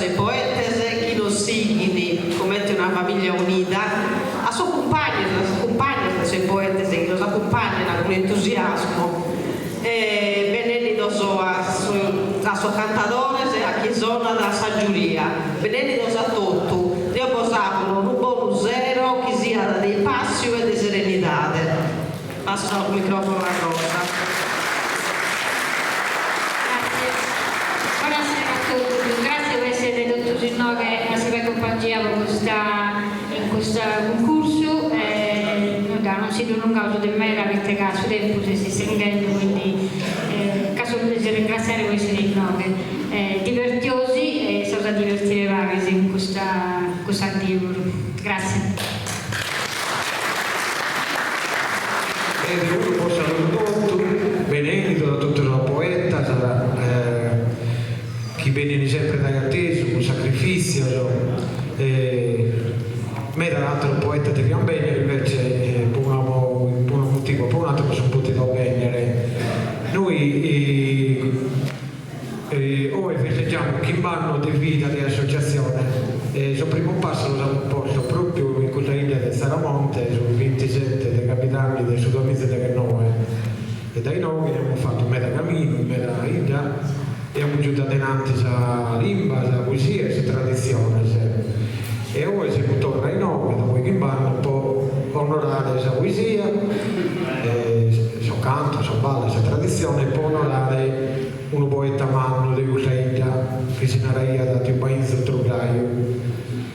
sui poetes che non sigli come una famiglia unita, a suoi compagni dei suoi poetes che los accompagnano con entusiasmo. Benedì a suoi cantadores a chi zona da sa giuria. Benedì a tutto. Dio posavano un buon zero che sia dei passi e di serenità. Passo il microfono a Rosa. Buonasera a tutti, grazie per essere venuti in noi che si accompagniamo in questo concorso. Non si un caso del mera avete caso tempo se si stringendo, quindi caso di ringraziare voi essere in noi divertiosi e sono divertire vari in questa divoro. Grazie. E uno può salutare Benedito da tutto il poeta, chi viene sempre dai atteso, un sacrificio. Me dall'altro poeta di Piambegno invece per un motivo, per un altro che sono potuto venire. Noi ora festeggiamo il anno di vita dell'associazione. Il primo passo lo abbiamo posto proprio in questa isla del Saramonte, sul 27 dei capitani del Sudamese del Noi. E dai noi abbiamo fatto mezza cammino, mezza isla e abbiamo giunto dinanzi a limba, a poesia e a tradizione. E ora siamo tornati ai noi, dopo che vanno un po' onorare la poesia, so canto, so ballo, so tradizione, e poi onorare un poeta manno di Usaida, che si narraia da Bainzo Trogaio.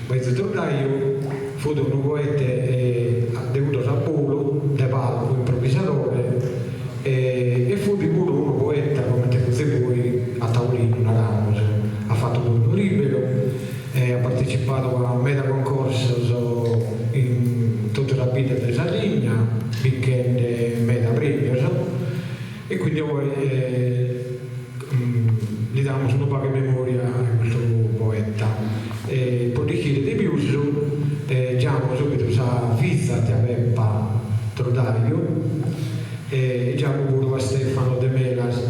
Bainzo Trogaio fu un poeta devuto a Polo, de palco, improvvisatore, e fu di pure un poeta, come te così voi, a Taurino, a Ramos. Ha fatto un libero. Ha partecipato a un mega concorso in tutta la vita di Sardegna, weekend mega premio, e quindi ora gli diamo una poca memoria a questo poeta. Per dire di più, diciamo subito la vita di Aveppa Trodaio, e diciamo pure a Stefano De Melas,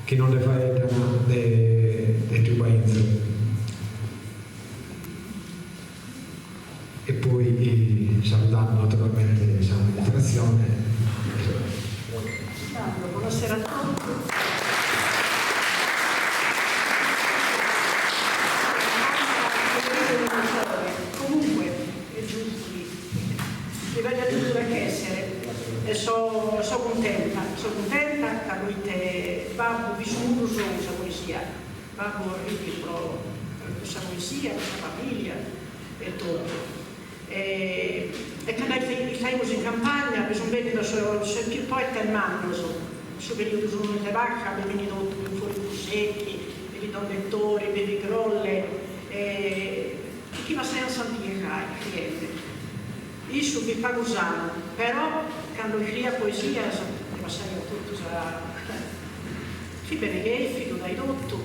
che non le fa di Tubainzo. E poi salutando naturalmente l'amministrazione. Buonasera a tutti. Comunque è giusto che voglia tutto che essere e sono contenta che avete babbo vissuto questa poesia, babbo ricco questa poesia, questa famiglia e tutto. E che noi stiamo in campagna, bisogna vedere se più poeta il manno, se venite su una vacca, venite fuori Cusecchi, venite lettori, venite grolle, e chi va senza ampiare, cliente. Io vi pago usare, però quando scrive poesia, va sempre tutto, si bene che è figlio dai tutto,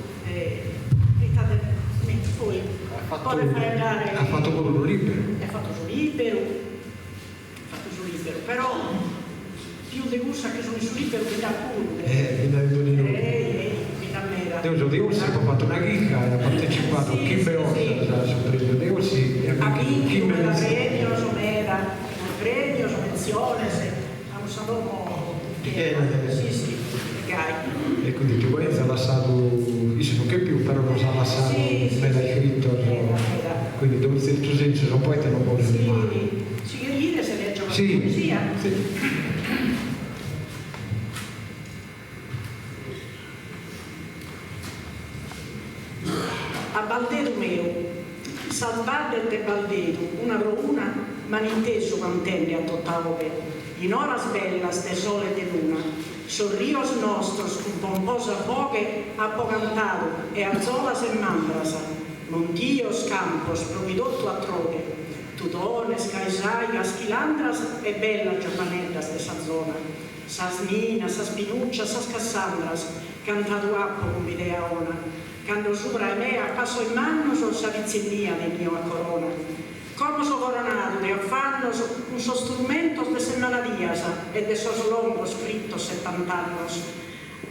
poi ha fatto pure un libero. Ha fatto su libero, però più di gusta che sono su libero mi dà pure. Mi dà il donino. Mi dà mera. Devo dire, ha fatto una chicca e ha partecipato a Kimbe Ossa, sul premio Devo sì, e ha vinto la premio, somera, premio, menzione, se hanno saputo che sì, e quindi tu pensi ha lasciato, io non che più, però non sa lasciato me l'hai scritto, quindi dove sei tu senso, sono poeta non vuole rimane. Si che dire se legge una sì, poesia? Sì. A Baldero mio, salvate de Baldero, una, ma inteso mantenne a tott'ove, in horas bellas de sole de luna, sorrios nostros con pomposa fogue apocantado e arzolas e mandrasa, montios campos providotto a trogue, tudones, caisaias, chilandras e bella giovanellas de sa zona, sas ninas, sas pinuccias, sas cassandras, cantado appo con videa ona, quando sopra mea passo in mano son sa vizzinnia de mio a corona. Como so coronado de afannos un so strumentos de semana días e de sos longos fritos 70 anos.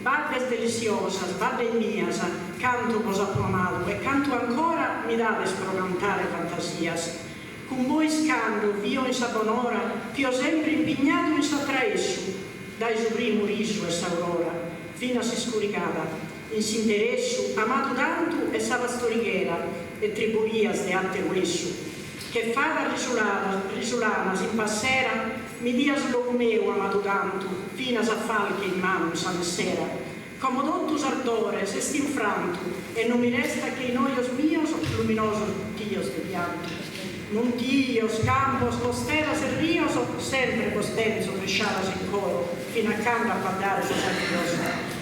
Valles deliciosas, valles mías, canto vos aplamado e canto ancora calamidades pro cantare fantasias. Con voi scando, vio in sa bonora, pio sempre impignato in sa traessu, dai su primo riso e sa aurora, fino a si scuricava, in s'interessu, amato tanto e sa pastorighera, e tribulias de alte uessu, che fava risulana, si passera, mi dia lo meu amato tanto, fino a sa falche in mano sa messera, come dottus ardore, se stinfranto, e non mi resta che in oios mios, luminosos dios de pianto. Non dios, campos, costeras e rios, sempre costenzo cresciavas in coro, fino a canto a parlare su San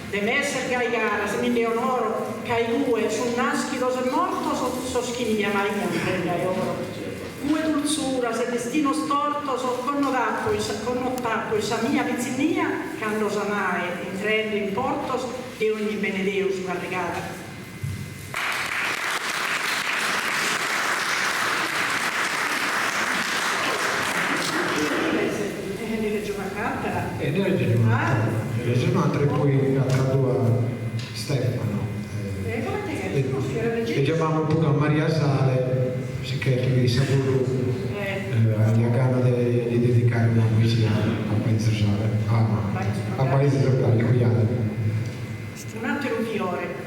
de messer gai garas, mi leonoro, cai due, su naschidos e mortos, soschiglia Maria, prenda e oro. Due dulzuras e destino stortos, connotacqui sa mia pizzinia, cando sanae, in trende in portos, di ogni benedeus varregata. E noi leggiamo un'altra e poi a Stefano. Leggiamo un po' a Maria Sale, che di Saburu agli gana di dedicare una poesia a Paese Sale, a Paese Sale, un altro fiore.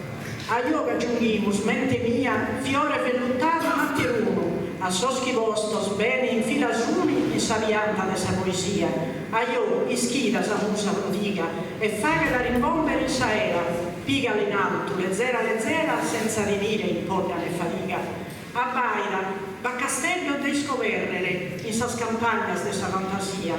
A io che aggiungimus, mente mia, fiore velluttato matteruno, a soschi vostos bene in fila suni in savianta dessa poesia, a io ischida sa musa prodiga e faga la rimbombere in saera, pigala in alto, lezzera senza ridire in polla né fatica, a baida, va castello de scovernere in sa scampagnas dessa fantasia,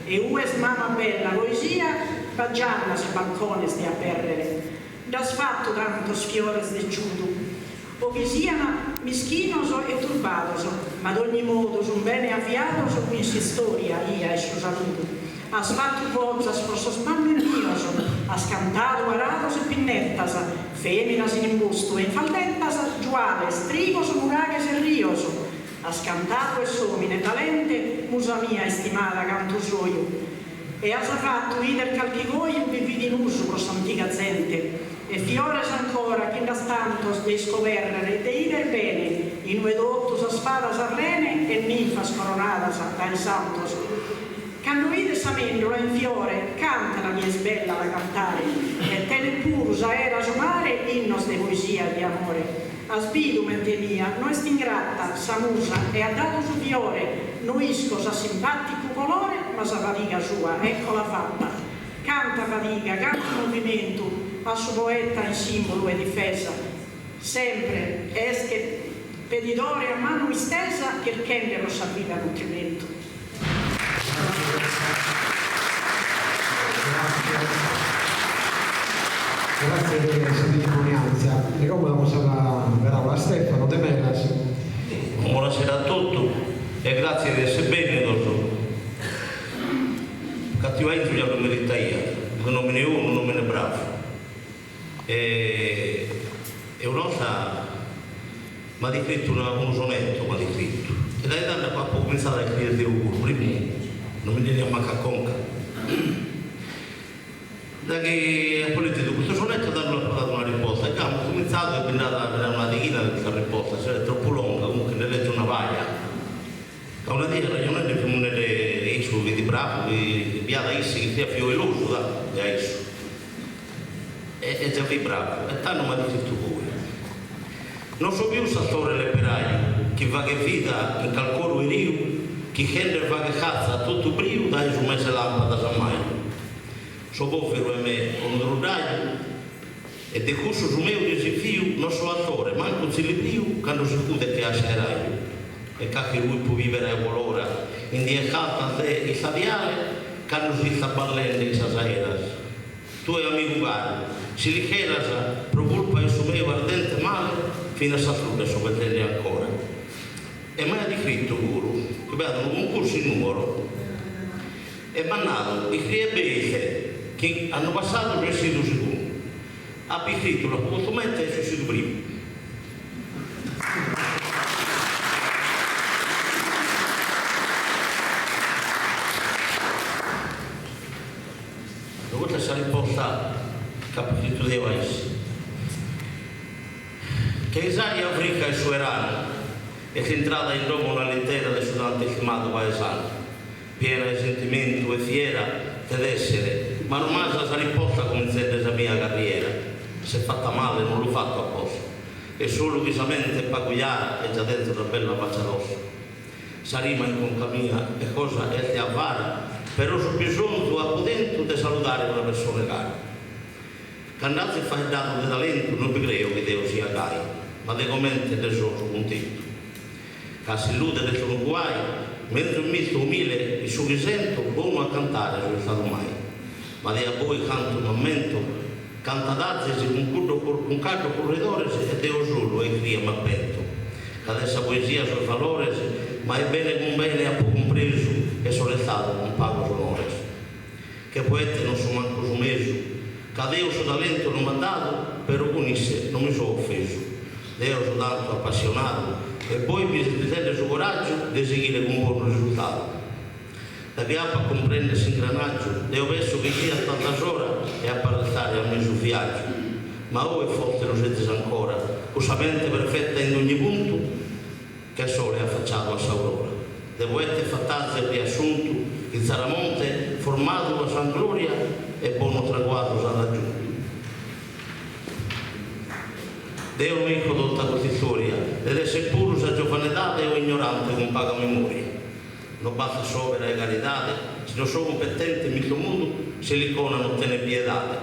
e ues mamma bella poesia, va gianna se balcones de aperrere, das fatto tantos fiores de giudo, o che siano mischinoso e turbadoso, ma ad ogni modo un bene avviadoso in si storia ia e suo saluto. Has fatto cosas por sos bambinioso, has cantado arados e pinnettas, feminas in imbusto e in faldettas, giuales, trigos, murages e rioso. Has cantado e somine talente, musa mia estimata canto suoio. E has fatto ider calchigoio vividi in uso con s'antica gente. E fiores ancora, che das tantos de scoverrere, de ider bene, in uedottos a spadas arrene e ninfas coronadas dai santos. Quando vide sa mendola in fiore, canta la mia sbella da cantare, e te purus aera mare, innos de poesia di amore. A spidu mente mia, non est ingrata, sa musa, e ha dato su fiore, no isco sa simpatico colore, ma sa fatica sua, eccola fatta. Canta fatica, canta movimento, a suo poeta in simbolo e difesa, sempre esche pedidore a mano istesa che il kendero s'avvita a nutrimento. Grazie per questa testimonianza. E come vamos a la Stefano de Melas. Buonasera a tutti e grazie di essere bene dopo. Cattiva intro non mi merita io, non me ne uno, non me ne bravo. E un'altra mi ha scritto un sonetto, mi ha scritto. E da lì ho cominciato a scrivere un primo, non mi viene a mancare conca. Da che ho letto questo sonetto hanno dato una risposta. E abbiamo cominciato e è andata una dichina di questa risposta, cioè è troppo lunga, comunque ne leggo una vaglia. Da una dica ragionare più nelle isole di bravo, di via da issi che sia più eluso da isole. E già vi bravo, e tanto mi ha detto voi. Non so più sta storia dell'operaio, che va che vita in calcolo e rio, che gente va che cazza tutto brio, dai su mese lampada sa mai. So povero e me, con un rodaio, e de curso su mio desafio, non so attore, manco si librio, quando si chiude che ascerai. E che lui può vivere a qualora, in die calta il saviale, quando si sta ballando in sasaeras. Tu amico caro, si li chiedas per colpa in suo mio ardente male, fino a saluto so vedere ancora. E mi ha scritto guru, che vedono un corso in numero, e mi hanno dato i criebese che hanno passato per il sito secondo. Ha scritto l'appuntamento e sul sito primo. Questa risposta che ha scritto dei paesi. che Isari Africa e Suerano è entrata in Roma una lettera del studente chiamato paesano, piena di sentimento e fiera ed essere, ma non mai si risposta come in la mia carriera. Se è fatta male non l'ho fatto apposta, e solo chi sa mente pagugliare è già dentro una bella faccia rossa. Sarima in conca mia e cosa è te avvara, però ho bisogno a potente di salutare una persona cara. Candazzi fa il dato di talento, non vi credo che Dio sia cari, ma di commente del sono contento. Casi illude del suo guai, mentre un misto umile il suo risento, buono a cantare non è stato mai. Ma di a voi canto un momento, canta d'azzi un caldo corridore e Dio solo e cria ma petto. Che adesso poesia sul valore, ma è bene con bene a poco compreso e sono stato un pago sonore. Che poeti non sono manco sumeso, che Dio suo talento non mi ha dato, però unisse non mi sono offeso. Dio sono tanto appassionato e poi mi sentite il suo coraggio di seguire con un buon risultato. Da che appa comprendersi ingranaggio, Dio penso che sia tanta ora e a parlare al mio suo viaggio. Ma voi forse lo siete ancora, con sa mente perfetta in ogni punto, che il sole ha affacciato a Saurora. De poete fattazze e riassunto, il Zaramonte, formato a San Gloria e buono traguardo s'ha raggiunto. Dio amico tutta questa storia, ed è seppur sa giovane età o ignorante con paga memoria. Non basta sopra e carità, se non sono competenti in questo mondo, se l'icona non tiene piedade,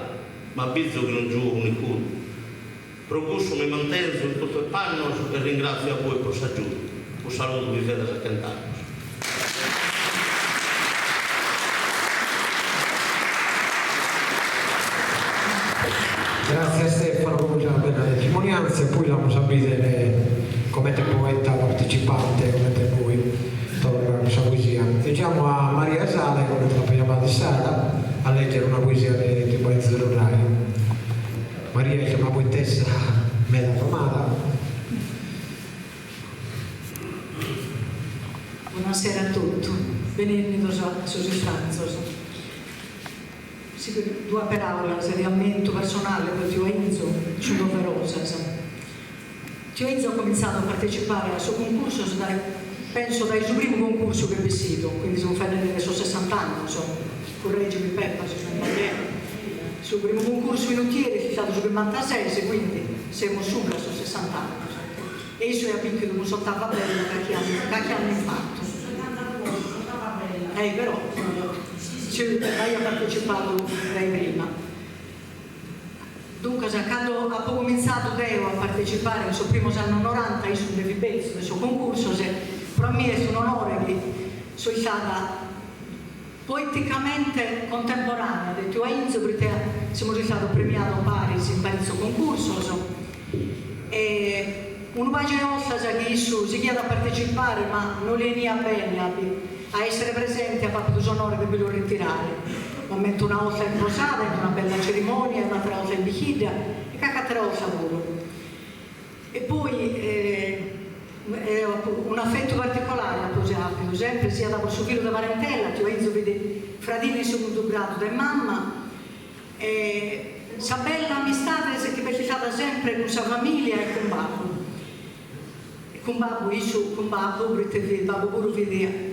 ma bizzo che non giuro un icudo. Procusso mi mantengo in tutto il panno e ringrazio a voi per s'aggiunto. Un saluto vi vedo a cantare. Grazie a Stefano per la bella testimonianza e poi la sapere come poeta partecipante, come voi, la sua poesia. Leggiamo a Maria Sale, come la chiamata Sara, a leggere una poesia di Paese dell'Oraio. Maria è una poetessa meda famata. Buonasera a tutti, benvenuti a Susi Franzo. Due parole, seriamente personale per Tio Enzo, sono doverosa. Tio Enzo ha cominciato a partecipare al suo concorso, penso dal suo primo concorso che ho vissuto, quindi sono nei suoi 60 anni, correggimi Peppa se non sbaglio. Il suo primo concorso minutiere è stato sul 96, quindi siamo subito a 60 anni. E io sono appiccato non so stava bene perché hanno fatto. Però lei ha partecipato dai prima. Dunque, quando ha cominciato Deo a partecipare al suo primo anno 90, io sono del suo concorso, per me è un onore che sono stata poeticamente contemporanea del Tio Enzo, perché siamo stati premiati a Parigi in questo concorso. E una pagina che io si chiede a partecipare, ma non le nia bene a essere presente a fatto onore per lo ritirare. Ho messo una volta in posata, in una bella cerimonia, un'altra volta in bichida e cacca volta pure. E poi un affetto particolare a Posato, sempre sia da suo figlio da parentela, Tio Enzo vede fratini in secondo grado da mamma. Sa bella amistà che è stata sempre con sua famiglia e con babbo. E con babbo, io con babbo, perché babbo pure vedeva.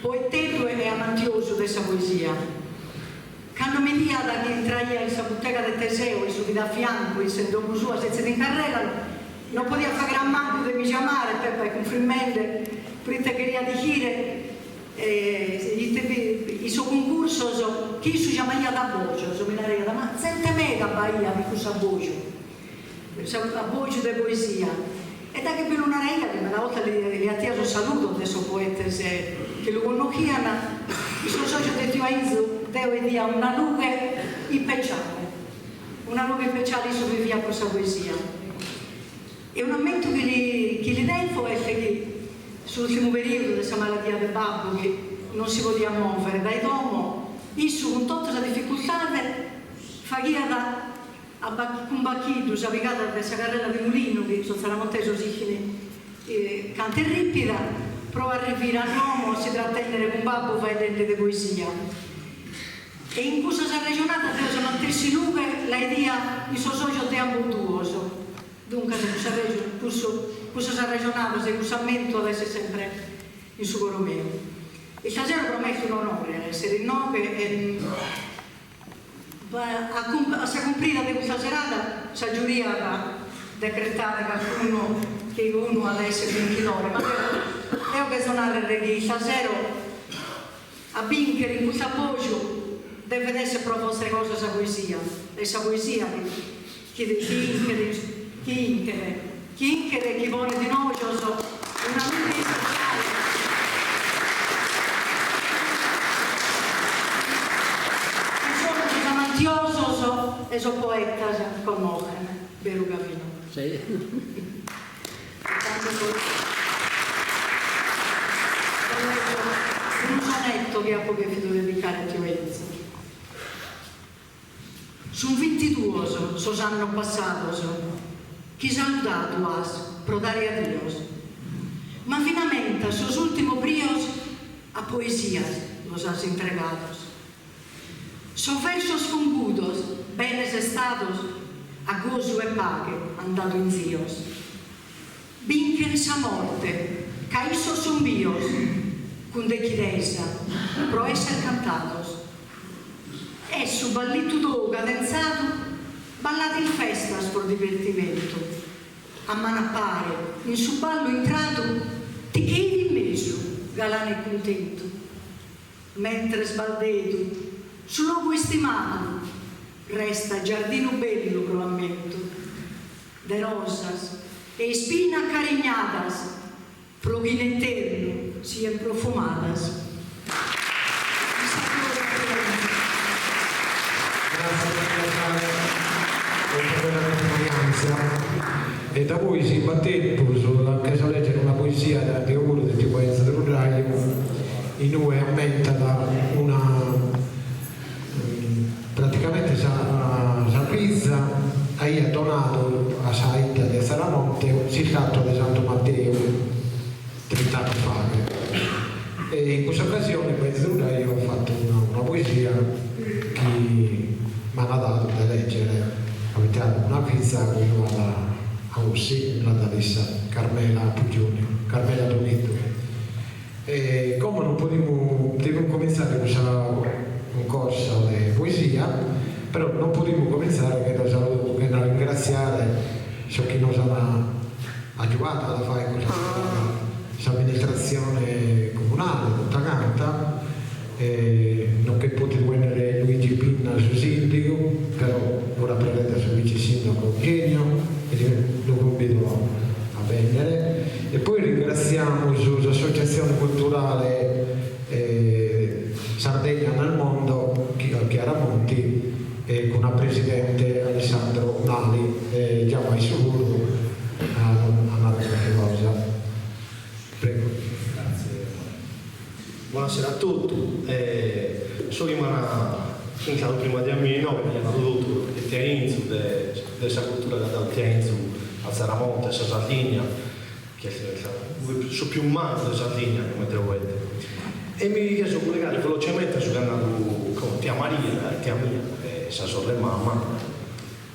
Poetetto e amantioso di questa poesia. Quando mi dia da che entraia in questa bottega del Teseo e subito a fianco, essendo dopo sua senza in carrera, non poteva fare gran manco di mi chiamare per confirmare, perché queria dire il suo concorso, che si chiamava da voce, ma sente me da Bahia di questa voce, la voce di poesia. E da che per una reia, che una volta le ha chiesto saluto adesso poeta che lo conosciano, il suo socio del Tio Enzo deve dire una luce speciale, su vivia questa poesia. E un momento che gli devo è che sull'ultimo periodo di questa malattia del babbo che non si poteva muovere dai domo, io con tutta la difficoltà faceva con bacchino, sapigata da questa carrella di mulino che sono stata montata così canta e ripida, prova a arrivare a Roma, si trattenere con babbo, fai delle di poesia. E in questa regionata devo mantenersi luce l'idea di suo socio di ambo tuoso. Dunque, se non sapevo, questo sarà ragionato se questo aumento deve essere sempre in suo Romeo. E stasera prometto un onore essere in nove e a sa comprita di questa serata sa giuria da decretare che uno ha essere vincitore, ma io che sono che stasera a vincere in questo appoggio deve essere proposte cose sa poesia, e sa poesia chi vuole di noi una mente sociale. E sono poeta conoscono, vero Gavino? Sì. Un sonetto che ha poco più dedicare a Tio Enzo. Sono 22 anni passati, chi saludato has, pro dare a Dios. Ma finalmente, sus últimos bríos, a poesía los has entregados. Son versos fungudos, benes estados, a gozo e pague andado in Dios. Vinquen sa morte, caísos son bios, con dequideza, pro esser cantados. E su ballito do cadenzado, ballate in festas por divertimento. A manapare, in su ballo entrato, ti chiedi in mezzo, galane contento. Mentre sbaldeto, su luogo estimato, resta giardino bello probabilmente, de rosas e spina acariñadas, flogin eterno, sien profumadas. Grazie per la testimonianza. E da voi si battetto sulla casa leggere una poesia di auguro del tipo Enzo dell'Udraio, in cui aumenta da una praticamente Salpizza ha donato a Saita di Saramonte si tratta di Santo Matteo 30 anni fa, e in questa occasione io ho fatto una poesia che mi ha dato da leggere, avete una pizza a Ussi, la Dalissa Carmela Pugioni, Carmela Donito, e come non potevo cominciare un corso di poesia, però non potevo cominciare che da ringraziare chi nos ha aiutato a fare questa amministrazione comunale, tutta canta, nonché potevo venire Luigi Pinna su sindaco, però ora prendete su vice sindaco Eugenio e lo convido a venire. E poi ringraziamo l'associazione culturale Sardegna nel mondo, Chiaramonti, con la presidente Alessandro Nali e Giamai Sugurdo a una cosa. Prego. Grazie. Buonasera a tutti. Sono iniziato prima di anni 9, mi hanno dato il Tienzo, della cultura da Tienzo a Saramonte, a Sardegna, che sono più umani della Sardegna, come te lo vedete. E mi chiesto collegare velocemente su canale con tia Maria, tia mia, e sa sorella mamma.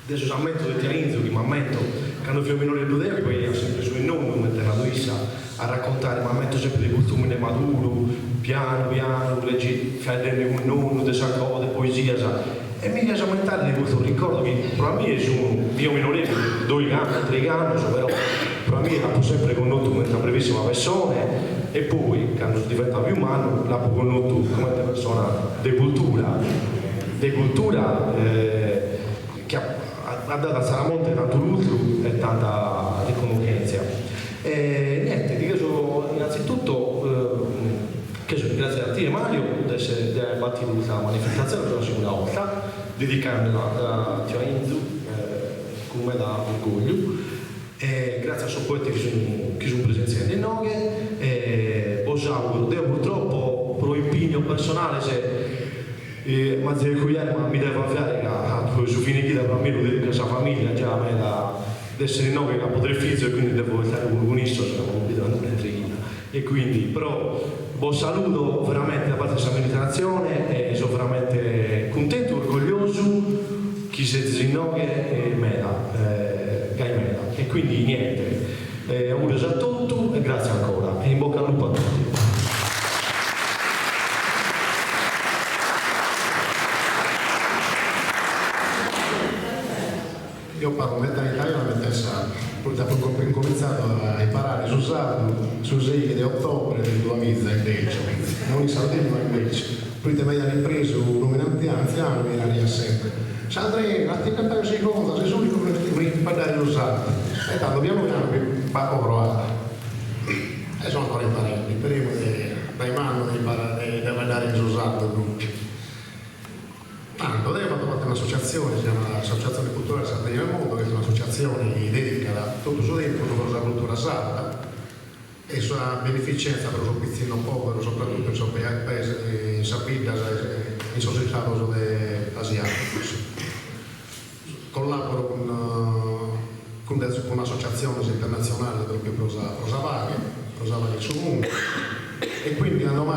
Adesso ammento del Tienzo, che mi ammetto, quando fui minore Ludeo, poi ha sempre su il nome, mi mettevo a raccontare, mi ammetto sempre di costumi maduro, piano, leggi, fedele un nonno, di sacco, di poesia, sa. E mi piace aumentare di questo ricordo che per me sono, io minore, 2 anni, 3 anni, però per me l'ho sempre conosciuto come una brevissima persona, e poi, quando diventa più umano, l'ho conosciuto come una persona di cultura che ha dato a Saramonte tanto l'ultimo e tanta riconoscenza. E niente, dico innanzitutto grazie a te Mario di aver battuto questa manifestazione per la seconda volta, dedicandola a Tio Enzo come da orgoglio. Grazie ai sopporti che sono presenti in noi. Os auguro, purtroppo per impegno personale ma mi devo avviare su finichita per me lo dedico a questa famiglia, già a me da essere in noi a poter figlio, e quindi devo stare con esso, se non vedo un'entrina. E quindi, però, vi saluto veramente da parte di questa amministrazione e sono veramente contento, orgoglioso chi si zinoghe e mela, gaimela. E quindi niente, auguri a tutti e grazie ancora e in bocca al lupo a tutti. Io parlo metà in italiano e metà in sardo. Purtroppo ho incominciato a imparare su sardo, su 6 di ottobre del 2000 invece, non in Sardegna ma invece. Poi mi hanno ripreso un nominante anziano e era sempre. Sandrina, ti cantare seconda, sei l'unico che imparare lo sardo. E tanto piano piano che ho provato. E sono ancora imparati, speriamo dai mano di imparare a parlare su sardo. Tanto, lei ha fatto parte di un'associazione, si chiama l'Associazione Culturale Sardegna del Mondo, che è un'associazione dedicata a tutto il suo tempo alla cultura sarda e sua beneficenza per il suo pizzino povero, soprattutto in suo paese, in Sabina, in suo stato asiatico. Collaboro con un'associazione internazionale proprio per Rosavaghe sul mondo e quindi Mario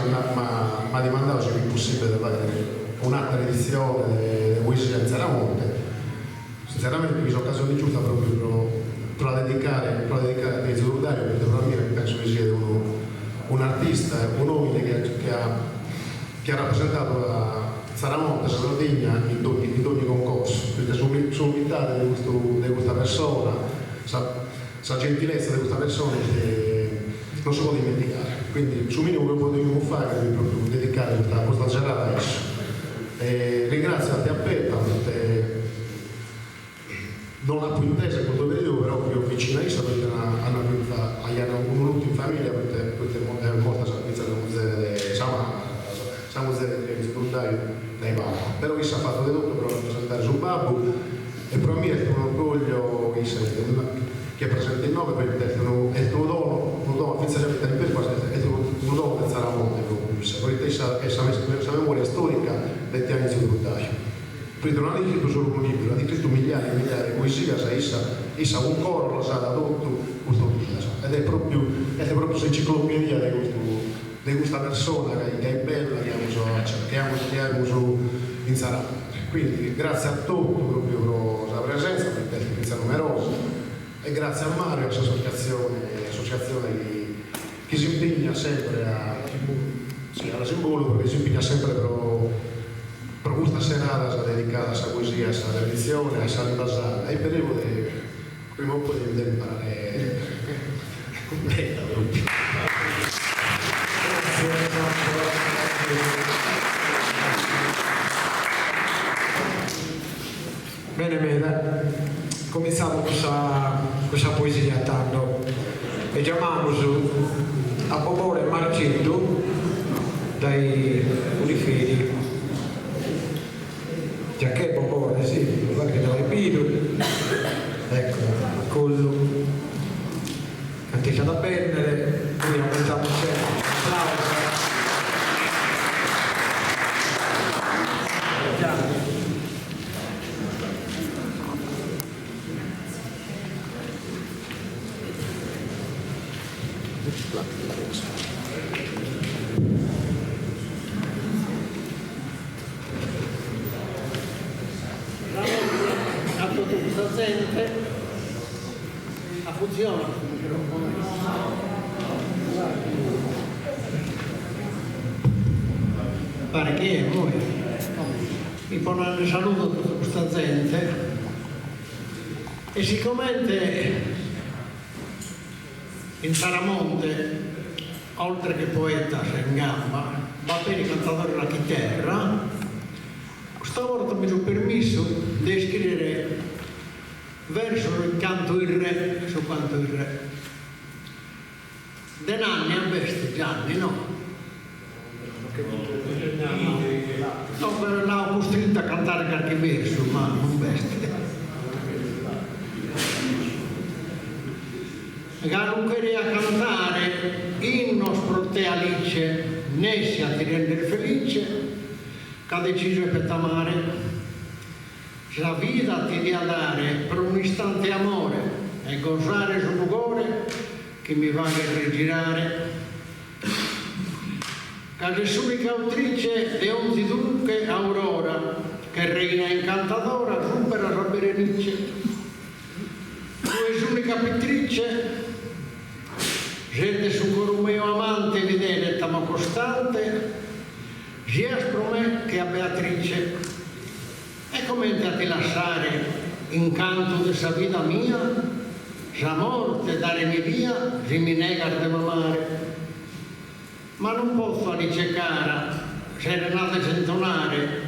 mi ha domandato se è possibile fare un'altra edizione di Poesia in Zaramonte. Sinceramente mi sono occasione giusta proprio per la dedicare a Pietro Rudaio, perché per me penso che sia un artista, un uomo che ha rappresentato la Zaramonte, la Sardegna in ogni concorso, perché sull'unità di questa persona, la gentilezza di questa persona non si può dimenticare. Quindi su minimo che potevo fare è proprio dedicare questa giornata a esso. Ringrazio a te a Peppa, non l'ha più intesa in questo periodo, però più vicino a essa perché hanno venuto in famiglia perché è molto servizio del museo di siamo del secondario dai babbo. Però essa ha fatto di tutto per rappresentare sul babbo e per me è un orgoglio che è presente in nome perché è un dono, pensa sempre di per è un dono del Zaramonte, perché questa memoria storica degli anni 70. Quindi non ha scritto solo un libro, ha scritto migliaia e migliaia di poesie, essa un coro, sa da tutto questo libro. Ed è proprio l'enciclopedia di questa persona che è bella, che abbiamo in Zaramonte. Quindi grazie a tutti proprio per la presenza, perché è un'esperienza numerosa, e grazie a Mario e alla sua associazione che si impegna sempre alla simbolo, perché si impegna sempre per questa serata dedicata a questa poesia, a questa tradizione, a questa basata. E speriamo che prima o poi di imparare completa. Bene, cominciamo questa poesia tanto e chiamiamo a Bobore Marcetto dai Unifedi. Già che Bobore, sì, guarda che dava il pino, ecco, collo, canticcia da bene, noi aumentiamo sempre, applauso. Funziona pare che voi mi ponete saluto a tutta questa gente e siccome in Zaramonte oltre che poeta sei in gamba va bene cantatore della chitarra, stavolta mi do permesso di scrivere verso il canto il re, su quanto il re. De Nanni a vesti Gianni, no? No, l'ho costretto a cantare qualche verso, ma non veste. Non queria cantare inno sprotte Alice, né si a ti rendere felice, che ha deciso per t'amare. La vita ti dia dare per un istante amore e gozare sul cuore che mi va a rigirare. Che l'unica autrice di ogni dunque aurora che reina encantadora, supera la Berenice. Tu es unica pittrice, gente su coro mio amante vedere tamo costante, sia per me che a Beatrice. E come ti lasciare incanto di sa vita mia, sa morte daremi via, se mi nega di mamare. Ma non posso alice cara, serenate centonare,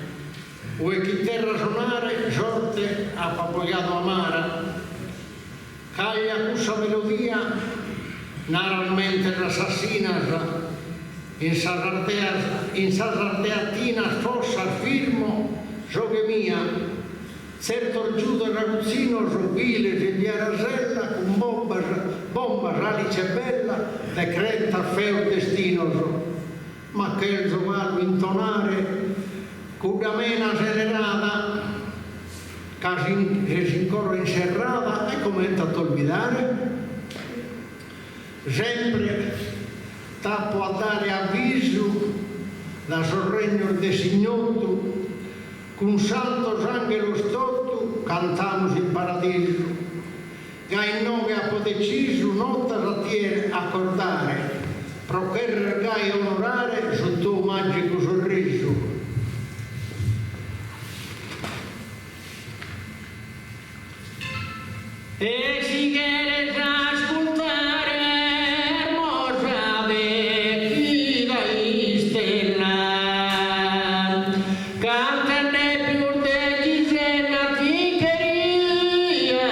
o e chi terra suonare, sorte a papogliato amara. Caglia questa melodia, naralmente l'assassina, in sarardeatina fossa al firmo, gioche mia, certo giù del ragazzino, robile, di Rasella, con bomba, ralice bella, decreta feo destino, ma che il giocato intonare, con una mena serenata, che si incorre inserrata, e come è olvidare? Sempre tappo a dare avviso da sorregno designoto, con santo angelo stotto cantamos in paradiso, che in nome a deciso notta rattiere accordare, procherre gai onorare sul tuo magico sorriso. E si quieres ascoltare hermosa vestida y stella, cántale più de Gisela ti quería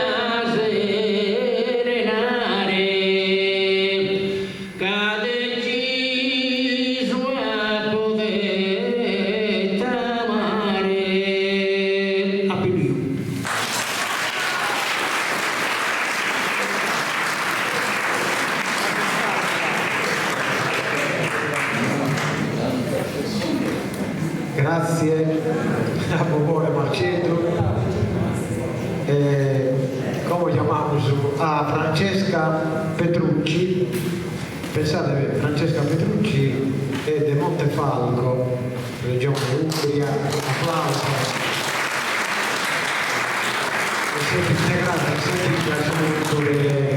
serenare, ca deciso a poder amare. A Piliu. Grazie a Bobore Marceto. Come chiamamos a Francesca Petrucci. Pensate, Francesca Petrucci è di Montefalco, regione Umbria. Applauso. E siete integrati al servizio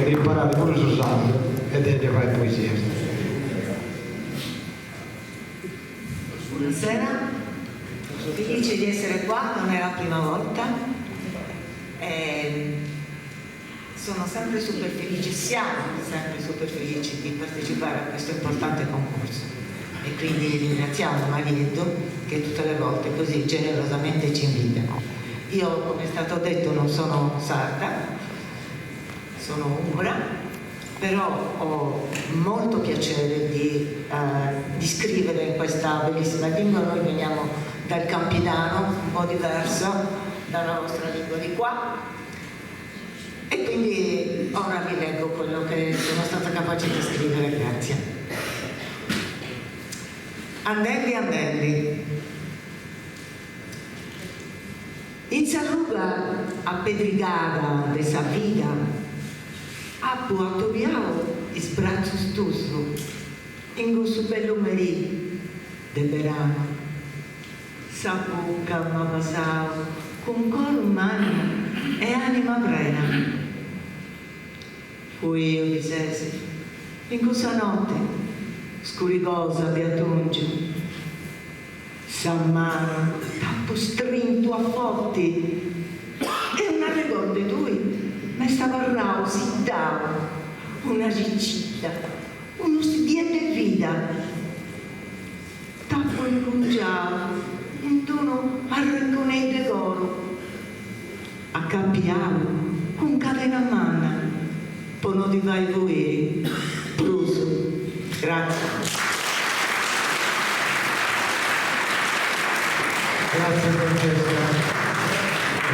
di imparare pure Susanna ed è di fare poesia. Buonasera, felice di essere qua, non è la prima volta. Sono sempre super felice, siamo sempre super felici di partecipare a questo importante concorso e quindi ringraziamo Marietto che tutte le volte così generosamente ci invita. Io, come è stato detto, non sono sarda, sono umbra, però ho molto piacere di scrivere in questa bellissima lingua. Noi veniamo dal Campidano, un po' diverso dalla vostra lingua di qua, e quindi ora vi leggo quello che sono stata capace di scrivere. Grazie. Anelli, anelli. Izzarruga a pedrigada de sa vida, appu attoviao is braços tusso, in su bello merì de verano. Sapuca m'abbassao con cor umano e anima brena. Fui io di Sesi, in questa notte scurigosa di Atungio, Sammano, tappo strinto a forti, e una regorde lui me stava rausi dao, una riccita, uno stidiente vida, tappo incongiao, un dono arrenconei de goro, accappiavo con cadena manna, pono di vai voi, pruso. Grazie. Grazie Francesca.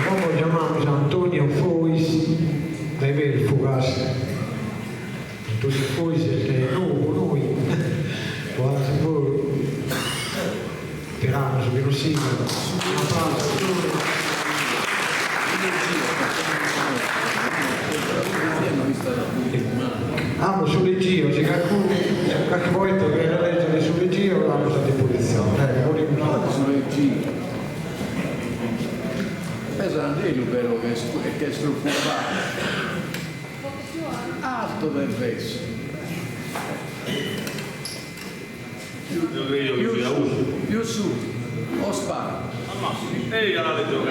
Dopo chiamiamo Antonio Fois, dai veri Fugas. Antonio Fois è noi. Guarda voi. Tirano su Virusino. Un applauso a tutti. Amo sulle giro, se qualche volta viene a leggere sulle giro, amo state posizione. quello però che è struffato. Alto del resto. Più su, o sparo. E io la leggo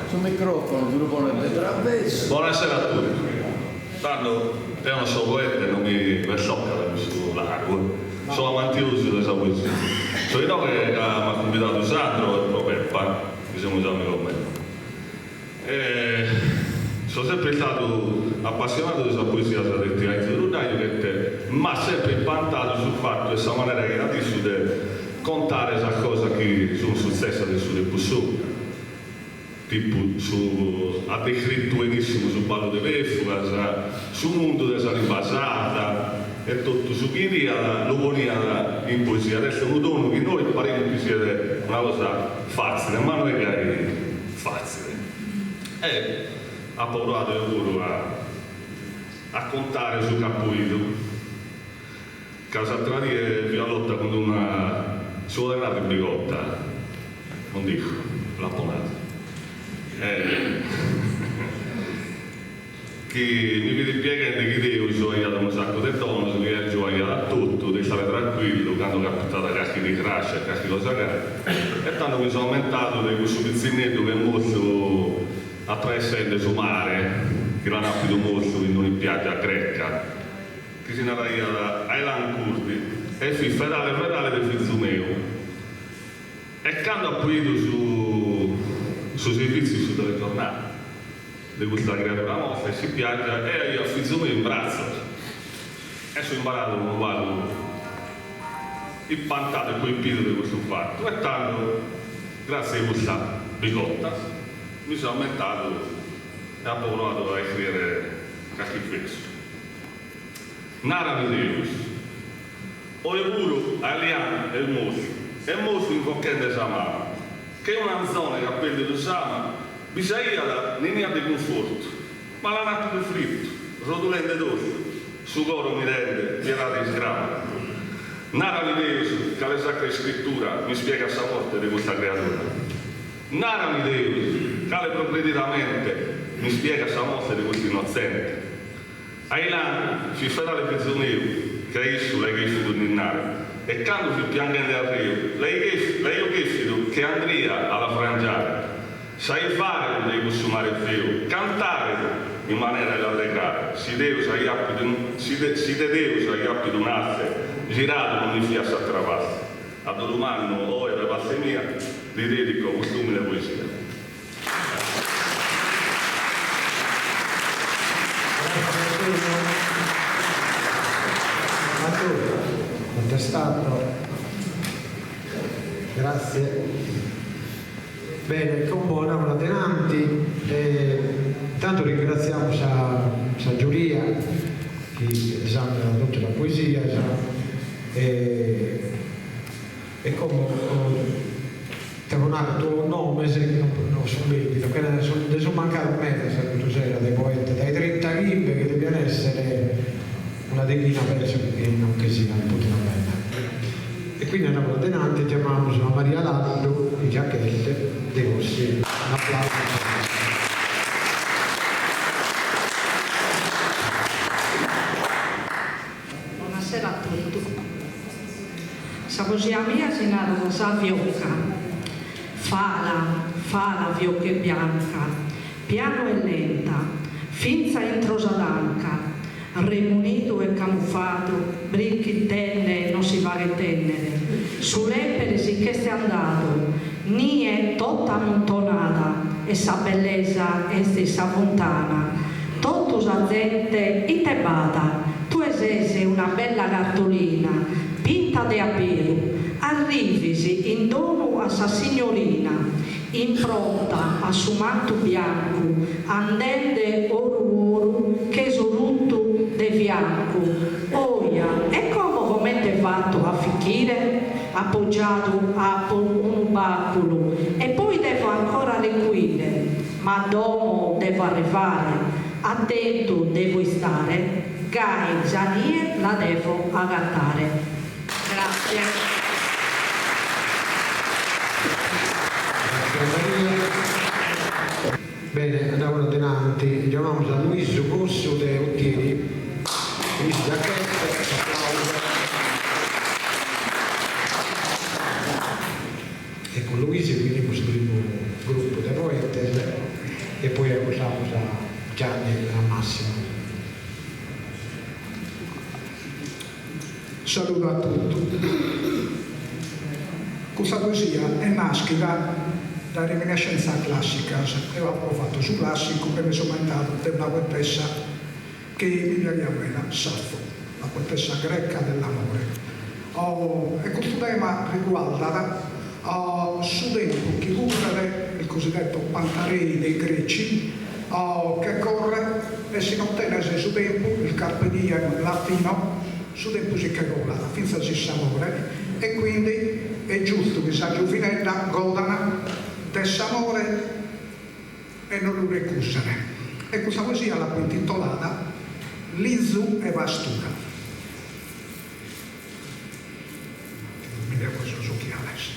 Sul microfono, gruppo nel traverso. Buonasera a tutti. Tanto io non sono poeta e non mi sciocca sull'acqua. Sono amantioso di questa poesia. Sono io che mi ha convidato Sandro e Peppa, che siamo già amici con me. Sono sempre stato appassionato di questa poesia salettina di Rudaio che mi ha sempre impantato sul fatto di questa maniera che adesso di contare questa cosa che sono successe adesso del Bussù. Tipo ha descritto benissimo sul ballo di Vefuga, sul mondo della ribasata e tutto su chi dia l'umoria in poesia. Adesso è un dono che noi faremo che sia una cosa facile, ma non è che facile. E ha provato io a contare su Capuito. Casa Tradi e Vialotta con una solenata brigotta, non dico, la ponata. Che mi vede piegando che devo gioiare un sacco di tono, che gioiare a tutto, di stare tranquillo, quando capitata cacchi di crash e cacchi cosa che e tanto mi sono aumentato di questo pizzinetto che è molto attraessente su mare, che l'hanno appido molto in una spiaggia greca, che si narra da Aylan Kurdi, e fu fedale del figlio mio. E quando ho appido su servizi su delle giornate di questa creatura morta e si piaggia e io figlio mio in braccio e sono imparato un uomo impantato e colpito di questo fatto e tanto grazie a questa bigotta mi sono aumentato e ho provato a scrivere qualche pezzo. Nara mi Deus o è puro aliano e il mostro in qualche samara che è una zona che appende lo sama, bisogna non è di conforto, ma la nato di fritto, rotolente d'osso, su coro mi rende, pietà di sgrama. Nara mi Deus, che la Sacra Scrittura mi spiega la morte di questa creatura. Nara mi Deus, che progreditamente mi spiega la morte di questo innocente. Ailan, si fedele prigioniero, che è isso, lei che è issuto di nare. E quando si piangende al rio, lei ho chiesto che andria alla frangiare, sai fare dei consumare il feo, cantare in maniera di allegrare, si Deus agli appi di un'asse, girato non mi fia s'attrapasse. A domani o da parte mia, vi dedico quest'umile poesia. Contestato, grazie. Bene, con buona tenanti, intanto ringraziamo la giuria che esamina tutta la poesia e come telefonare il tuo nome se non sono subito, che ne sono mancato un mese se tu sei dei poeti, dai 30 ghimbe che devono essere una decina penso che non che sia tutta una bella. E quindi andiamo da denante, chiamiamo a Maria Lallo di Giacchette De Rossi. Un applauso. Buonasera a tutti. La poesia mia si narra da Saviocca. Fala viocca e bianca, piano e lenta, finza introsadanca. Remunito e camuffato, brinchi tenne non si va che tenere, sull'epere si che stai andato, nie tutta ammontonata, e sa bellezza e stessa fontana, tutto sa gente itebata, tu esese una bella cartolina, pinta de apiro, arrivisi in dono a sa signorina, impronta a su manto bianco, andende oru che sorutto de fianco, oia, e come te fatto a ficchire, appoggiato a un baculo, e poi devo ancora require, ma dopo devo arrivare, attento devo stare, gai zanie la devo agattare. Grazie. Bene, andiamo avanti. Chiamiamo a Luis Rosso de Ottieri. Luis Giacchetto, applauso. E con Luis quindi costruiamo un gruppo di poetes e poi accusiamo a Gianni e a Massimo. Saluto a tutti. Questa poesia è nascita da reminiscenza classica e ho fatto su classico che mi sono mandato di una poetessa che mi viene bene, Saffo, la poetessa greca dell'amore. E questo tema riguarda su tempo che cura il cosiddetto Pantarei dei greci che corre e si ottiene su tempo il carpe diem latino su tempo si che cola, finza si s'amore e quindi è giusto che sa giovinella godana dell'amore e non lo recusano. E questa poesia l'ha intitolata Lizu e Vastura. Mi devo questo su chi adesso.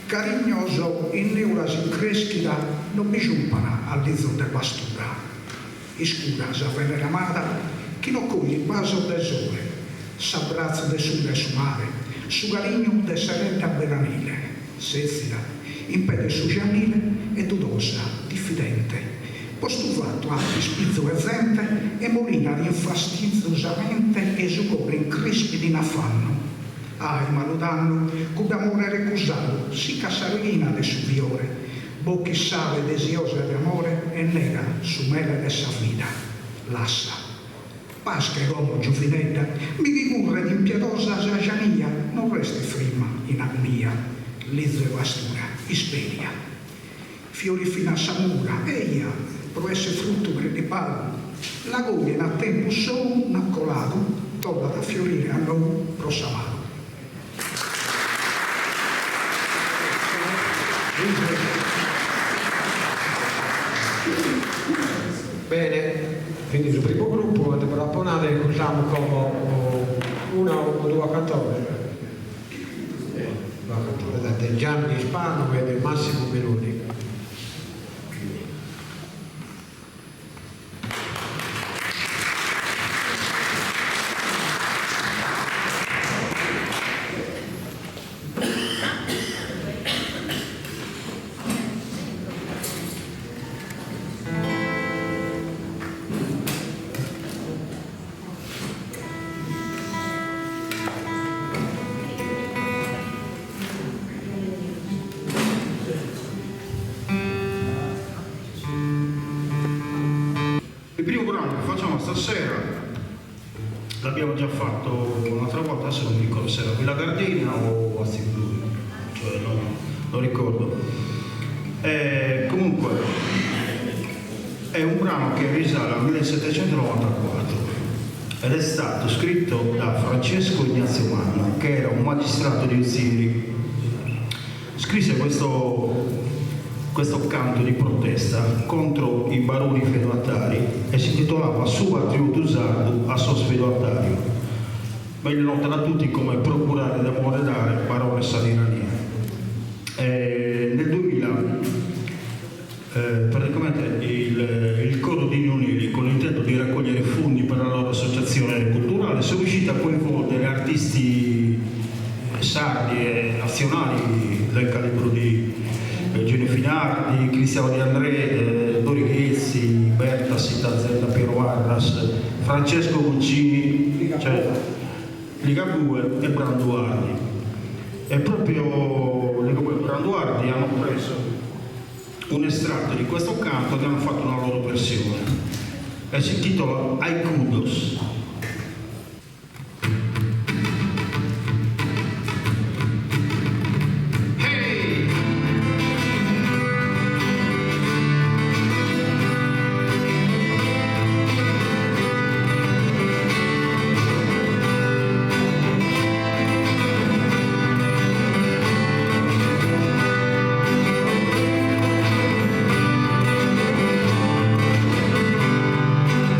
Carignoso in neurasi creschida non mi giumpana al Lizu de Vastura. Iscura sa venere amata chi non coglie il vaso del sole, s'abbraccia del sole su mare, su carigno de seretta veranile, sezida, impede su gianile e dudosa, diffidente, postufato anche spizzo e zente e molina rinfastiziosamente e sugore in crispi di affanno. Ma lo danno, con d'amore recusato, si casarina de su viore, bocchi sale desiosa d'amore e nera su mele de sa vita, lassa. Pasca e uomo giovinetta, mi rigurre d'impietosa giania, non resti frima in agonia, lizzo e vastura, isperia. Fiori fino a samura, eia, pro esse frutto di palo, la golia in a tempo solo naccolato, torna da fiorire a noi pro samaro. Bene, quindi il primo gruppo per apponare usiamo come una o due cantatori. Vedete Gianni Spano e del Massimo Meloni. Il primo brano che facciamo stasera l'abbiamo già fatto un'altra volta, adesso non mi ricordo se era Villa Gardena o a Blu, cioè non ricordo. Comunque è un brano che risale al 1794 ed è stato scritto da Francesco Ignazio Manna, che era un magistrato di Uzziri. Scrisse questo canto di protesta contro i baroni feudatari e si intitolava Subatriu d'usardo a sos feudatario, meglio nota da tutti come procurare d'amore dare parole salirania. Nel 2000 praticamente il coro di Nonili, con l'intento di raccogliere fondi per la loro associazione culturale, sono riusciti a coinvolgere artisti sardi e nazionali del calibro di Eugenio Finardi, Cristiano Di André, Dori Ghezzi, Berta Sitazella, Piero Arras, Francesco Guccini, cioè Ligabue e Branduardi. E proprio Ligabue e Branduardi hanno preso un estratto di questo canto e hanno fatto una loro versione. E si intitola Ai Kudos.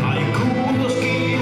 Ai kudos que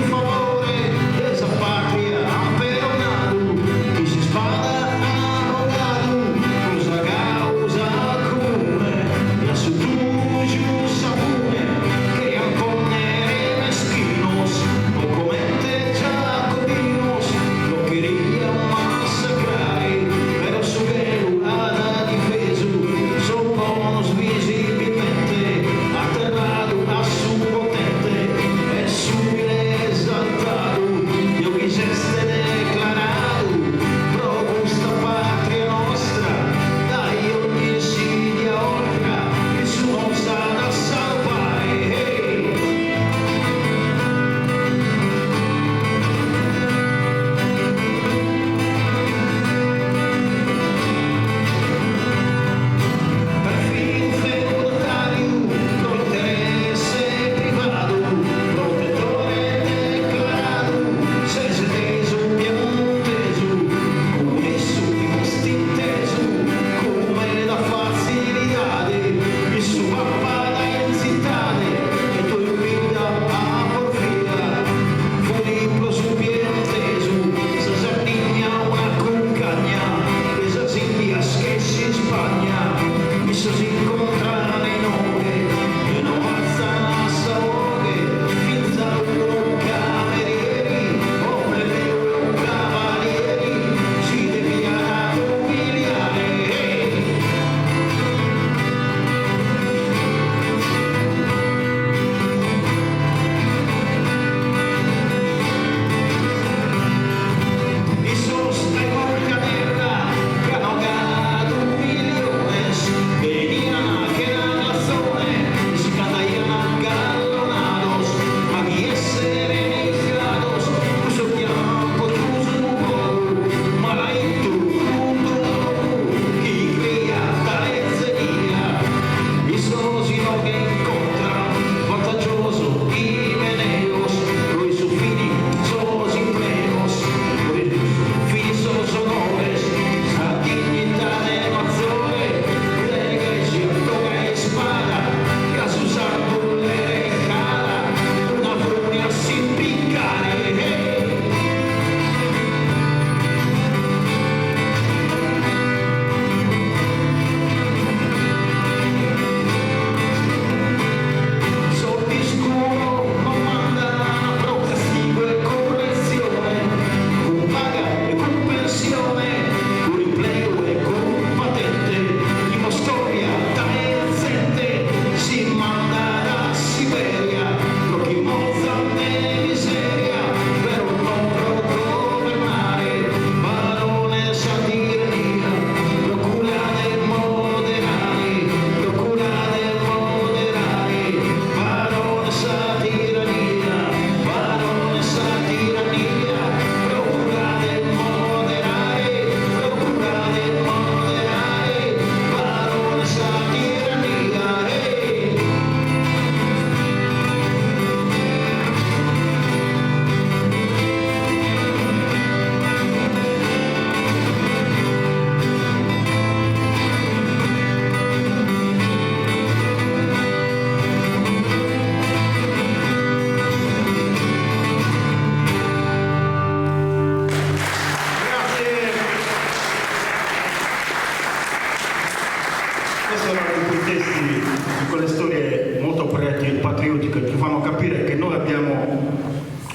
che ci fanno capire che noi abbiamo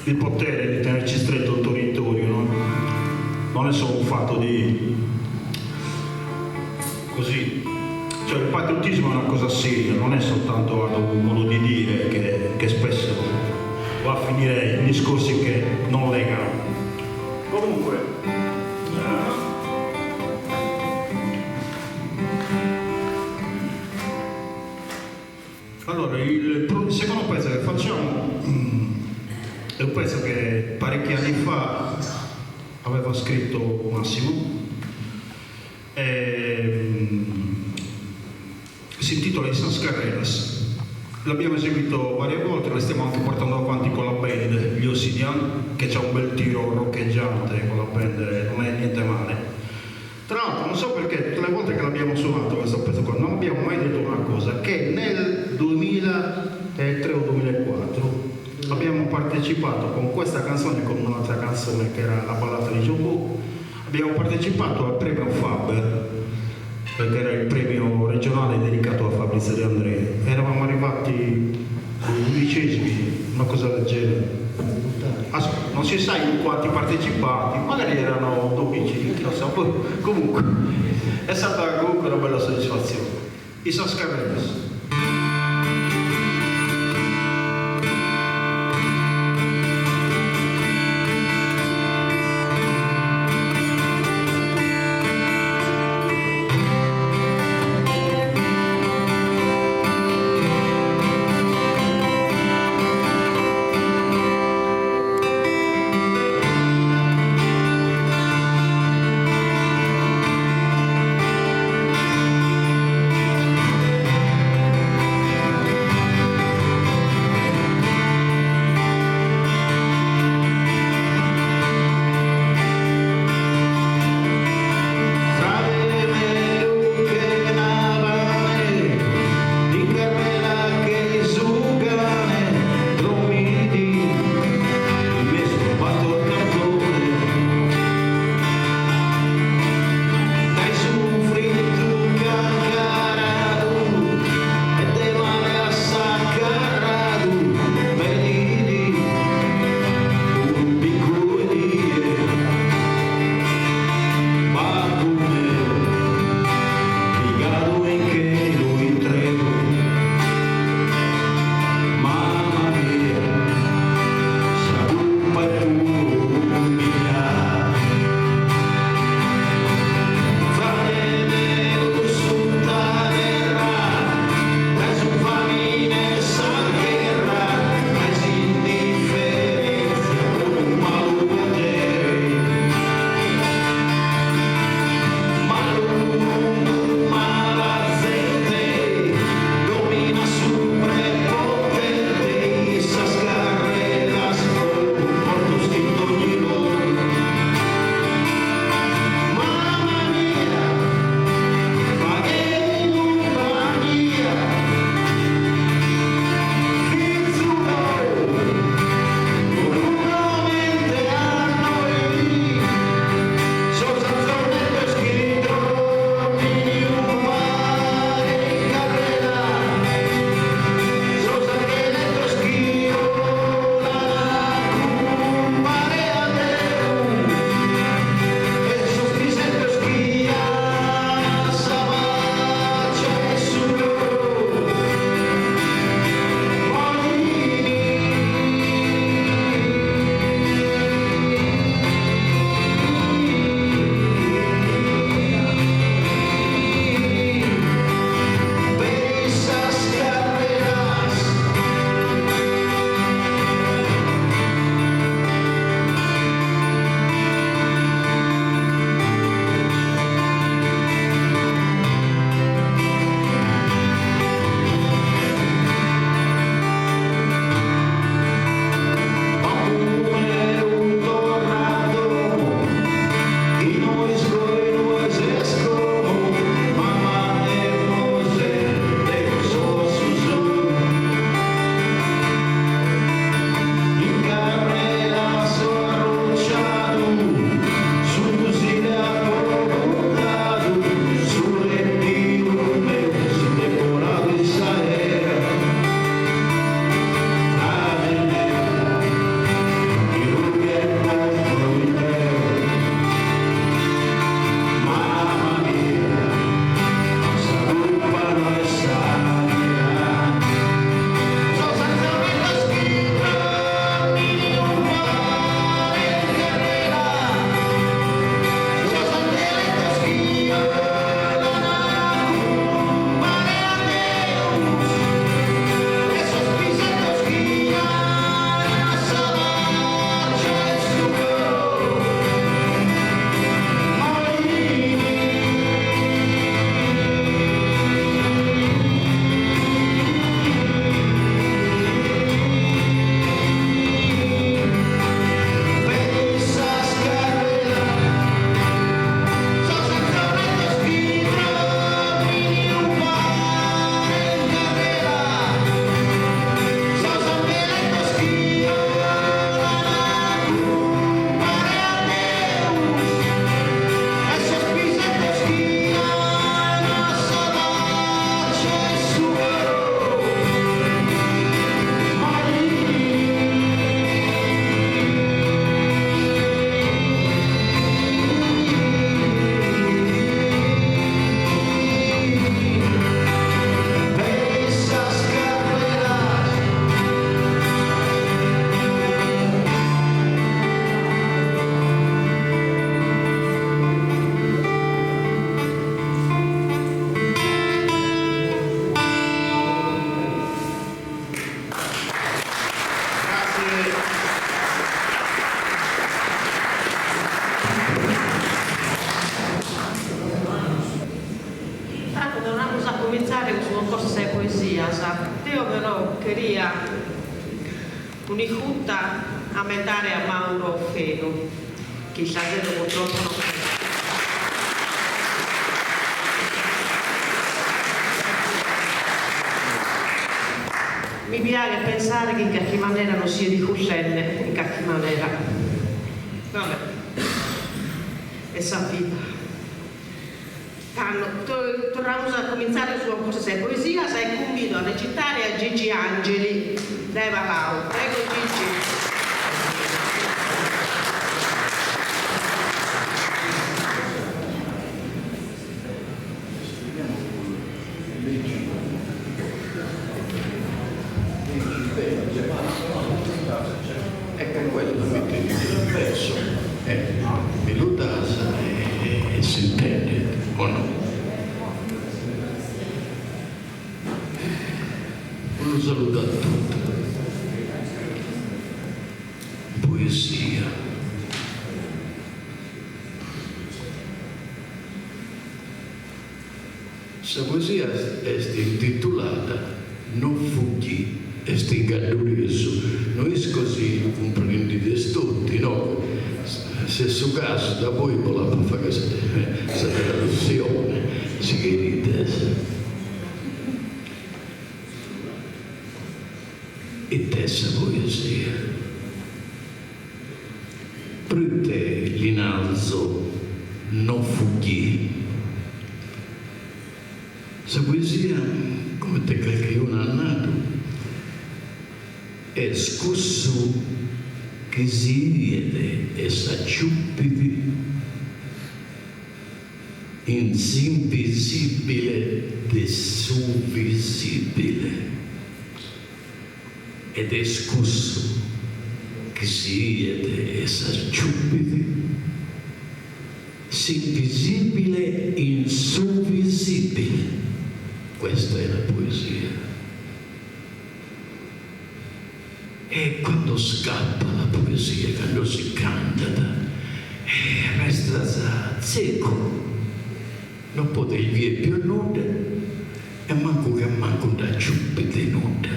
il potere di tenerci stretto il territorio, no? Non è solo un fatto di così, cioè il patriottismo è una cosa seria, non è soltanto un modo di dire che spesso va a finire in discorsi che non legano. Comunque allora, il secondo pezzo che facciamo è un pezzo che parecchi anni fa aveva scritto Massimo, si intitola I Sans Carreras. L'abbiamo eseguito varie volte, lo stiamo anche portando avanti con la band Gli Ossidian, che c'ha un bel tiro roccheggiante con la band, non è niente male. Tra l'altro non so perché tutte le volte che l'abbiamo suonato questo pezzo qua non abbiamo mai detto una cosa, che nel 2003 o 2004 abbiamo partecipato con questa canzone e con un'altra canzone che era la ballata di Giobò, abbiamo partecipato al premio Faber, perché era il premio regionale dedicato a Fabrizio De André. Eravamo arrivati 11esimi, una cosa del genere. Non si sa in quanti partecipanti, magari erano 12, non so, comunque è stata comunque una bella soddisfazione. I Sans Carreras. queria un'icutta a mettere a Mauro Feno, chissà che purtroppo non c'è. Mi piace pensare che in qualche maniera non sia di Cusselle, in qualche maniera. Vabbè, è sapita. Torniamo a cominciare su una cosa poesia, sei convinto a recitare a Gigi Angeli, Deva Lau. Prego Gigi. Ecco quello da mettere nel verso, melodasa e si intende, o no? Un saluto a tutti. Poesia. Questa poesia è intitolata Non fuggi e stingadureso. Non è così comprendete tutti, no? Se su caso da voi voleva fare questa traduzione, si chiedete. E tessa poesia. Per te l'inalzo non fuggi. Questa poesia, come te qualcuno ha nato, è scusso che si vede e s'acciuppidi invisibile del suo visibile. Ed è scusso che si vede e s'acciuppidi invisibile in suo visibile. Questa è la poesia. E quando scappa la poesia, quando si canta, resta secco, non potete via più nuda e manco che manco da ciuppite nuda.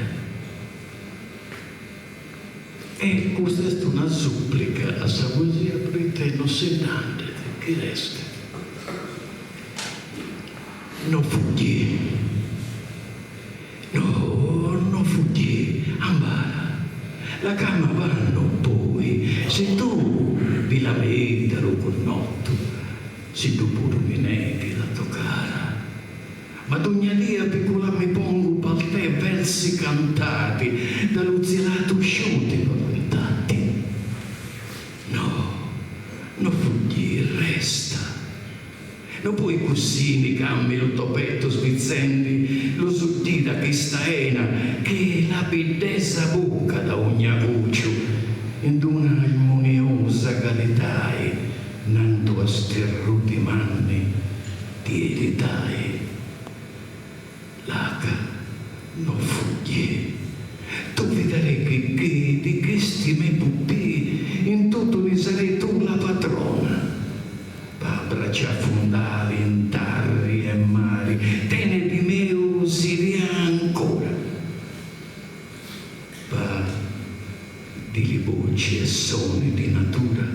E questa è una supplica a questa poesia per te, non si dante, che resta. Non fuggi, no, non fuggi, ambara. La calma vanno poi, se tu vi lamentano con notto, se tu pure mi neghi la tua cara. Ma ogni dia piccola mi pongo per te versi cantati, dall'uzilato usciti paventati. No, non fuggi, resta. Non puoi così mi cambi il tuo petto svizzendi, lo suddita che staena, che la bellezza bocca da ogni aguccio, in una armoniosa qualità, nando a sterruti manni di eritai. L'aca non fuggi, tu vedrai che di questi miei puppi, in tutto ne sarei tu la padrona. Braccia fondali in tarri e mari, tene di me usiria ancora. Va di li voci e suoni di natura,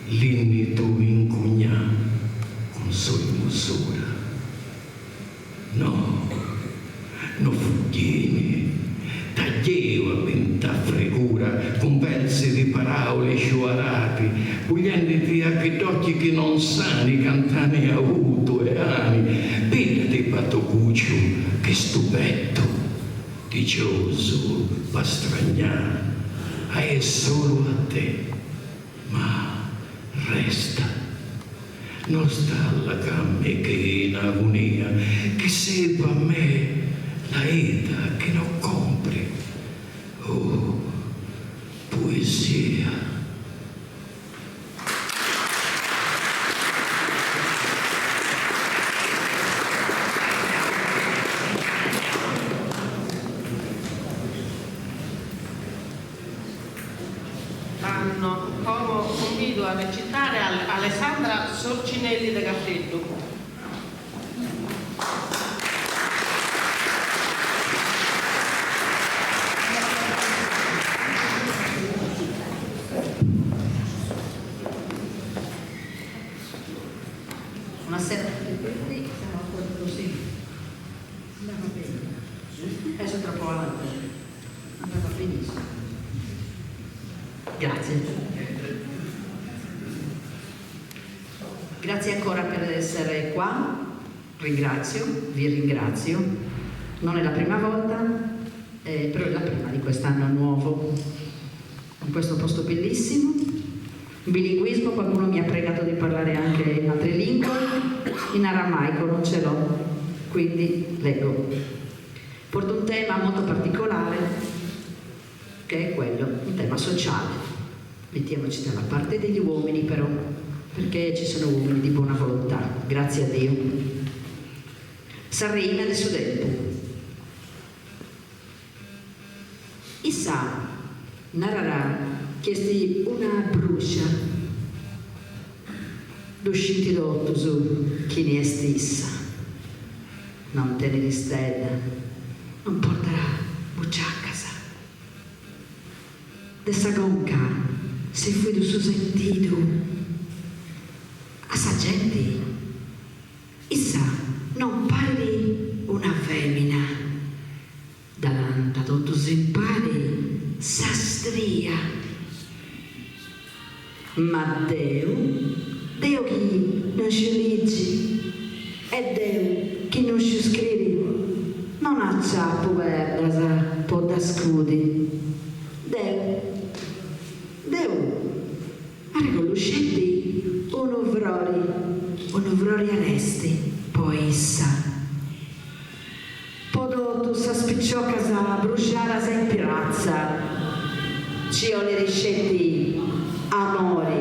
l'inni tu incugna con sua misura. No, non fuggini, taglieva venta fregura, con versi di parole sciuarati, puglienditi a che occhi che non sani, cantani avuto e ani, vedete patocuccio, che stupetto, dicioso, pastragnà, è solo a te, ma resta, non sta alla camme che in agonia, che sepa a me la eta che non compri. Oh, poesia. Come convido a recitare Alessandra Sorcinelli da Castello. Grazie. Grazie ancora per essere qua, vi ringrazio. Non è la prima volta, però è la prima di quest'anno nuovo, in questo posto bellissimo. Bilinguismo, qualcuno mi ha pregato di parlare anche in altre lingue, in aramaico non ce l'ho, quindi leggo. Porto un tema molto particolare, che è quello, un tema sociale. Mettiamoci dalla parte degli uomini però, perché ci sono uomini di buona volontà, grazie a Dio. Sarreina del Sudempo. Issa, narrarà, chiesti una brucia, d'usciti d'otto su chi ne è stessa, non te ne distella, non porterà buccia a casa. Dessa gonca, se fui do suo sentido, essa gente, issa non pare una femmina, davanti ad otto impari s'astria. Ma Deo chi non ci legge, e Deo chi non ci scrive, non ha ciappo verda può da scudi. Deo, a riconoscenti onovrori arresti, poi issa. Podo tu s'aspicciò casa bruciara sa in pirazza, ci ho le riscetti amori,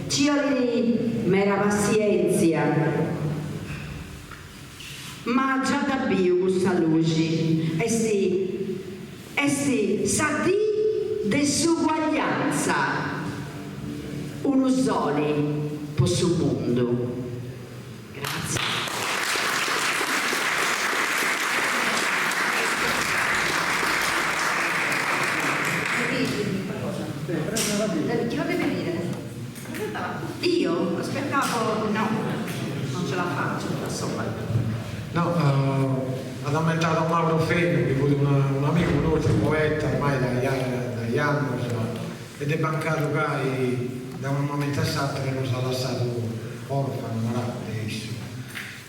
ci ho le mera pazienza, ma già da bio gusta luci, esti sa di desuguaglianza, uno soli posso mondo. Grazie. Chi lo deve dire? Io aspettavo, no, non ce la faccio da sola. No, ad aumentare Mauro Fegno, che fu un amico nostro, un poeta ormai dagli anni, ed è bancato che da un momento all'altro non si è lasciato orfano, malato.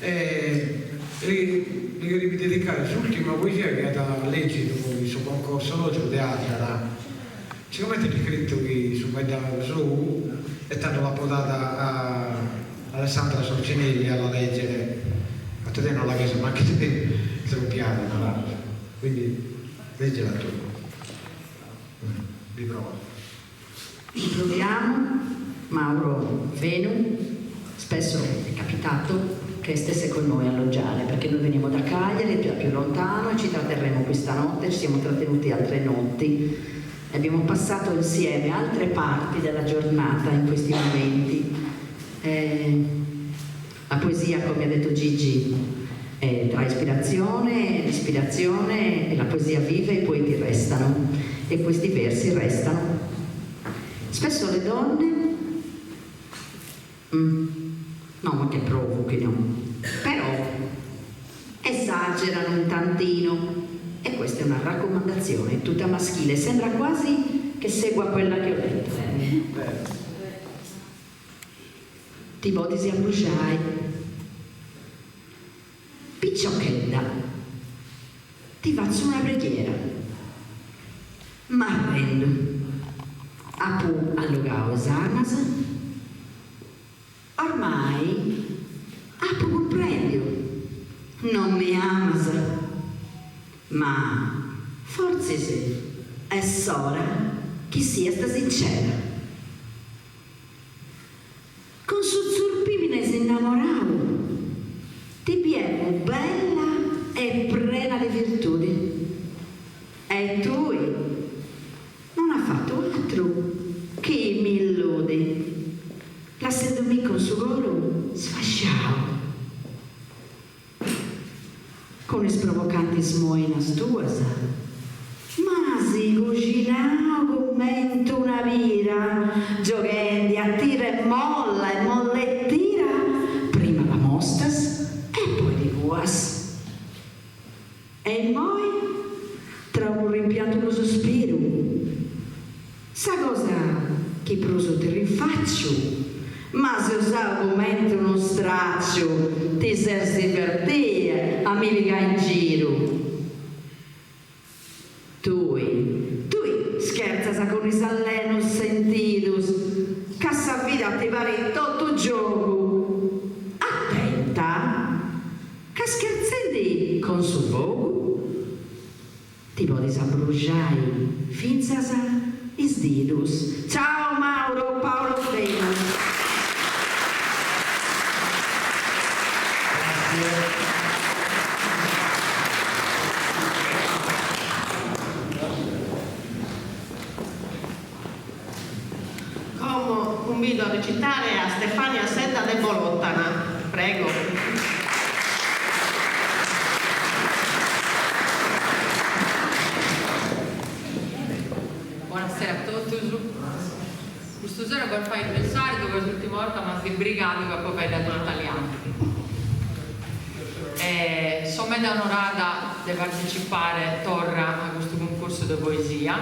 E gli devi dedicare l'ultima poesia che ha legge dopo il suo concorso oggi di teatro. Siccome ti ho scritto che su è stata la podata a Alessandra Sorcinelli alla leggere, a te non la chiesa, ma anche te sono piano, quindi leggela tu. Vi provo. Proviamo. Mauro Venu, spesso è capitato che stesse con noi a alloggiare, perché noi veniamo da Cagliari, già più lontano, e ci tratterremo questa notte, ci siamo trattenuti altre notti, abbiamo passato insieme altre parti della giornata in questi momenti. La poesia, come ha detto Gigi, è tra ispirazione e la poesia vive e i poeti restano, e questi versi restano. Spesso le donne, no, ma che provochino, però esagerano un tantino, e questa è una raccomandazione tutta maschile, sembra quasi che segua quella che ho detto. Ti botisi a bruciai, picciocchetta, ti faccio una preghiera, ma arrendo. Apu allogao sanas, ormai apu comprendio, non mi amas, ma forse se è ora che sia sta sincera. Con suzzurpi me ne si innamoravo, ti piego bella e plena di virtudi, e tu non ha fatto altro che mi illudi, lasciandomi con suo goro sfasciao. Con le sprovocanti smoinas tuas, ma si cucinao commento una vira, giochendi a tira e molla e tira, prima la mostas e poi di vuas. E poi, tra un rimpianto e un sospiro, sa cosa che proso ti rinfaccio, ma se usa argomento uno straccio ti serve per te a mi liga in giro. Tu scherzas con i sallenos sentidos, cassa vita ti pare tutto gioco. Attenta, che scherzandi con su vogo, ti puoi abbruciare finzas is didus. Ciao Mauro, Paolo Frena. Convido a recitare a Stefania Sedda de Bolottana. Prego. Buonasera a tutti. Questo sera per fare il pensario dove l'ultima volta mi si brigato che poi fai dato in italiano. Sono molto onorata di partecipare torna a questo concorso di poesia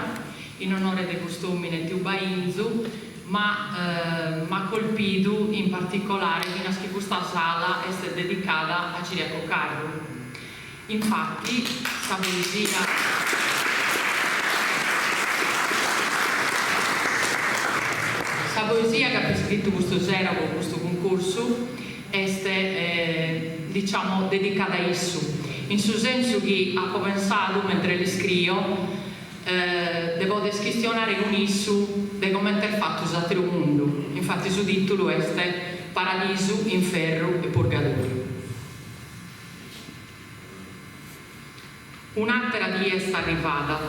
in onore dei costumi di Ubainzu, ma mi ha colpito in particolare che questa sala è dedicata a Ciriaco Carlo. Infatti, questa poesia che ha scritto questo sera con questo concorso è diciamo dedicata a esso, in suo senso che ha pensato mentre le scrivo devo descrizionare con esso di come è fatto l'altro mondo. Infatti il titolo è Paradiso, Inferno e Purgatorio. Un'altra dia è arrivata,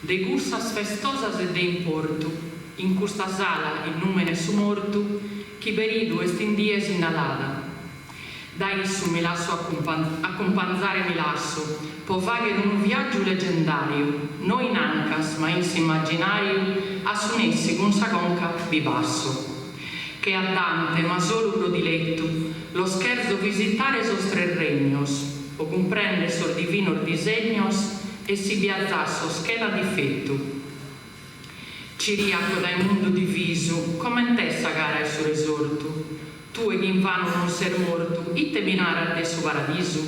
de cursas festosas e de importo, in questa sala in numene su morto, chi perido est in dies innalata. Da isso mi lascio accompagnare mi lascio, può fare un viaggio leggendario, non in ancas ma in immaginario, assunessi con saconca vi passo. Che a Dante, ma solo prodiletto, lo scherzo visitare sos tre regnos, o comprende sul divino disegnos, e si piazzasso scheda difetto. Ciriaco dal mondo diviso, come te sagara il suo risorto, tu e che invano non ser morto, itte minare al suo paradiso.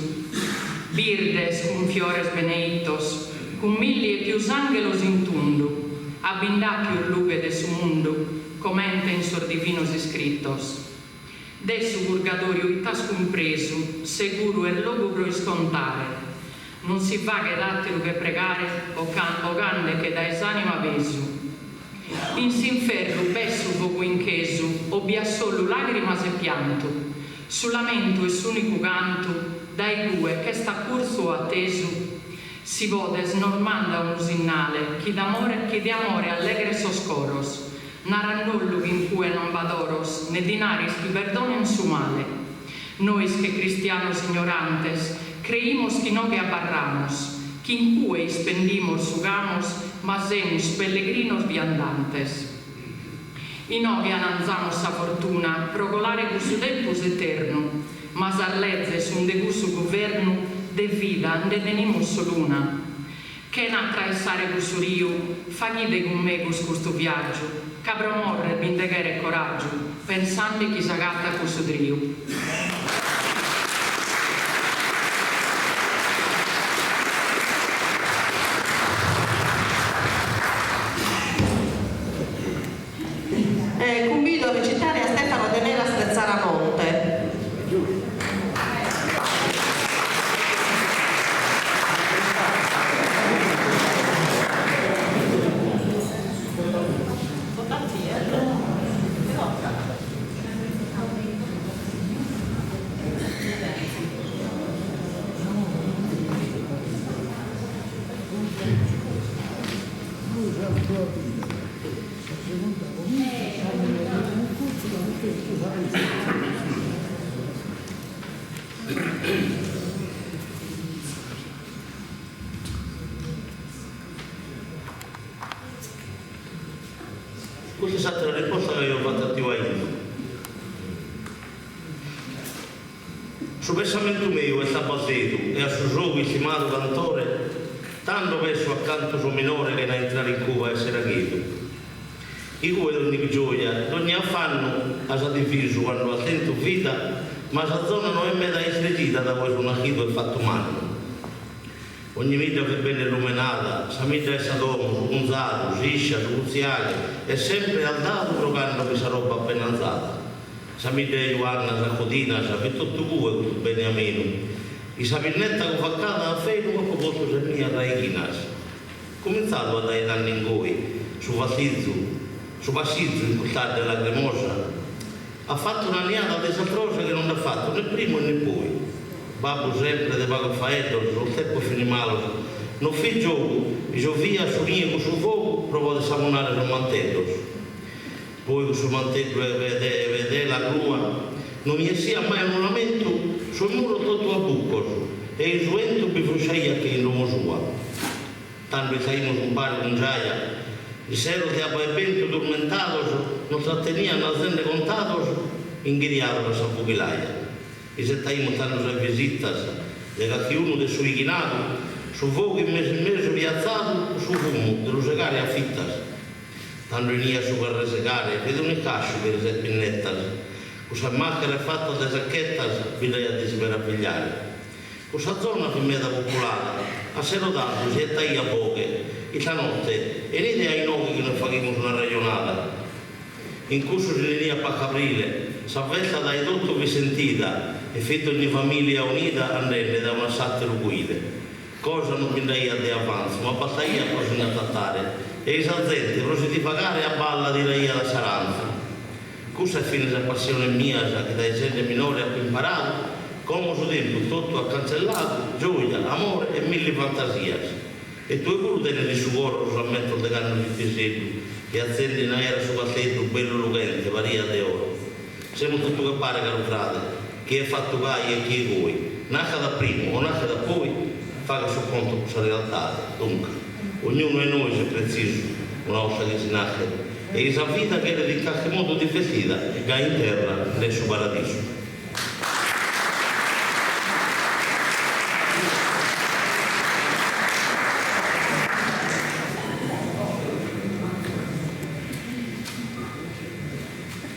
Birdes cum fiores beneitos, cum milli e più angelos in tundo, abbindà più luce de su mundo, commente in sor divinos iscritos. De su purgatorio itas compreso, seguro e logo pro iscontare. Non si va che d'attero che pregare, o cande che da esanima peso. In s'inferro besso poco incheso, obbia solo lacrimas e pianto, su lamento e s'unico canto, dai due che sta curso atteso, si vode snormanda un usinnale, chi di amore allegre soscoros, narannullo in cui non vadoros, ne dinaris chi perdonen su male. Nois che cristianos ignorantes, creímos que no que abarramos, que in cui spendimos sugamos, mas semus pellegrinos viandantes. Y no que ananzamos sa fortuna, procolare cusu tempus eterno, mas arlezes un de cusu governo, de vida, de tenimus soluna. Che n'attraessare cusu rio, faghide con me questo viaggio, ca promorre bindeghere coraggio, pensando chi s'agatta cusu trio. Convido a recitare a Stefano De Nera Strezzaramonte. Questa è stata la risposta che io ho fatto a Tivaino. Su pensamento mio è stato basato e a suo gioco stimato cantore, tanto verso accanto suo minore che da entrare in Cuba essere chiedo. I cui ogni gioia, ogni affanno a sacrificio quando ha sento vita, ma la zona non è mai da essere gita da voi sono nato e fatto male. Ogni vita che è ben illuminata, sa vita è Sadomo, Gonzalo, Siscia, Luziale, è sempre andato procando questa roba appena alzata. Sa vita è Ioanna, sa Codina, sa per tutto voi, questo Beniamino. I sapinetta che fa cada a feno, ma posso ser mia da Ichinas. Cominciato a dare danni in voi, su Basizzo in questa della Cremosa, ha fatto una niata disastrosa che non ha fatto né prima né poi. Babbo sempre de pago faetto, sul tempo finimalo, non fi gioco, via su niego su fuoco, provò a samonare sul mantello. Poi sul mantello vede la grua, non gli sia mai un lamento, sul muro tutto a bucco, e il suento mi frusciaia che in Roma sua. Tanto saimos un pari con giaia, il sero che aveva ben tormentato, non trattenía una zende contados, inghiriato la sapubilaia. E se taimos tanto le visitas, de che uno de su ighinato, su fuoco in mezzo riazzato, su fumo, dello segare a fittas. Tanto venia su per resegare, vede un cascio per le pinnettas, questa macchina è fatta da sacchettas, vi dai a dismeravigliare. Questa zona che mi è da popolare, a sero tanto si è tagliata poche, e la notte, e ne ai noti che noi facciamo una ragionata. In corso di linea a Pacaprile, s'avvesta dai tutto vi sentita, e fetto ogni famiglia unita andenne da una sattero guide. Cosa non pindaia di avanzo, ma bastaia cosa in trattare, e i salzetti, prosi di pagare a balla di reia da saranza. Questa è fine la passione mia, che dai gente minore ho imparato, come su tempo tutto ha cancellato, gioia, amore e mille fantasie. E tu hai voluto tenere su cuore lo sammetto del canno di pisello, che azzendi in aereo su passetto bello lucente, varia di oro. Siamo tutto che pare, caro frate, chi è fatto gai e chi è voi. Nasce da primo o nasce da poi, fa che su conto questa realtà. Dunque, ognuno di noi, se preciso, una volta che si nasce, e sa vita che è in qualche modo difesa e gai in terra nel suo paradiso.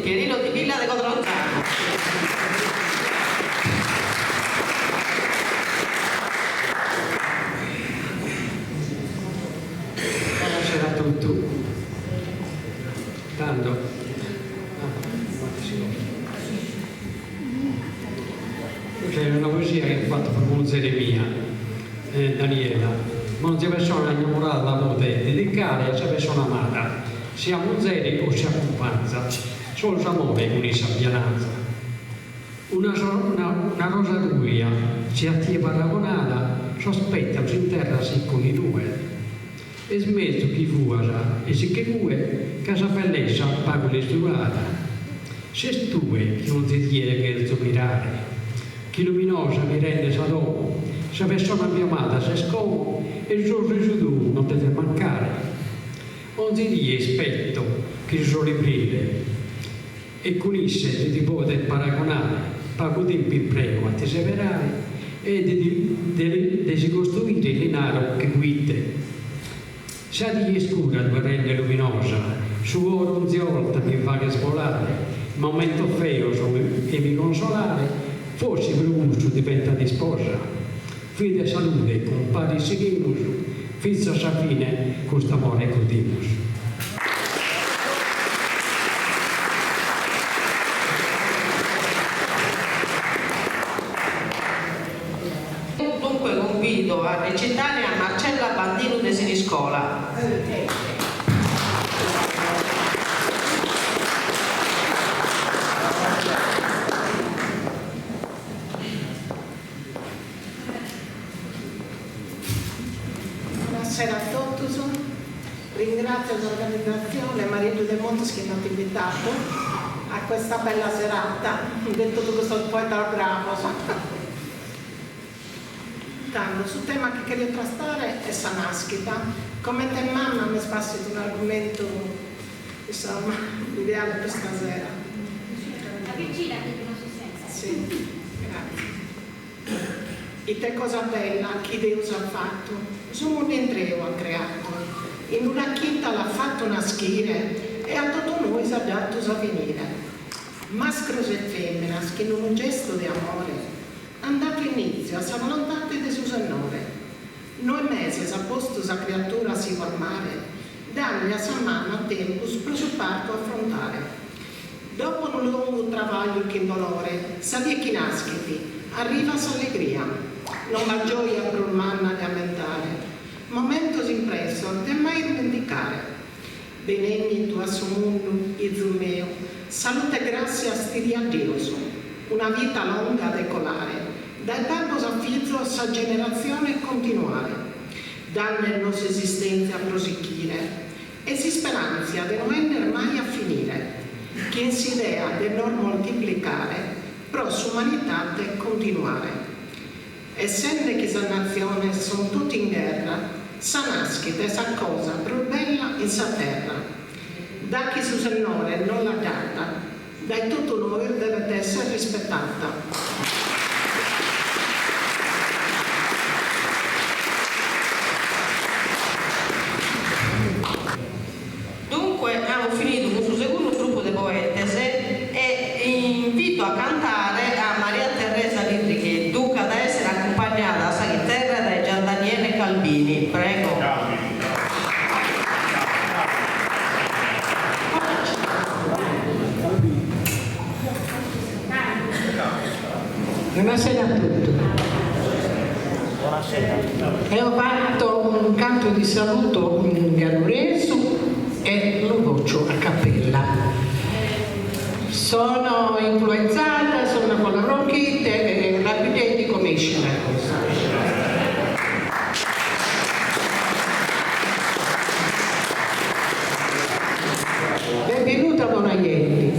Pierino di Villa de Codronzano. Buonasera a tutti. Tanto. C'è una poesia che ho fatto per Monzere mia, Daniela. Molte persone innamorate dell'amore dedicare a questa persona amata, sia Monzere o sia comparsa. Solo amore con questa piananza. Una rosa ruia, si attiva paragonata, sospetta si interra si con i due. E smetto chi fuasa, e se che vuoi, casa bellezza pago l'esturata. Se stue che non ti tiene che il tuo mirare, chi luminosa mi rende sadomo, se persona più amata se scomo, e il sorriso tu non ti deve mancare. Non ti dia aspetto che il sole brille, e con esse ti può paragonare, pago tempi prego a perseverare e di si costruire il denaro che guide. Sa di scura due rende luminosa, su oro un volta mi fa che svolare, momento feo che mi consolare, forse per gusto diventa di sposa. Fide salute con pari seguimus, fizzo sa fine quest'amore codimus. Dunque convido a recitare a Marcella Bandino de Siniscola. Buonasera a tutti, ringrazio l'organizzazione Maria Giulia Montes che mi ha invitato a questa bella serata, detto che sono poeta bravo. Sul tema che voglio trattare è la nascita. Come te mamma mi spassi un argomento, insomma, ideale per stasera. La vicina che non si sente. Sì, grazie. E te cosa bella che Dio ha fatto? Sono un entreo ha creato. In una chita l'ha fatto nascere e a tutti noi si adatta a venire. Mascros e femminas che in un gesto di amore hanno dato inizio a sa volontà di Susanore. Noi mesi a posto sa creatura si formare, danno a sa mano a tempo per suo parco affrontare. Dopo un lungo travaglio che dolore, savia chi nasciti, arriva s'allegria, non va gioia per un manna di aumentare, momento impresso da mai dimenticar. Benegni tu a suo mondo, Izu mio, salute e grazia stiri a Dio, una vita longa a decolare, dai bambos a fizzo a sa generazione continuare, danne nostra esistenza a proseguire, e si speranzia di non essere mai a finire, chi si idea di non moltiplicare, però s'umanità di continuare. Essendo che sa nazione sono tutti in guerra, sa naschite sa cosa più bella in sa terra. Da chi su Signore non l'ha data, da tutto noi deve essere rispettata. Dunque abbiamo finito con il secondo gruppo di poetese e invito a cantare a Maria Teresa Lidrighe, duca da essere accompagnata a Saghiterra da Gian Daniele Calvini. Prego. Buonasera a tutti. Buonasera. E ho fatto un canto di saluto in gallurese e lo faccio a cappella. Sono influenzata, sono con la Ronchite e rapidamente conosce la cosa. Benvenuta Bonaielli.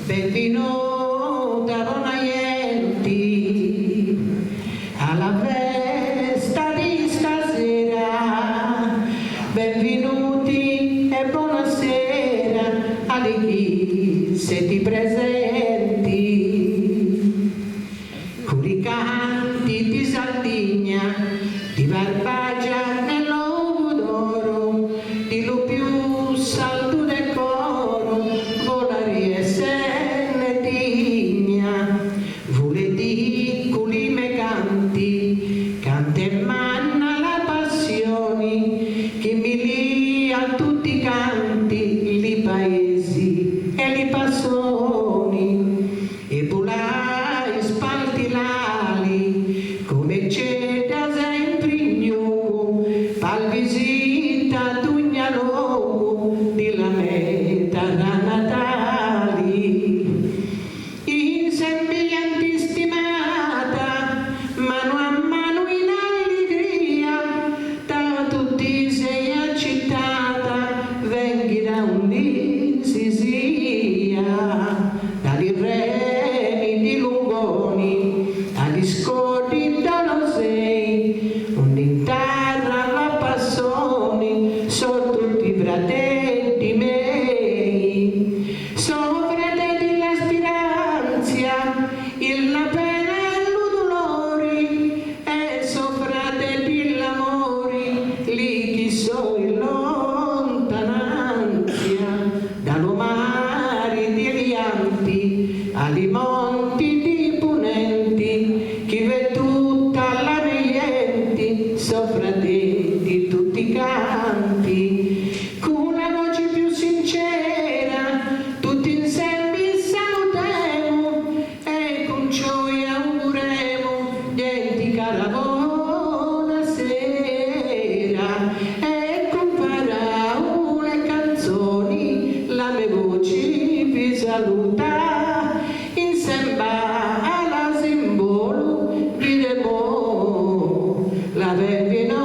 Benvenuta Bonaielli alla festa di stasera. Benvenuti e buonasera a chi siete presenti. Curicanti di Sardegna, di Barbagia nell'uovo d'oro, di lo più saldo decoro, volare e senne digna, vuole di culime canti, canta e manna la passioni, che mi lia tutti i canti, li paesi e li passoni, e bulai spaltilali, come c'è da sempre ignoto, pal visita d'ugna logo, di la meta da Natali. In sembianti stimata, mano a mano in allegria, da tutti sei accettata, venghi da un sia, dagli remi di Lungoni, agli scodi da Rosei, un'intarra la passoni, sono tutti fratelli miei, sono fratelli la speranza, il la pena e il dolore, e sono fratelli l'amore, lì chi so in lontananzia, dallo mare di Rianti, ai monti di Ponenti, chi vede tutta la veienti, so fratelli tutti i canti, con la voce più sincera, tutti insieme salutiamo, e con gioia auguremo, niente cara buonasera, e con parole canzoni, la mia voce vi saluta, insieme alla simbolo diremo la benvenuta.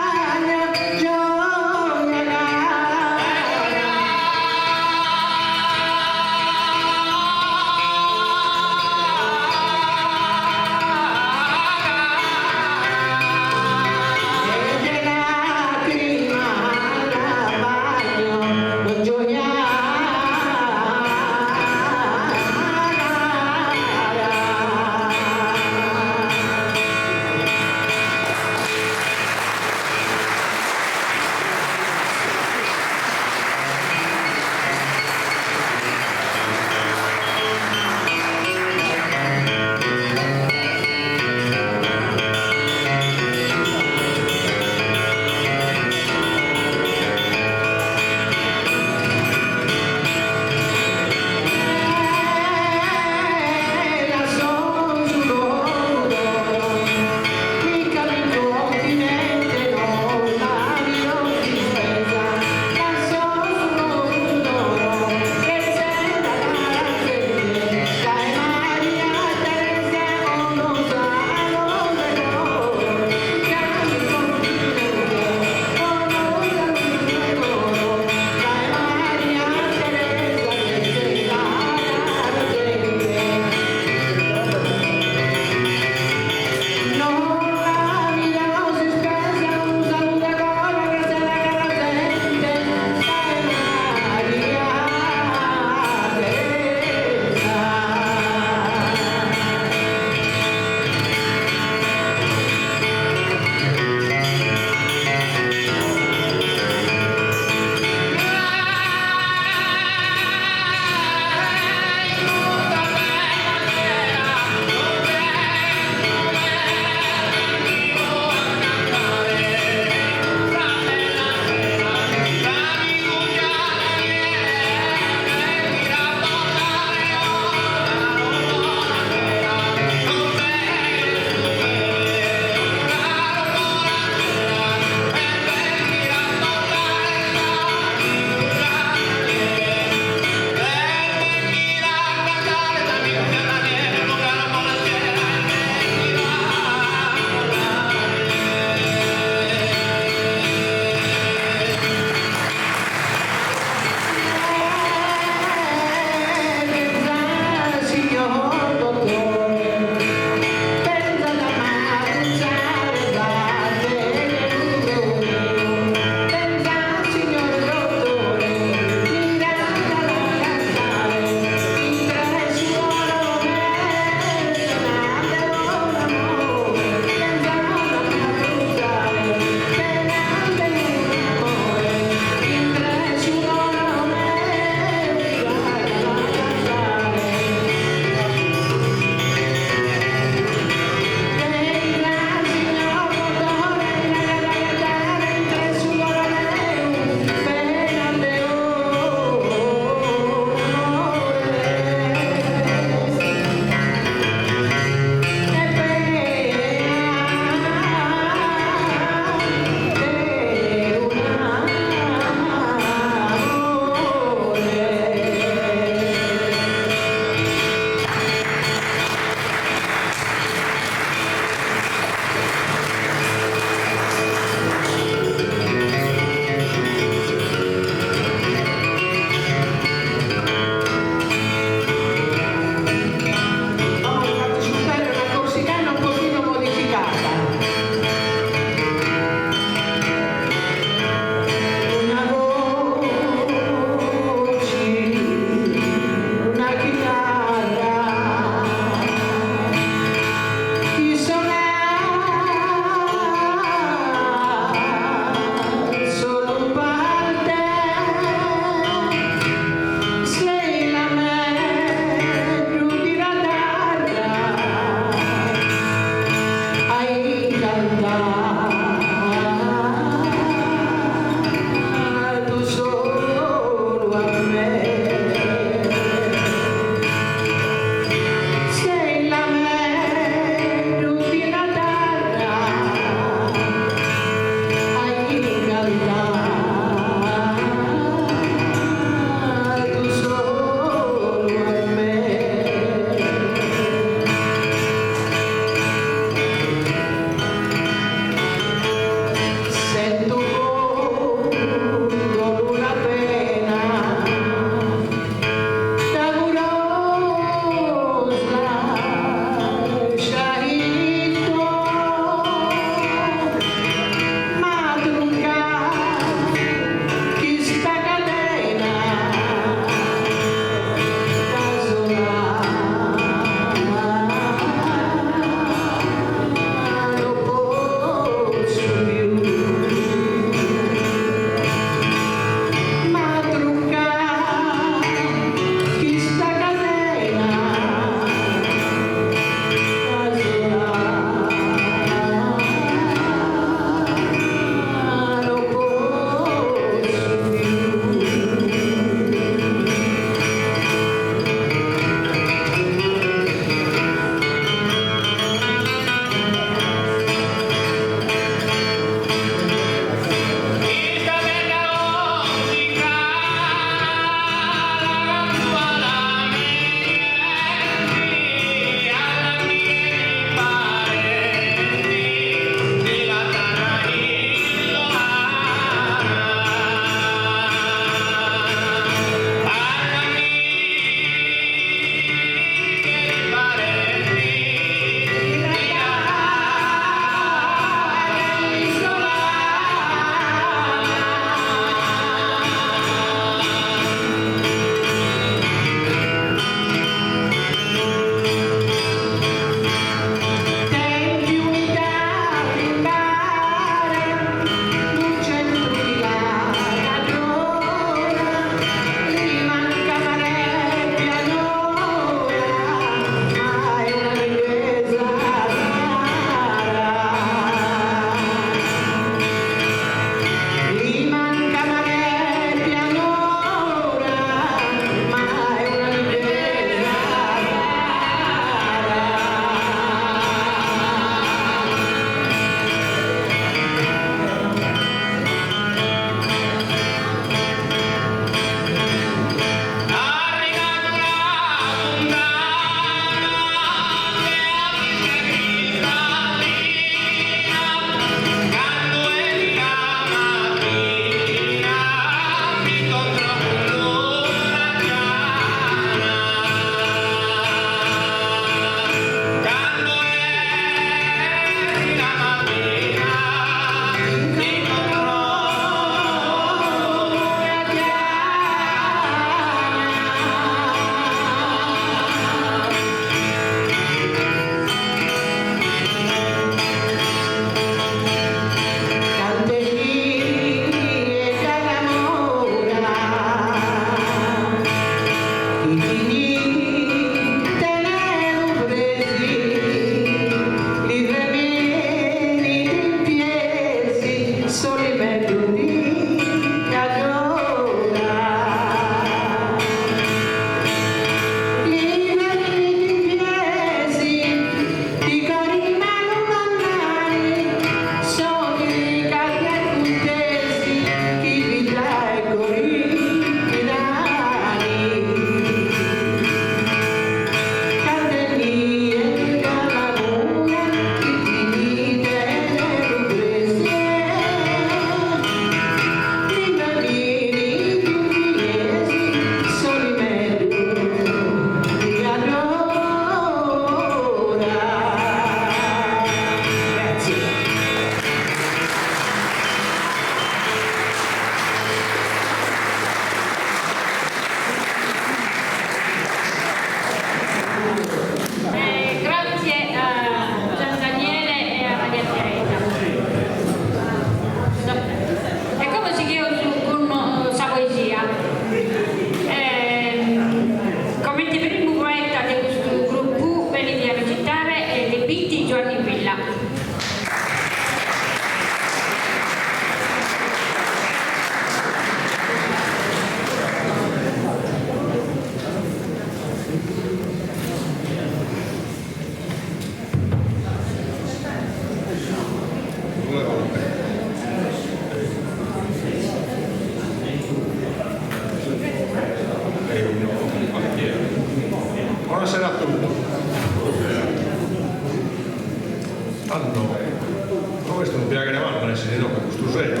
no, questo non piace male, non è se no, per questo zero.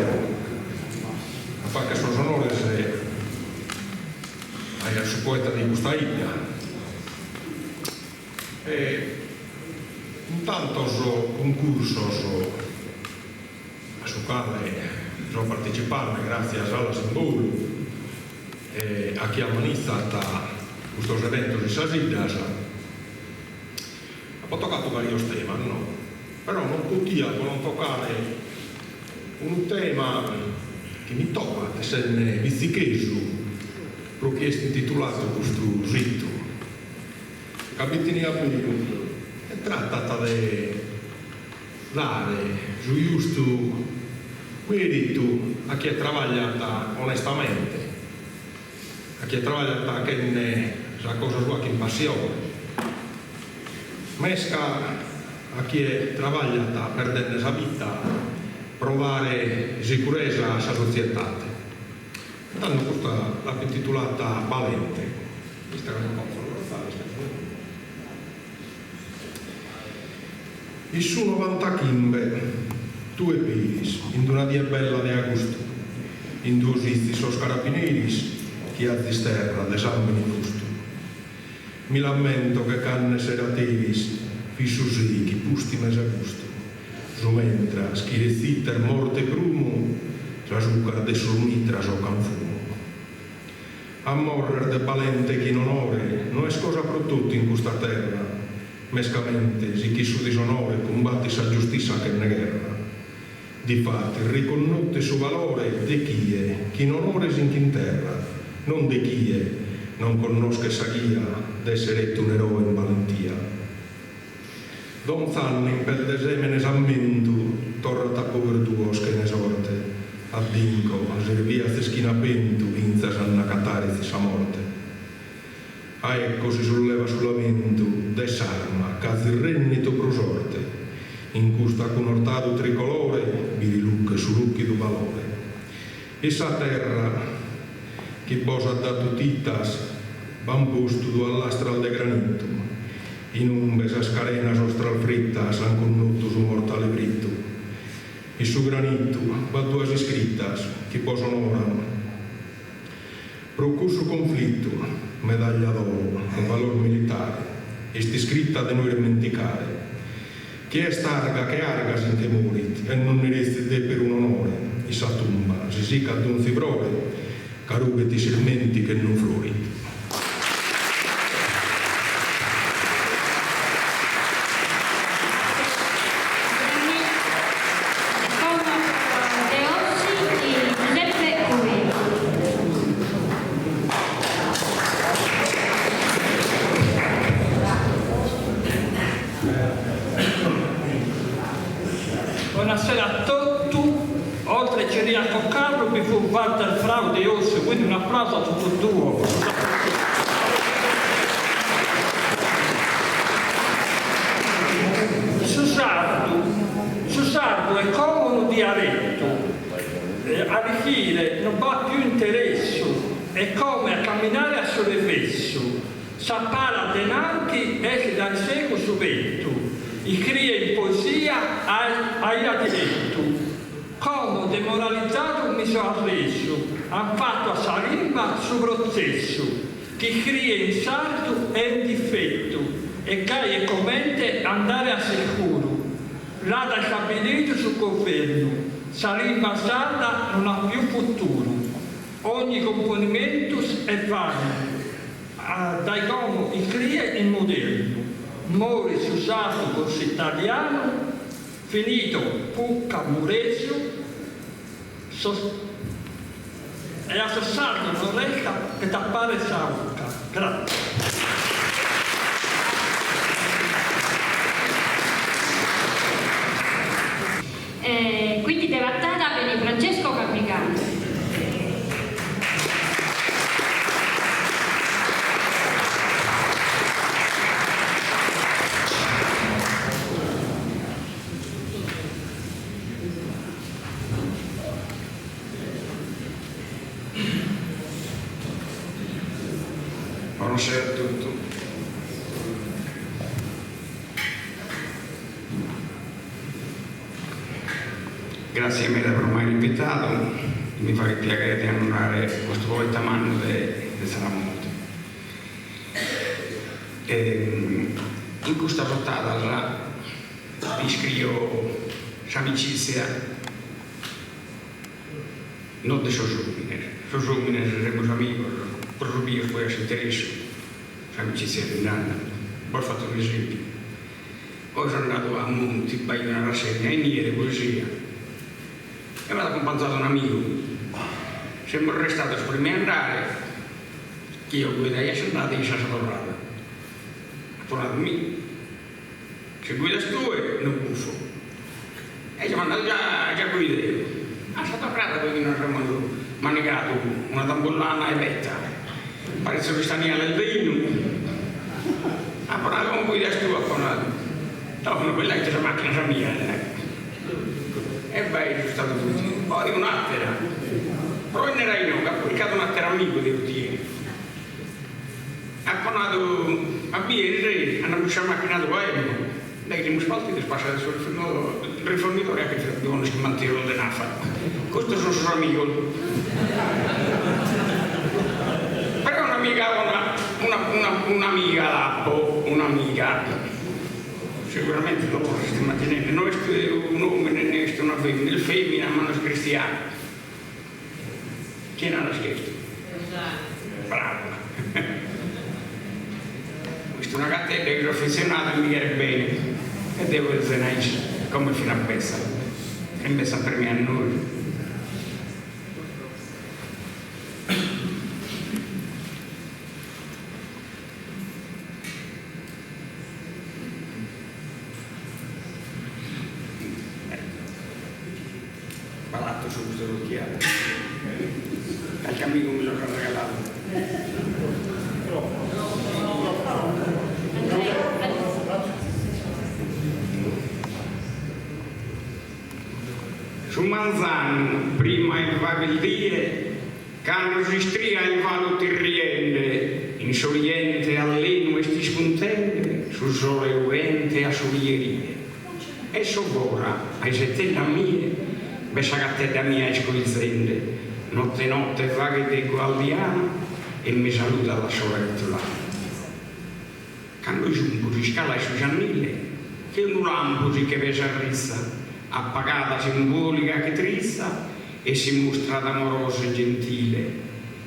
Ma fa che sono sonore se hai il suo poeta di questa iglia. E intanto so concorso a su quale sono partecipato grazie a Sala Simbolo e a chi ha organizzato questo evento di Sasidas. Ho toccato vari temi, no? Però non potevo non toccare un tema che mi tocca, che è il vizzicheso, proprio intitolato questo rito. Capitini a più, è trattata di dare su giusto merito a chi ha lavorato onestamente, a chi ha lavorato che la cosa sua che in passione, mesca a chi ha lavorato per dare la vita, provare sicurezza alla società. Tanto questa l'ha intitolata Valente. Questa è una cosa. Il suo 90 chimbe, due pilis, in una via bella di agosto, in due zizi so scarapineris, chi ha di sterra, d'esame giusto. Mi lamento che canne serativis, fissusi, chi pusti mese gusto, so mentre, schire zitter, morte prumo, la zuccar de sul mitra so canfumo. A morrer de palente chi non ore, non è cosa pro tutti in questa terra, mescamente, si chi su disonore combatti sa giustizia che ne guerra. Difatti, riconnotte su valore de chi è, chi non ore sin in terra, non de chi è, non conosca sa guia, d'essere un eroe in valentia. Don Zanni, per desemene sammento, torra tappo virtuos che ne sorte, addinco, a servia se schinapento, vinza sanna catarizi sa morte. A ecco si solleva sulla vento, desarma, cazzirrennito prosorte, in custa con ortato tricolore, virilucche su lucchi do valore. E sa terra, che posa dato titas, bambusto do all'astral de granito, in umbesa scarena sostral fritta, san connotto su mortale britto, e su granito, va duas scrittas, che posano ora, procurso conflitto, medaglia d'oro, con valore militare, e sti scritta da noi dimenticare. Chi è starga, che arga sin temorit, e non ne resti de per un onore, i sa tumba, si sica ad un fibrore, carughe ti sermenti che non florit. Buonasera a tutti, oltre a Ciriaco Carlo vi fu Walter Fraude Osso, quindi un applauso a tutti e due. Su sardo è come un dialetto, arricchire non va più interesse, è come a camminare a solevesso, s'appara denanti esce dal secolo subetto. I cria in poesia ai diretto, come demoralizzato mi sono arreso, han fatto a Salimba su processo, chi cria in sardo è in difetto, e cai e commente andare a sicuro, là da stabilito sul governo, Salimba sarda non ha più futuro, ogni componimento è vano, dai come i cria in moderno. Mori si usato corso italiano, finito Pucca Muresio, e a Sassardo non resta che tappare Sauca. Grazie. Quindi debattata per Francesco Capicano. Buonasera a tutti. grazie a me per avermi invitato, mi fa piacere di onorare questo poeta manno di Salamonte. In questa portata vi scrivo l'amicizia non di sos giovani seremos amigos, por los míos puede ser interés, l'amicizia di nada. Ho fatto un esempio. Poi sono andato a Monti, vai una rassegna in di poesia e mi ha accompagnato un amico. Siamo restati prima di andare, che io guidai a sentare in Sassa Dorata. Ha tornato a me. Se guidas tu non buffo. E ci hanno già guidato. A Sassa Dorata poi non abbiamo manicato una tambollana e vetta. Parece che sta lì all'Elveino. Ha parlato con guidas tu, ha parlato. Dopo quella che c'è la macchina mia. E beh, sono stato tutti. Poi un'altra. Però ne era io, ho pubblicato un altro amico di Rutieri. Ha parlato a Bieri, hanno lasciato la macchina a Emmo. Lei che mi spalti è passata sul rifornitore che devono schimmantire le nafa. Questo sono suo amico. Però un'amica Lappo, un'amica. Sicuramente dopo questa mattina non è un uomo né una femmina, il femmina ma non è cristiano. Chi non l'ha chiesto? Bravo. Questa è una gattetta che sono affezionata e mi viene bene e devo essere come fino a Bessa. E Bessa per me a noi. Balatto su questo occhiale. Qualche amico me lo ha regalato. Su Manzano, prima il Vagildie, quando si stria il valo terriente, in soriente all'eno e sti spuntende, su sole uente a solierie. E sovora, ai settella mie, bessa gattetta mia escoizende, notte notte vaghe de gualdiana e mi saluta la sorella. Quando giungo si scala su Giannille, che un lampo si che pesa rissa, appagata simbolica che trissa e si mostra d'amoroso e gentile,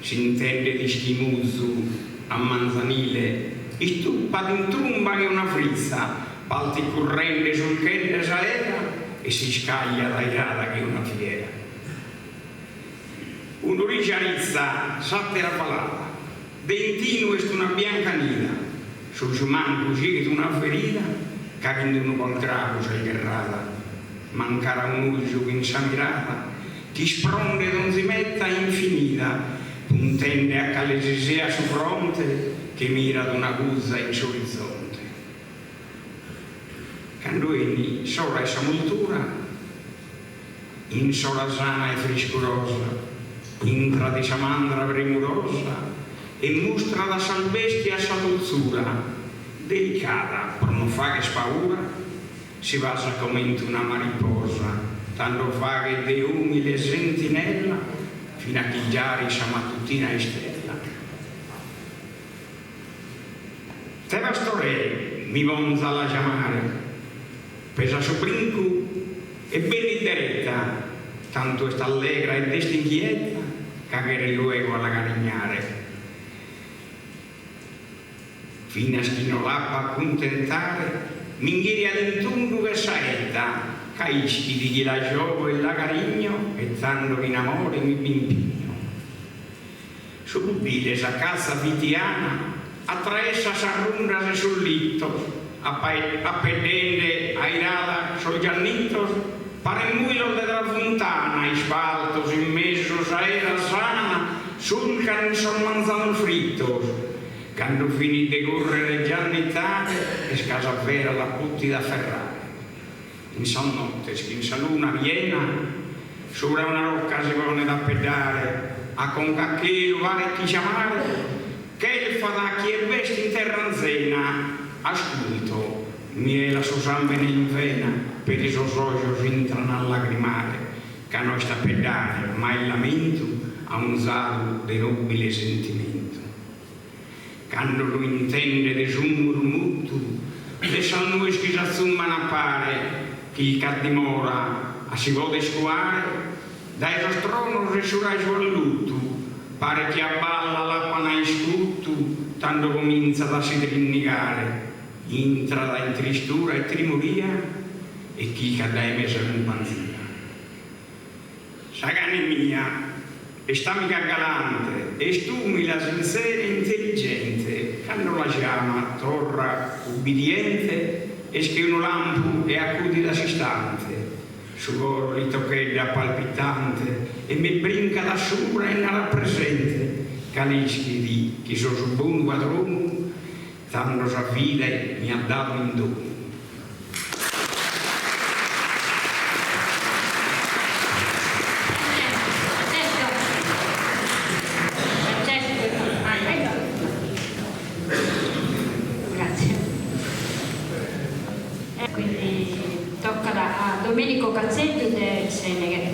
si intende di schimuzzu a manzanile, stuppa di trumba che una frizza, palti corrente sul chende saera e si scaglia d'airata che una fiera. Un'origianizza sattera palata, dentino est una bianca nida, sul manco giri una ferita, cagando uno col drago sei gerrata, mancara un uso in sa mirata, ti spronde non si metta infinita, puntende a calesisea su fronte, che mira ad una guzza in suo orizzonte. Quando egli sola essa moltura, in sola sana e friscurosa, intra di samandra premurosa, e mostra la salvestia sa dozzura, delicata, per non fare spaura, si basa come in una mariposa, tanto fare de umile sentinella, fino a chigiare sa mattutina e stella. Te vastorei, mi vonza la chiamare, pesa su brinco e benederetta, tanto sta allegra e destinchietta, caghere luego alla carignare. Fino a schinolappa a contentare, minghiri all'intundu che saetta, caischi di chi la giovo e la carigno, e tanto in amore mi bimpigno. Subile sa cazza vitiana, attraessa s'arrundrase sul litto, appendente airata sul giannitos, pare muilo della fontana, ispaltos in mezzo saera sana, sulcan in sormanzano frittos. Quando finì di correre giannitate e scasa vera la putti da ferrare. In sonnotte, schinsa luna piena, sopra una rocca si pone da pedare, a concacchio vale chi chiamare, che il fa da chi è vesti in terra anzena, ascolto, miela su sangue in vena, per i suoi occhi entrano a lagrimare. che noi sta per dare, ma il lamento a un usato di nobile sentimento. Quando lo intende di un murmutto, lasciando noi schisazzumma a pare, chi dimora a si vuole scuare, dai rostrono resurrai svolutto, pare che abballa la pana in scrutto, tanto comincia da si trinnigare, intra da intristura e trimoria, e chi cadai messa in panzia. Sagane mia, e sta mica galante, e stumila, sincera e intelligente, quando la chiama, torra, ubbidiente, e schiuno lampo e accudi l'assistante, su loro li toccheglia palpitante, e mi brinca da sopra e la rappresente, canischi di chi sono su buon padrone, tanto sa fide mi ha dato in dono. Domenico Cazzetti del Senegal.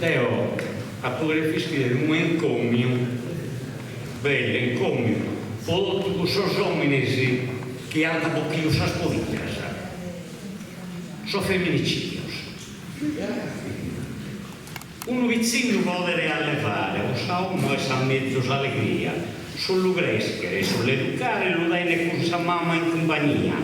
Teo, a poter fischiare un encomio belle, encomio, o tutti questi uomini che hanno pochino sa spolita, sono femminicidios. Un vicino vuole allevare, un salmo e sa mezzo allegria, sullo crescere, sull'educare lo dai con sa mamma in compagnia.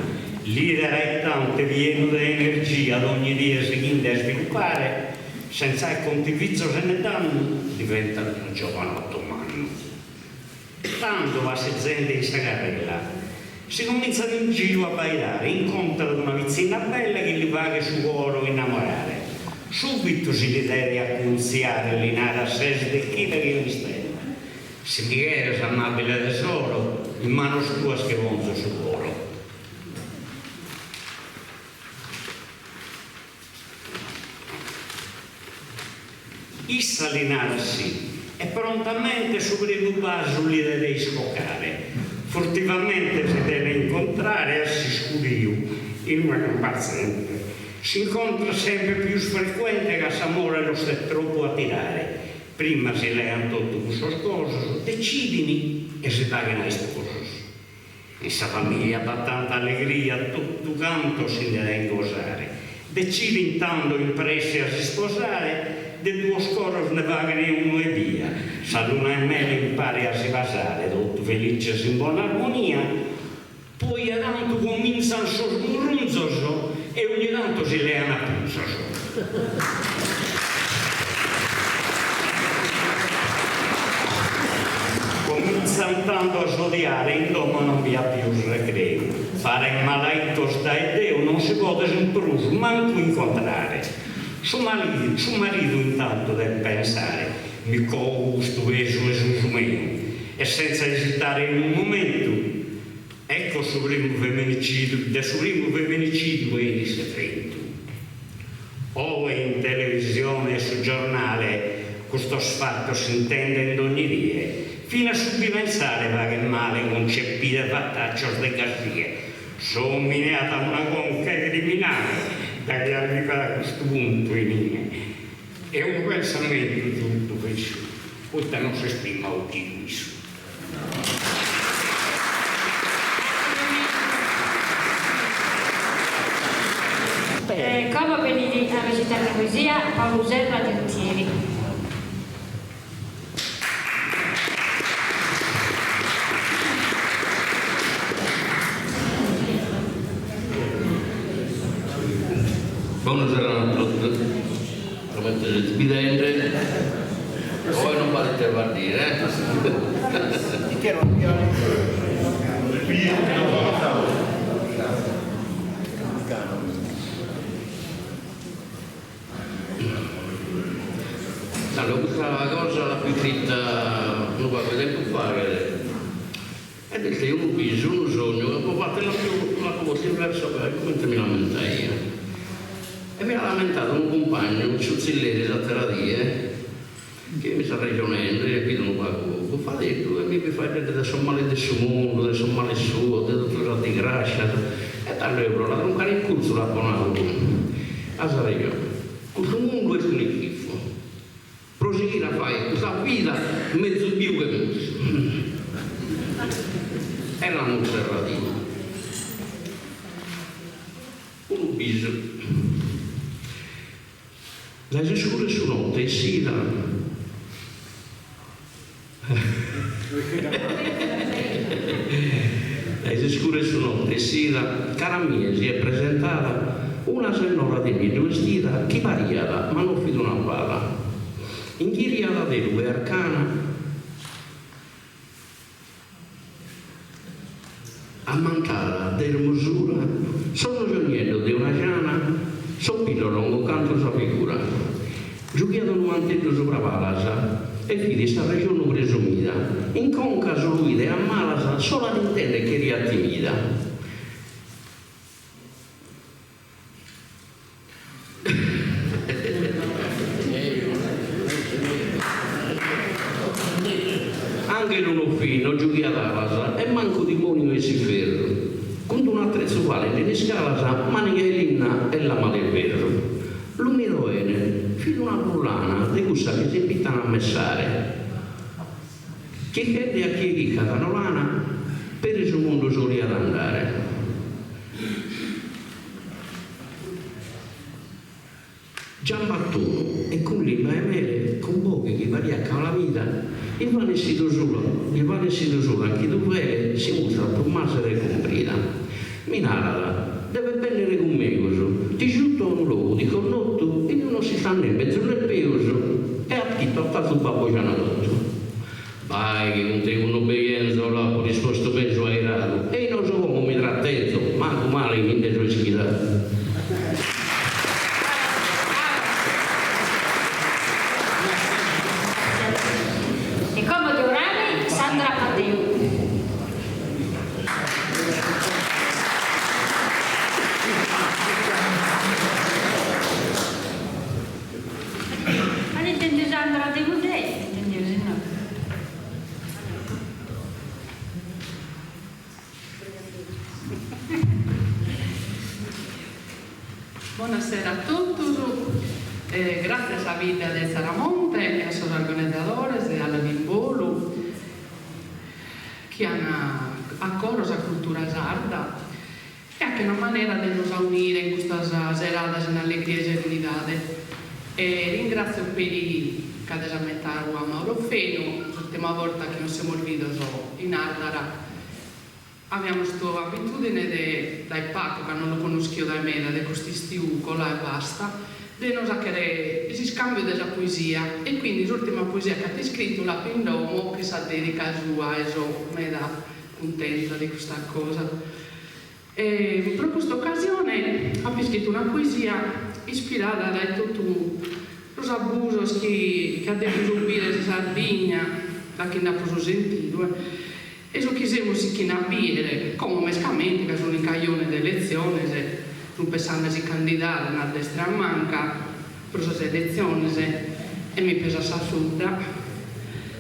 L'idea è tante pieno di energia ad ogni dia seguente a sviluppare, senza il contivizio se ne danno, diventa un giovanotto umano. Tanto va se gente in sagarella, si cominciano in giro a bailare, incontrano una vicina bella che li paga su cuore innamorare. Subito si deve acconziare l'inara sese di chi che mi stella. Se mi eres amabile tesoro, in mano sua che vonzo su cuore. Issa l'inarsi e prontamente sovrinubare sull'idea di scoccare. Furtivamente si deve incontrare a si scudio in una compaziente. Si incontra sempre più frequente che s'amore lo sta troppo a tirare. Prima si leano tutto questo cose, decidini e si pagano ai sposi. Questa famiglia ha tanta allegria, tutto canto si deve ingosare. Decidi intanto impressi a si sposare, de due scoros ne pagano uno e via. Sa luna e mele impari a si basare, tutto felice in buona armonia. Poi a tanto cominciano sosmurunzoso e ogni tanto si leano a punzoso. Cominciano tanto a sodiare, in domo non vi ha più recreo. Fare malaito dai Deo non si può desimpruso, manco incontrare. Suo marito intanto deve pensare, mi cogo questo peso e su mio, e senza esitare in un momento, ecco il suo primo femminicidio e di segreto. O in televisione e sul giornale questo sfatto si intende in ogni dia, fino a pensare va che male concepite fattaccios de cassie, sono minata una conca criminale, da che arriva a questo punto in me. È un pensamento tutto questo, poi non si esprime oggi questo. Come venite a recitare la poesia Paolo Userra Dentieri. Buonasera a tutti, prometto di sbidente, poi non vale intervardire, Allora, questa è la cosa la più scritta tempo fa, E detto, io un viso, un sogno, e poi fate la cosa inversa, come mi lamentai io. E mi ha lamentato un compagno, un ciuzzilleri da terapie, che mi sta ragionando, e qui non va poco. Fa detto, e mi fai vedere del suo male del suo mondo, del suo male suo, del tutto di grazia. E tanto euro, la troncare in corso la buonauto. A Sareggio, questo mondo è un schifo. Proseguire a fare questa vita mezzo più che mezzo. E la Monserratina. Un biso. Le scure su notte e sera. Le scure su notte e sera, cara mia, si è presentata una signora di mia vestita che variava, ma non fido una pala. Inghiriata di due arcana, ammantata dell'ermosura, sono giorniello di una ciana, soppito lungo canto sua figura. Giochiato un mantello sopra palasa e figli sta regione presumida, in conca soluide a malasa, solo ad intendere che ria timida. Anche l'uno fino giochi ad alasa e manco di monio e si ferro. Con un attrezzo valente di scalasa, manica e linna e la male vero. L'umiroene, fino una bullana, di gusta che si invitano a messare. Chi chiede a chi ricca da nolana, per il suo mondo soli ad andare. Giambattuno e con l'imba e mele, con pochi che variacano la vita, il vanessido solo, anche dove si mostra per massere comprita. Minarala, deve bene con me, ti giunto a un luogo di connotto e non si sta né in mezzo né peoso, e attito a fare un babbo gianotto. Vai che non te un'obbedienza là, ho risposto peso aerato, e non so come mi trattenzo, manco male in dentro le schidate. Buonasera a tutti, gracias a Villa de Saramonte y a sus organizadores de Alavimbolo que han accolto la cultura sarda e anche una maniera di nos unire in queste serate in allegria e unità. E ringrazio per i cadesamentari a Mauro Feno, l'ultima volta che non siamo visti in Ardara. Abbiamo questa abitudine dai Paco, che non lo conosco da me, di questi stiucola e basta, di non sapere si scambio della poesia. E quindi l'ultima poesia che ha scritto la Pindomo, che si dedica a sua, e mi dà contenta di questa cosa. E per questa occasione ho scritto una poesia ispirata da tutti gli abusi che ha detto subire in Sardegna, da chi ne ha potuto sentire. E so chiesimo si chi nabire, come mescamente che sono in caglione delle elezioni, non pensando si candidare a destra a manca, per le elezioni, e mi pesa assurda.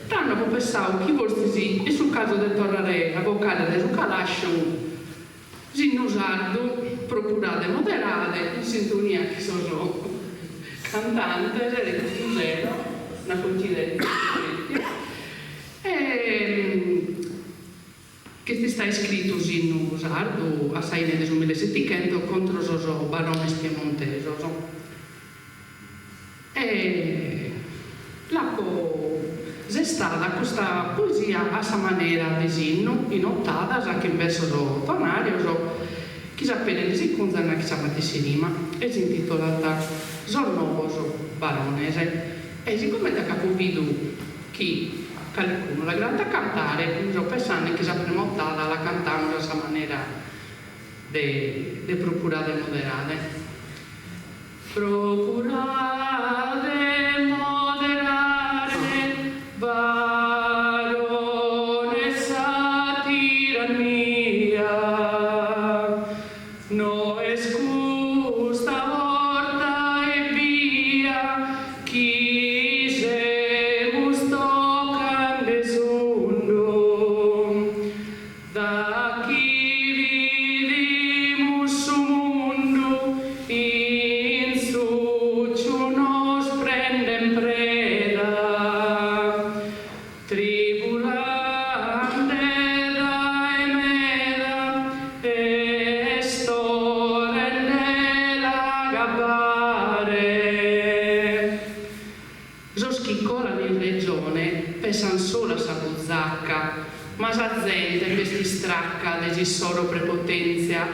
Tanto ho pensato che vostri e sul caso del tornare a vocale del Calascio, si usando, procurate moderate, in sintonia che sono cantante, e una consigliere che ti sta scritto in sardo assai nel 2007 contro il barone piemontese. E è stata questa poesia a sua maniera di sinno, in ottava, anche in verso tonario, che appena si conzana che si si rima, e si intitolata Zornoso baronese. E siccome da capovido chi qualcuno la grande a cantare, io pensando che la prima ottava la cantavano a sua maniera di procurare moderate. Procurare moderare baronessa ti corrono in regione, pensano solo a sa buzzacca, ma sa gente che si stracca di solo prepotenzia.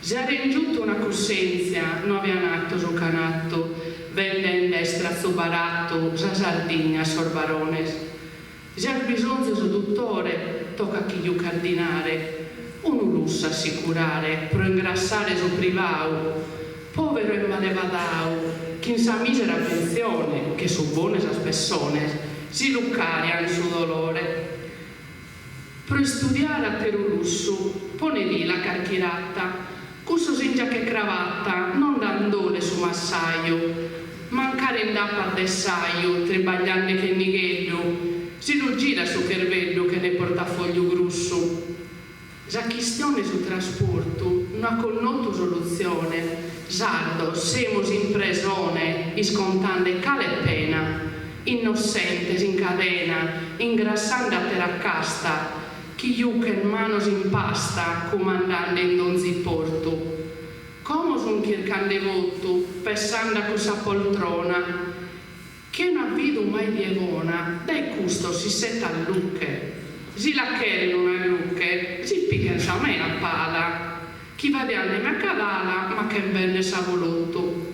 Già rengiuto una coscienza, non aveva nato su canatto, venne in destra su baratto, già Sardegna, sorbarones. Già bisogno del dottore, tocca chi gli cardinare, uno lusso assicurare, pro ingrassare su privao, povero e malevadao, chi in sa misera pensione, che su buone sa spessone, si luccarian su dolore. Pro studiare a per un lusso, pone lì la carchirata, cusso singia che cravatta, non dandole su massaio, mancare in dappa al dessaio, trebagliando che nighello, si lo gira su cervello che ne portafoglio grusso. La questione sul trasporto non ha connoto soluzione, sardo, semos in presone, iscontande cale pena, innocentes in cadena, ingrassando a terracasta, chi yuken manos in pasta, comandando in donzi porto. Como son cercande voto, pensando a cosa poltrona, che non avvido mai lievona, dai custo si setta a lucche, si la chere non a lucche, si picca sa me a pala, chi va di anime a cavala, ma che bene sa voluto.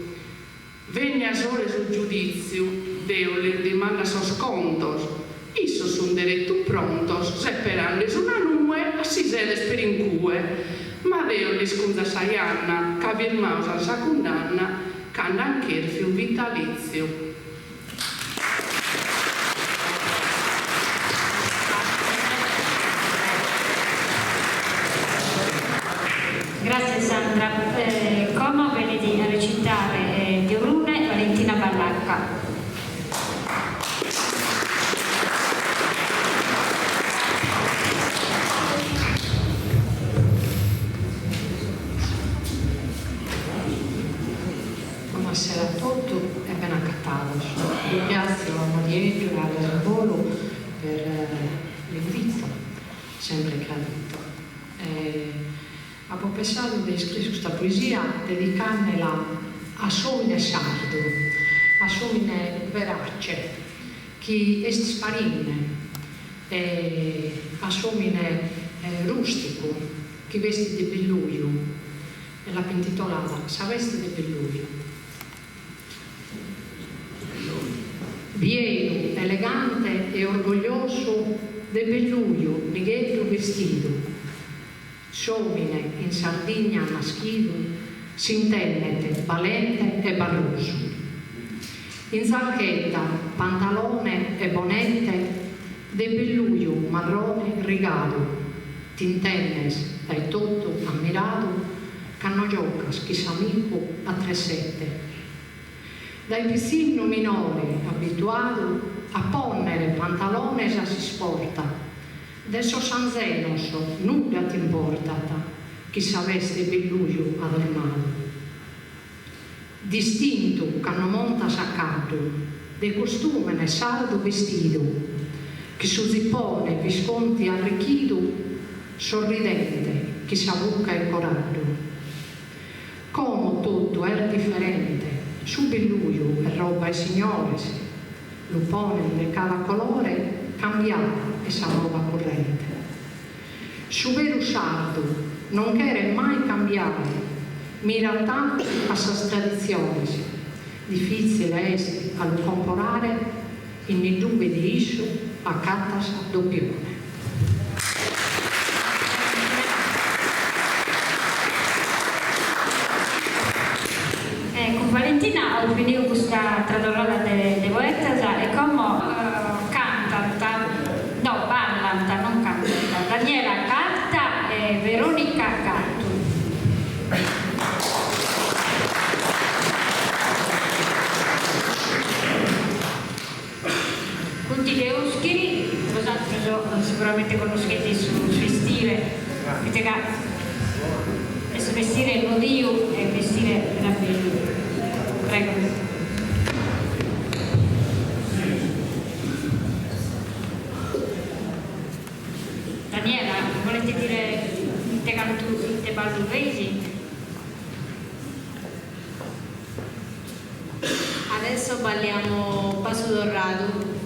Venne a sole sul giudizio, Deo le dimanda sos contos, isso son diretto prontos, separando su una nube, a si sedes per incue, ma Deo li scusa saianna, che vi mausa sa condanna, canda anche il fiu vitalizio. Grazie Sandra. Como venite a recitare di Orune Valentina Ballacca. Buonasera a tutti e ben accattados. Ringrazio a Marietto e a Volo per l'invito, sempre gradito. Avevo pensato di scrivere questa poesia dedicandola a Somine Sardo, a Somine Verace, che è sparine, a Somine Rustico, che veste di belluio, e la intitolata Sa veste di belluio. Pieno, elegante e orgoglioso de belluio, lighetto vestito, Somine in Sardegna maschile, s'intendete, valente e barroso. In zacchetta, pantalone e bonette, de belluio marrone rigato, tintennes e tutto ammirato, canno giocas chissà amico a 3-7. Dai piccino minore abituato a ponnere pantalone già si sporta, adesso sanzenos nulla ti importata, chi saveste belluio adornato. Distinto canno monta saccato, de costume ne sardo vestito, che su zippone visconti arricchito, sorridente, chi s'avucca e coraggio. Come tutto è differente, su belluio e roba e signores, lupone di cada colore, cambiava e sa roba corrente. Su vero sardo non quere mai cambiare, mira tanto a sa tradizioni, difficile è a lo comporare, in dubbi di isso a cattas doppione. Con Valentina ho finito questa tradurrata de poetas e come ballanta, non cantata, Daniela Carta e Veronica Gatto. Tutti gli Oschiri, vosaltros sicuramente conoscete il suo stile, il suo vestire nodio e il vestire della bellezza. Prego. Daniela, volete dire te balduvesi? Adesso balliamo Passo Dorado.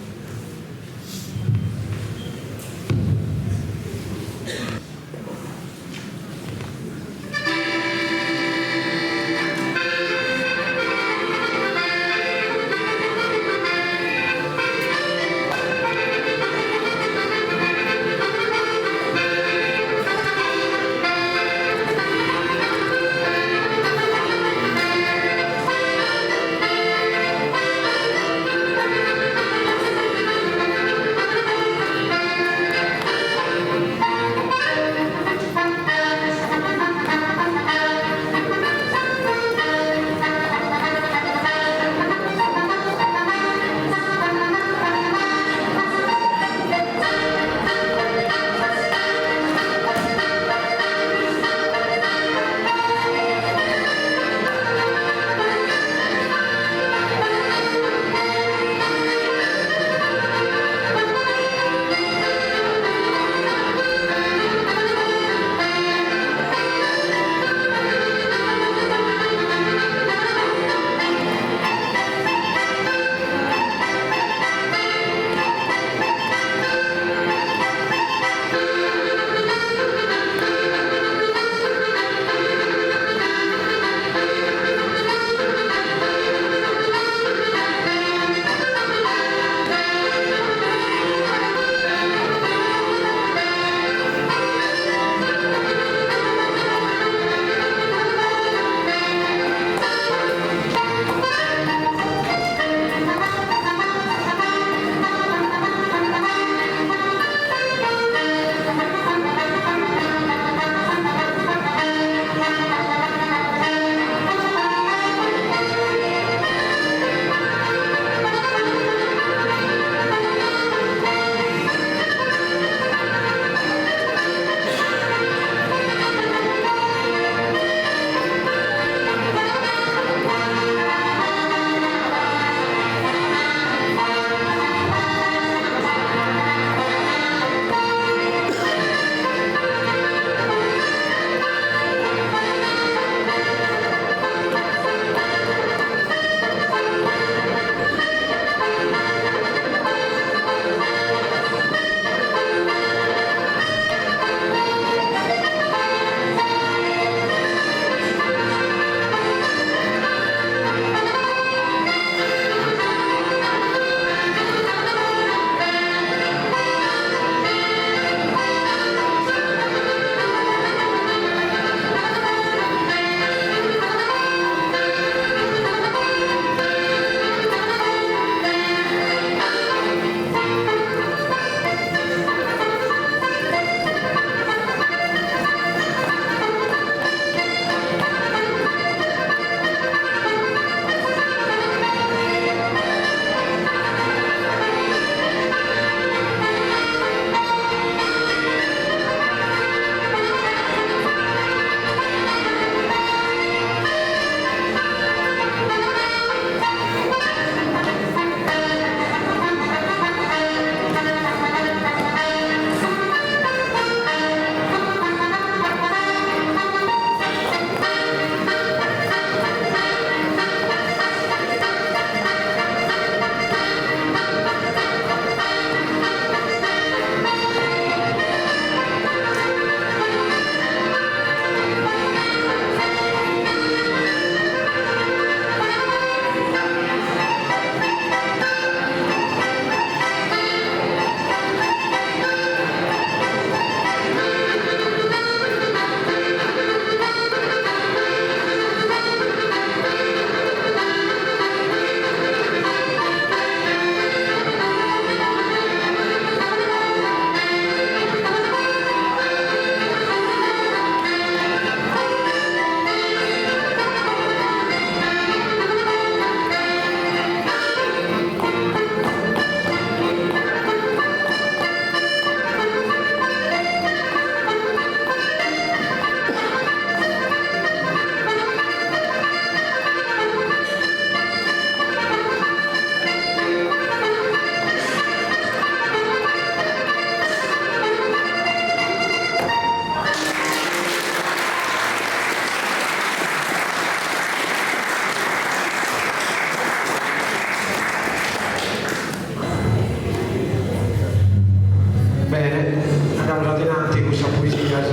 avanti questa poesia,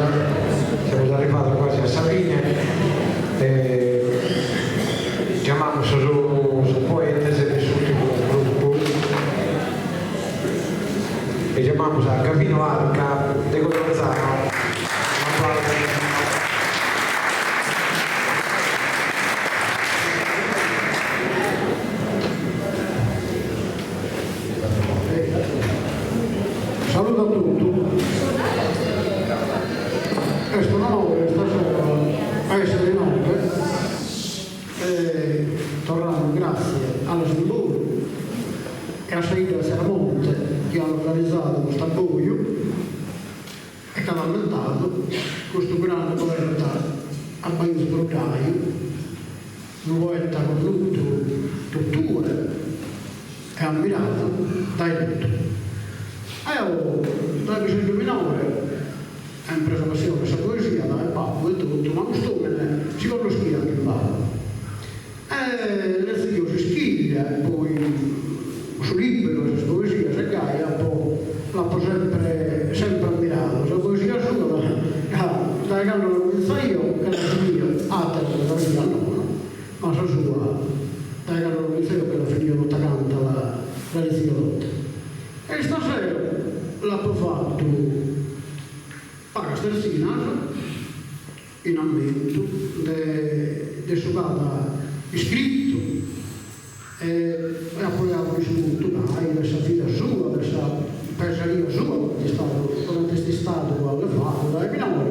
siamo arrivati quasi a Sabine. Llamamos a los poetas de su último grupo y llamamos a Camino Arca de Gonzalo. Saluto a tutti. Questo non onore stasera a essere in onore. Tornando grazie alla Sviluppo e a Saida Seramonte che hanno organizzato questo abboio e che hanno aumentato questo grande poeta a Paese Brocaio, un poeta con tutture e ammirato dai tutti. Da Vicente Minore ha preso passione questa poesia, dal babbo e tutto, ma questo si conosceva anche il babbo. Le zio si schiglia e poi su libero questa poesia si caia, l'ho sempre ammirato. Questa poesia sua, da che non l'ho vista io, che la finita, la vita no, ma la sua, da che non l'ho vista io, che la finita tutta canta la zio lotta. E stasera l'ho fatto a Stersina in aumento di sucata iscritto e appoggiato ricevuto questa vita sua, questa pesaria sua che è stato durante questo stato alle fate dai minori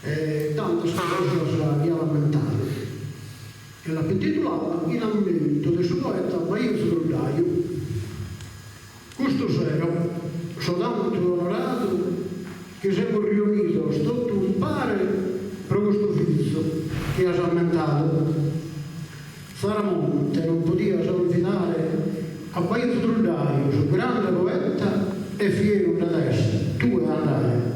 e tante cose che ha lamentato e l'ha intitolata in aumento di suo poeta Paese Brocaio. Questo sera sono tanto onorato che siamo riuniti sotto un pare per questo vizio che ha aumentato. Saramonte non poteva solvitare a Paese Brocaio, su grande poeta e fiero da testa, tu e andare.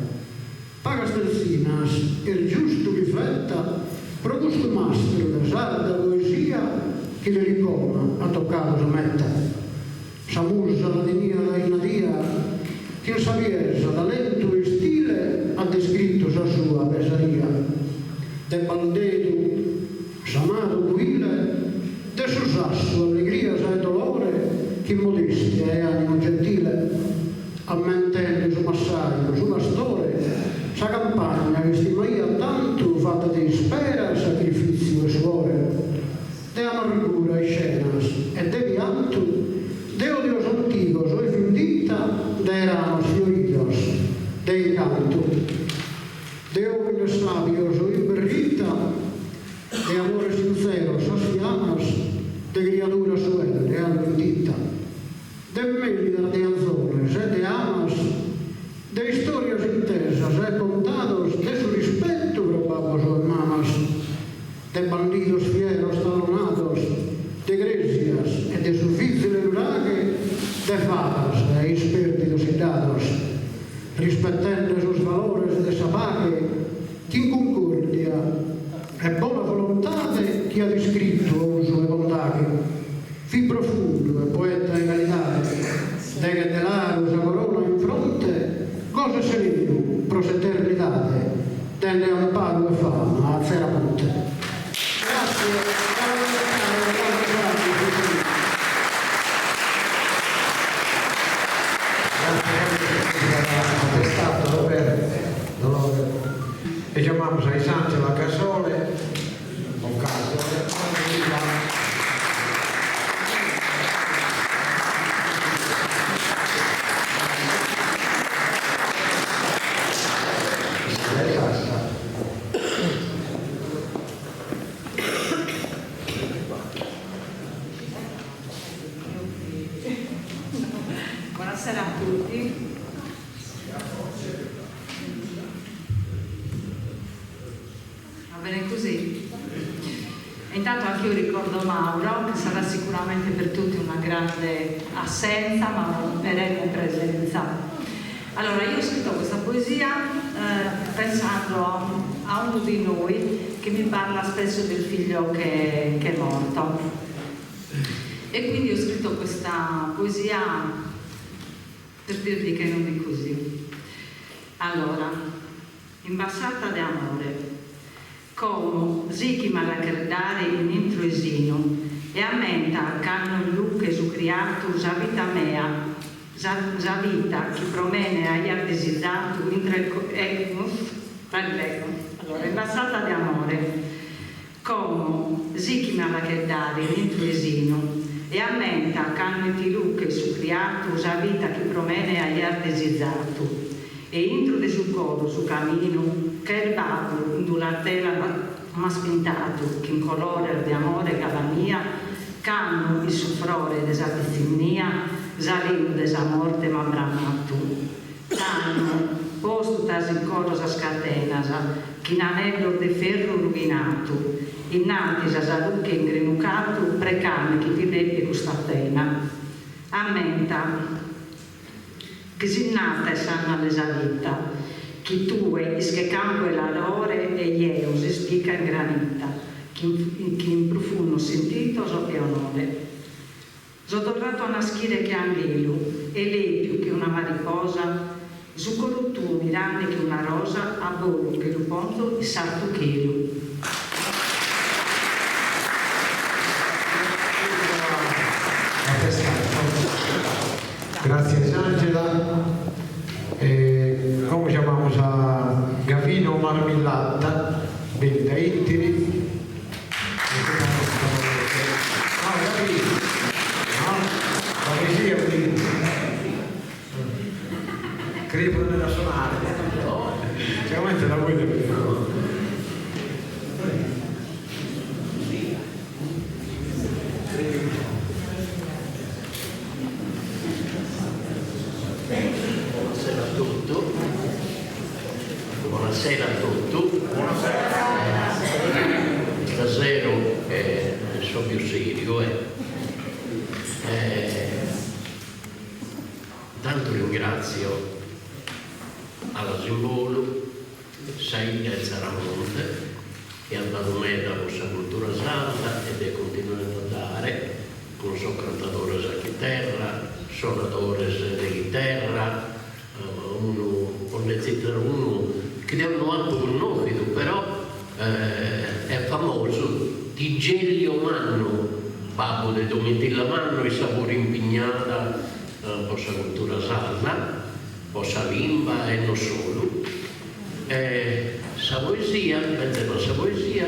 Paga Sterzinas, il giusto che fetta, per questo mastro da sarda poesia che le ricoma a toccato smetta. Sa musa la denia da inadia, che sapienza, talento e stile ha descritto sa sua pesaria. De baldeto, s'amato guile, de suo sasso, allegria sa e dolore, che modestia e animo gentile. Ammentendo su massaio, su pastore, sa campagna che stimaia tanto fatta di spera, sacrificio e suore. De amargura e scenas e de pianto, de odios antiguos o efundita, de ranos fioridos, de encanto, de óvulos sabios o imberrita, de amores sinceros as llamas, de criaturas suele e almentita, de mélida de anzones e de amas, de historias intensas e contados, de su respeto probamos o mamas, de bandidos fieros talonados, de grecias e de su difícil uraghe, de fadas e espértidos dados, rispettando os valores de sabache, che in concordia e buona volontà che ha descritto uso e bondade, fi profondo e poeta e carità, de che delaro sa corona in fronte, cosa sereno, pros eternidade, tende amparo e fama a Seramonte. Grazie. E llamamos a Isangela Casole, o Casole, Buonasera a tutti. Così. E intanto anche io ricordo Mauro, che sarà sicuramente per tutti una grande assenza, ma una perenne presenza. Allora, io ho scritto questa poesia pensando a uno di noi che mi parla spesso del figlio che è morto. E quindi ho scritto questa poesia per dirvi che non è così. Allora, imbassata di amore, come zichi malacredare in intruesino, e ammenta canno il luce su criato già vita mea, già vita che promene agli ardesizzato, mentre allora, imbassata di amore, come zichi malacredare in intruesino, e ammenta canno il luce su criato già vita che promene agli ardesizzato, e intrude sul codo, su cammino, che il babbo in una tela m'ha spintato, che in colore di amore cava mia, canno il suffrore desavvizzinia, salendo desa morte ma bramma tu. Canno, posto tas in cosa scatenasa, che in anello de ferro rovinato, innanti sa salucche ingrenucato, precane che pidetti questa pena. Ammenta, che si nata e sanna lesa vita, chi tue ische campo e la lore e ieo si spica in granita, chi in profundo sentito so che onore. So tornato a naschire che angelo, e lei più che una mariposa, su collo tuo mirande che una rosa, a volo che lo ponto e salto chelo. Gracias Angela. Come chiamiamo a Gavino Marmillata, bene da Ittiri. No, Gavino. No, la poesia quindi. Credo nella suonare. Sicuramente la vuoi dire. Buonasera a tutti. Stasera sono più serio. Tanto ringrazio alla Simbolo, Saida e Zaramonte, che hanno dato me la vostra cultura santa ed è continuato a dare, con sono cantatore di chitarra, suonatore di chitarra, uno che devono anche conoscere, però è famoso di Gelio Manno, babbo di Domitilla Manno, e sapore impignata possa cultura salda, possa limba e non solo. Sa poesia, sa poesia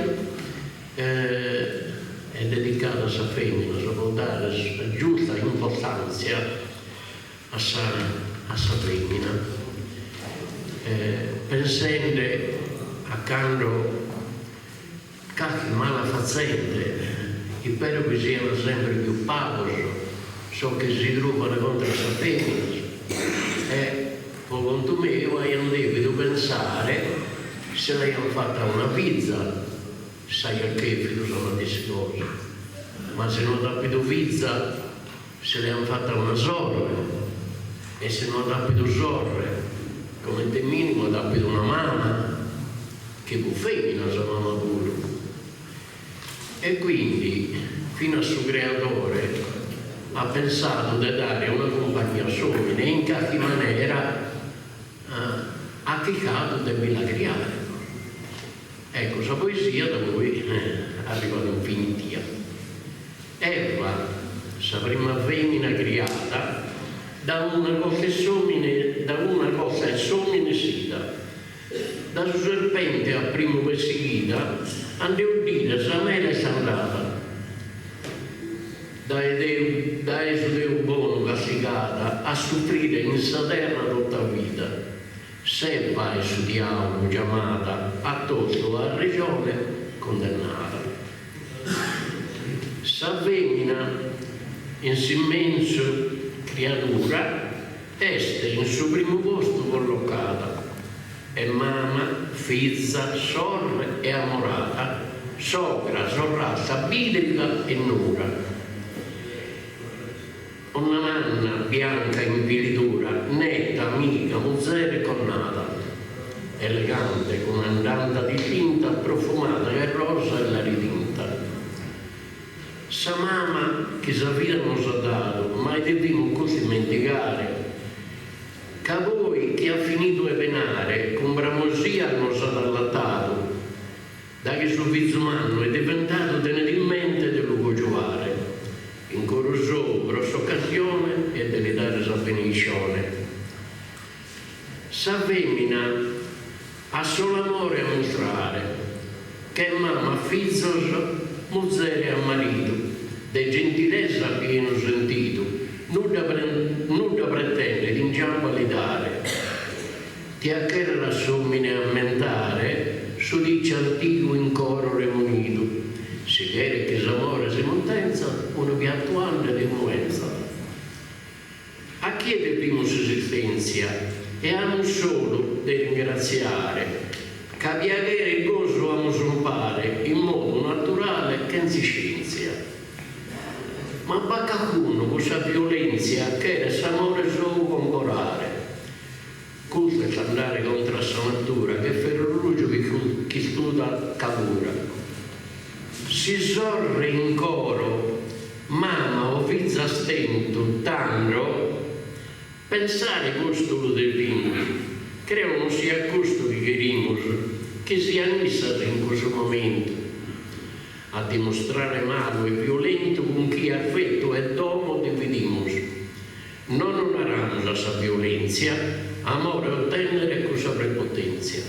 è dedicata a sa femmina, per dare giusta importanza a sa femmina. Pensando accanto a qualche malafazzente, spero che siano sempre più pavoso, so che si trovano contro la femmina, e per conto mio io non devo pensare se lei ha fatto una pizza, sai a che sono queste cose, ma se non ha fatto pizza, se lei ha fatto una sorre, e se non ha fatto sorre, come te minimo ha dato una mamma che fu femmina sua mamma pure, e quindi fino al suo creatore ha pensato di dare una compagnia solida e in qualche maniera ha chicato di me la creare. Ecco, questa poesia da voi arriva all'infinitia. Eva, la prima femmina creata, da una cosa è somine sida, da un serpente a primo perseguita, ande udire, samela e sandata, da esu Deo buono castigata, a soffrire in sa terra tutta vita, se vai su diavolo chiamata, a tosto a regione condannata. Sa femmina, in immenso creatura, este in suo primo posto collocata, e mamma, figlia, sorre e amorata, sogra, sorrassa, bidrica e nura. Una nanna bianca in pilitura, netta, amica, muzzera e connata, elegante, comandanta di tinta, profumata che rosa e la ritinta. Sa mamma che sa vita non sa dato, mai dobbiamo così dimenticare, che a voi che ha finito di penare, così hanno stato allattato, da che suo figlio umano è diventato tenere in mente di Lugo giovare, in corso grossa occasione e delle dare sa benedizione. Sa femmina ha solo amore a mostrare, che mamma a figlio, muzzere a marito, de gentilezza pieno sentito, nulla pretende di inciampo a dare, ti accherra la sommine a mentare, su dice antico in coro remunito, si chiede che s'amore si montenza, uno piatto anno di influenza. A chiede primo sussistenza e a un solo di ringraziare, capiare il gozo a musulpare in modo naturale che non si scenzia. Ma baccacuno questa violenza che era s'amore solo comporare. Culto è andare contro la sua natura, che ferrugio che studia calura. Si sorre in coro, mamma o fizza stento, tanro, pensare costo del vino, credo non sia costo che querimos, che sia messa in questo momento, a dimostrare malo e violento con chi affetto e domo dividimos. Non onoramos a sa violenza, amore ottenere con sa prepotenzia.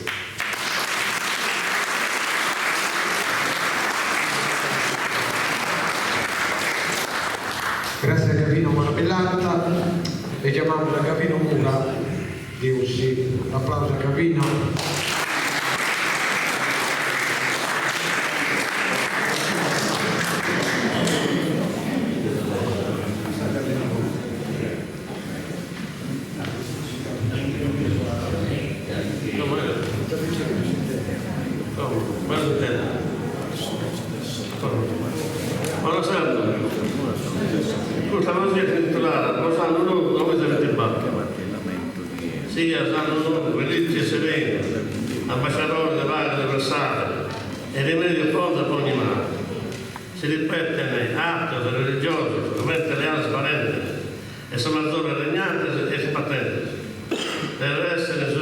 Grazie a Gavino Marabellata e chiamiamo da Gavino Mura di Ussi. Un applauso a Gavino. E rimedio fonda per ogni male. Si ripete atto religioso, come reale sparente, e sono ancora regnantes e patentes, per essere su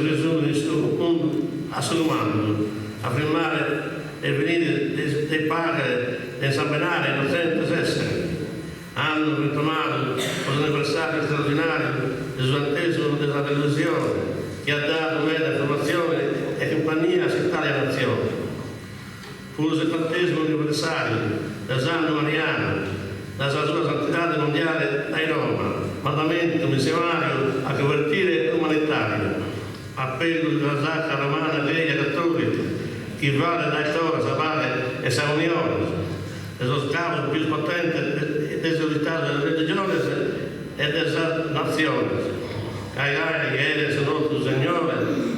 assumando, affermare e venire e pagare e esaminare innocenti essere. Hanno ritomato l'anniversario straordinario del suantesimo della delusione, che ha dato vera informazione e compagnia a città e nazione. Fu il 70° anniversario del Santo Mariano, della sua santità mondiale a Roma, mandamento missionario a convertire umanitario, appello della Sacra Romana Chiesa Cattolica, che vale da storia, vale e sa unione, e lo scavo più potente dell'unità delle religioni e delle nazioni. Cagliari che era il nostro Signore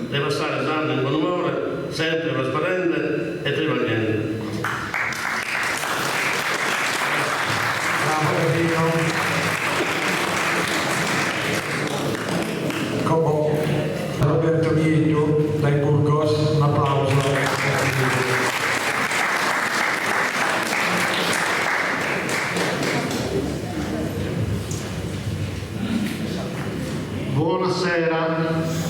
deve stare santo in buon umore, sempre trasparente e trivagliente. Bravo Gavino. Come Roberto Vieglio dai Burgos, un applauso. Buonasera.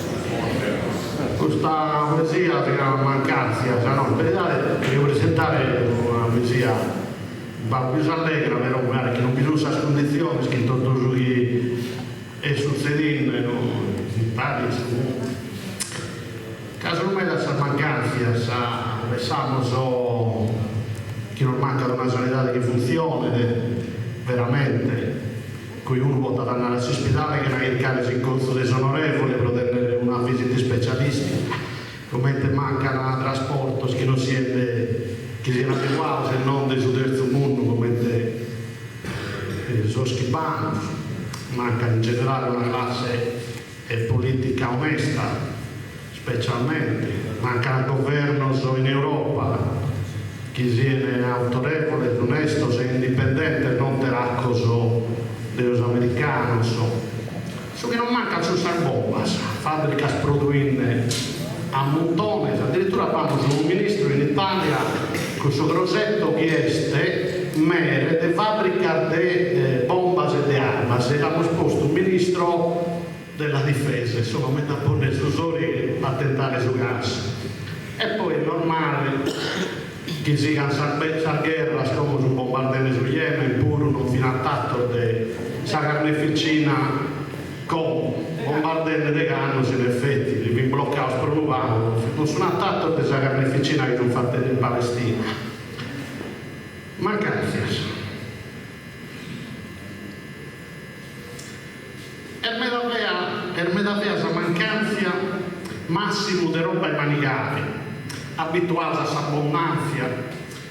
Questa poesia si chiama Mancanzia, cioè no, in verità devo presentare una poesia un po' più allegra, però magari che non bisogna questa condizione, scritto tutto che è succedendo in Paris. Caso non è da questa mancanza, pensavo so che non manca una sanità che funziona veramente. Qui uno può andare all'ospedale che non è il caso in corso disonorevole per ottenere una visita specialistica, come mancano trasporto che non siano adeguati se non del terzo mondo come sono schipani, manca in generale una classe politica onesta, specialmente, manca un governo in Europa che sia autorevole, onesto, sia indipendente, non teraccoso dello americano, so che non manca su bombas, fabbricas produendo a montones, addirittura abbiamo un ministro in Italia con il suo grossetto chieste mere de fabbrica de bombas e de armas e abbiamo sposto un ministro della difesa, insomma, metà pone su soli a tentare su gas. E poi è normale che si cansa guerra, come su bombardare su Yemen, pure non fino a tanto di sa carneficina con bombardare di canno, in effetti, li bloccavo per un vano, non sono a tanto di sa carneficina che sono fatte in Palestina. Mancanze. Per me davvero la mancanza massimo di roba e manicali, abituati a abbondanza,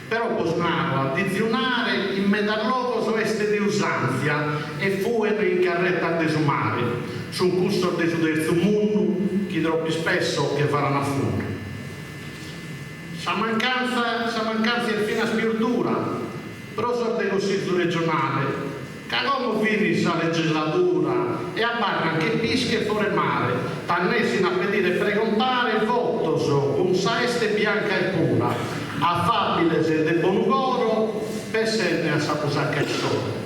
però posnaro addizionare in medallogo este di usanzia e fuero in carretta a desumare, su un custo di terzo mondo, che troppo spesso che faranno a fuoco. Sa mancanza è fino a spirtura, però sono del Consiglio regionale, che come finisce la legislatura e abbarra anche pische fuori mare, tannesino a pedire e precontare il voto con saeste bianca e pura, affabile se de buon goro, per senne a sapusacca il sole.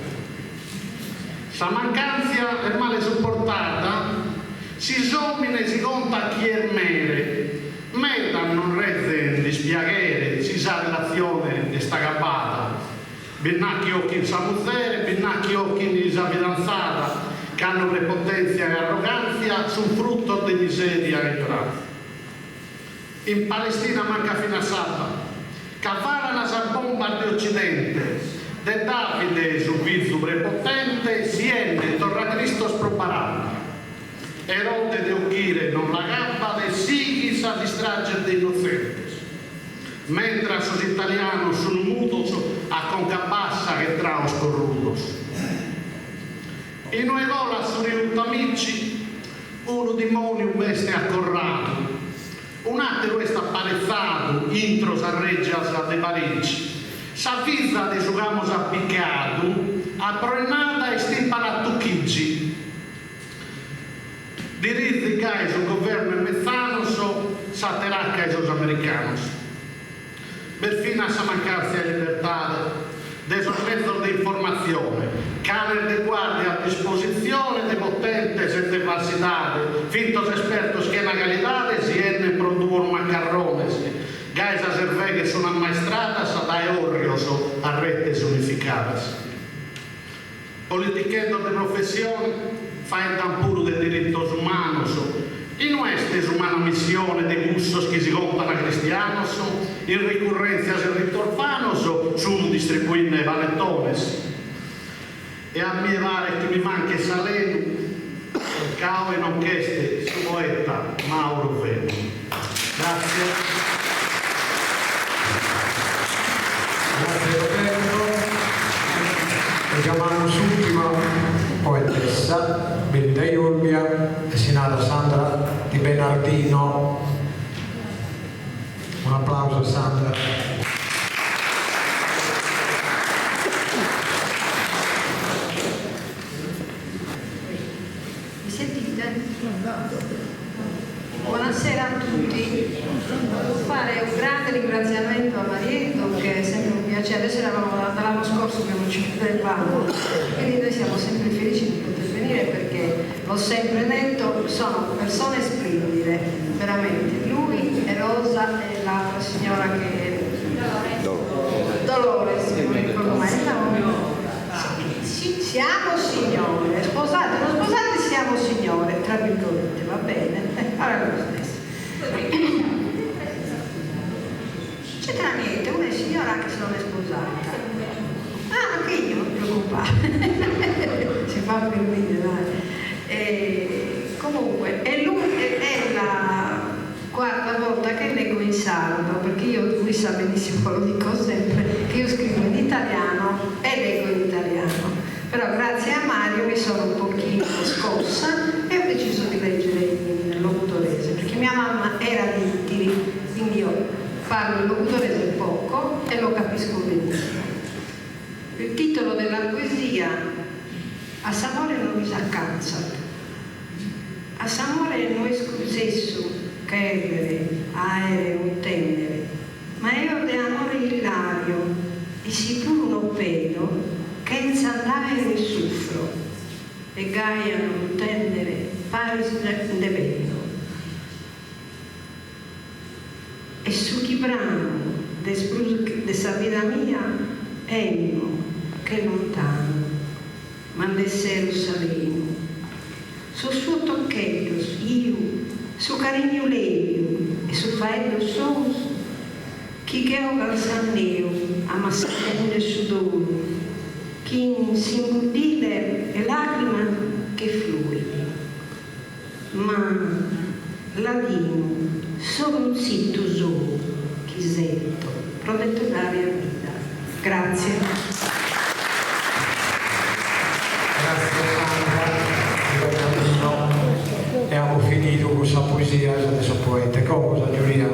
Sa mancanza è male supportata, si somina e si conta chi è mere, meta non reze di spiaghere, si sa relazione di sta gabbata, Binnacchi occhi in samuzzere, binnacchi occhi in sa fidanzata, che hanno prepotenza e arroganza, sono frutto di miseria e ignoranza. In Palestina manca fino a sabato, che farano sa bomba di Occidente, de Davide su viso prepotente, siente, torna Cristo sprobarabile. Erode de Ochire non la gabba, de sighi sa distragge dei innocenti. Mentre sos italianos sono mutos a concabassa che traos corrutos. In Uegola sono riunti amici, uno demonio veste accorrato, un altro è apparezzato, intro s'arreggia a de Parigi, s'avvizza de giugamos a piccato, a pronata e stimpara a tucchigi. Diritti che sul governo e mezzanos, s'atteracca ai sos americanos. Perfino a mancanza di libertà, dei mezzi di informazione, camere di guardia a disposizione di potentes e di falsidade, fintos espertos che la qualità si enne producono macarrones, gaisa serve che sono ammaestradas dai orrios a redes unificadas. Politichendo di professione, faentan puro de diritos humanos, y no es una misión de gustos que se compran a cristianos, y recurrencias de ritos orfanos, son distribuir valetones. E a mie pare che mi manca Saleno, cao e non cheste, su poeta Mauro Veni. Grazie. Grazie Roberto. Chiamiamo l'ultima poetessa, Benita Iurbia, destinata Sandra Di Bernardino. Un applauso a Sandra. Mi sentite? Buonasera a tutti. Devo fare un grande ringraziamento a Marietto, che è sempre un piacere. Adesso eravamo dall'anno scorso che non ci vedevamo, quindi noi siamo sempre felici di poter venire perché l'ho sempre detto, sono persone splendide, veramente. Lui e Rosa e l'altra signora che Dolores, che non ricordo mai. Siamo signore, sposate, non sposate, siamo signore, tra virgolette, va bene? Allora lo stesso. C'entra niente, una è signora anche se non è sposata. Ah, anche io, non preoccupare. Si fa per dire, dai. Comunque, è la quarta volta che leggo in sardo, perché lui sa benissimo, lo dico sempre, che io scrivo in italiano e leggo in italiano. Però grazie a Mario mi sono un pochino scossa e ho deciso di leggere in locuttorese, perché mia mamma era di Ittiri, quindi io parlo il locuttorese poco e lo capisco benissimo. Il titolo della poesia: A s'amore non mi s'accanza. A s'amore non è sesso, credere, aereo, intendere, ma è di amore ilario, e si pur uno pedo, che in sandare ne soffro, e Gaia non tendere, pare de bello. E su chi brano de sa vida mia enno che lontano, ma de Gerusalemme. Su suo tocchetto io, su carinho leio e su faello sons, chi che ho calzanneo a mascherine sudore, chi si imbudile e lacrima che flui. Ma ladino solo un zitto solo, chisetto, protetto d'aria vita. Grazie. Abbiamo finito con questa poesia, adesso poeta. Cosa, Giulia?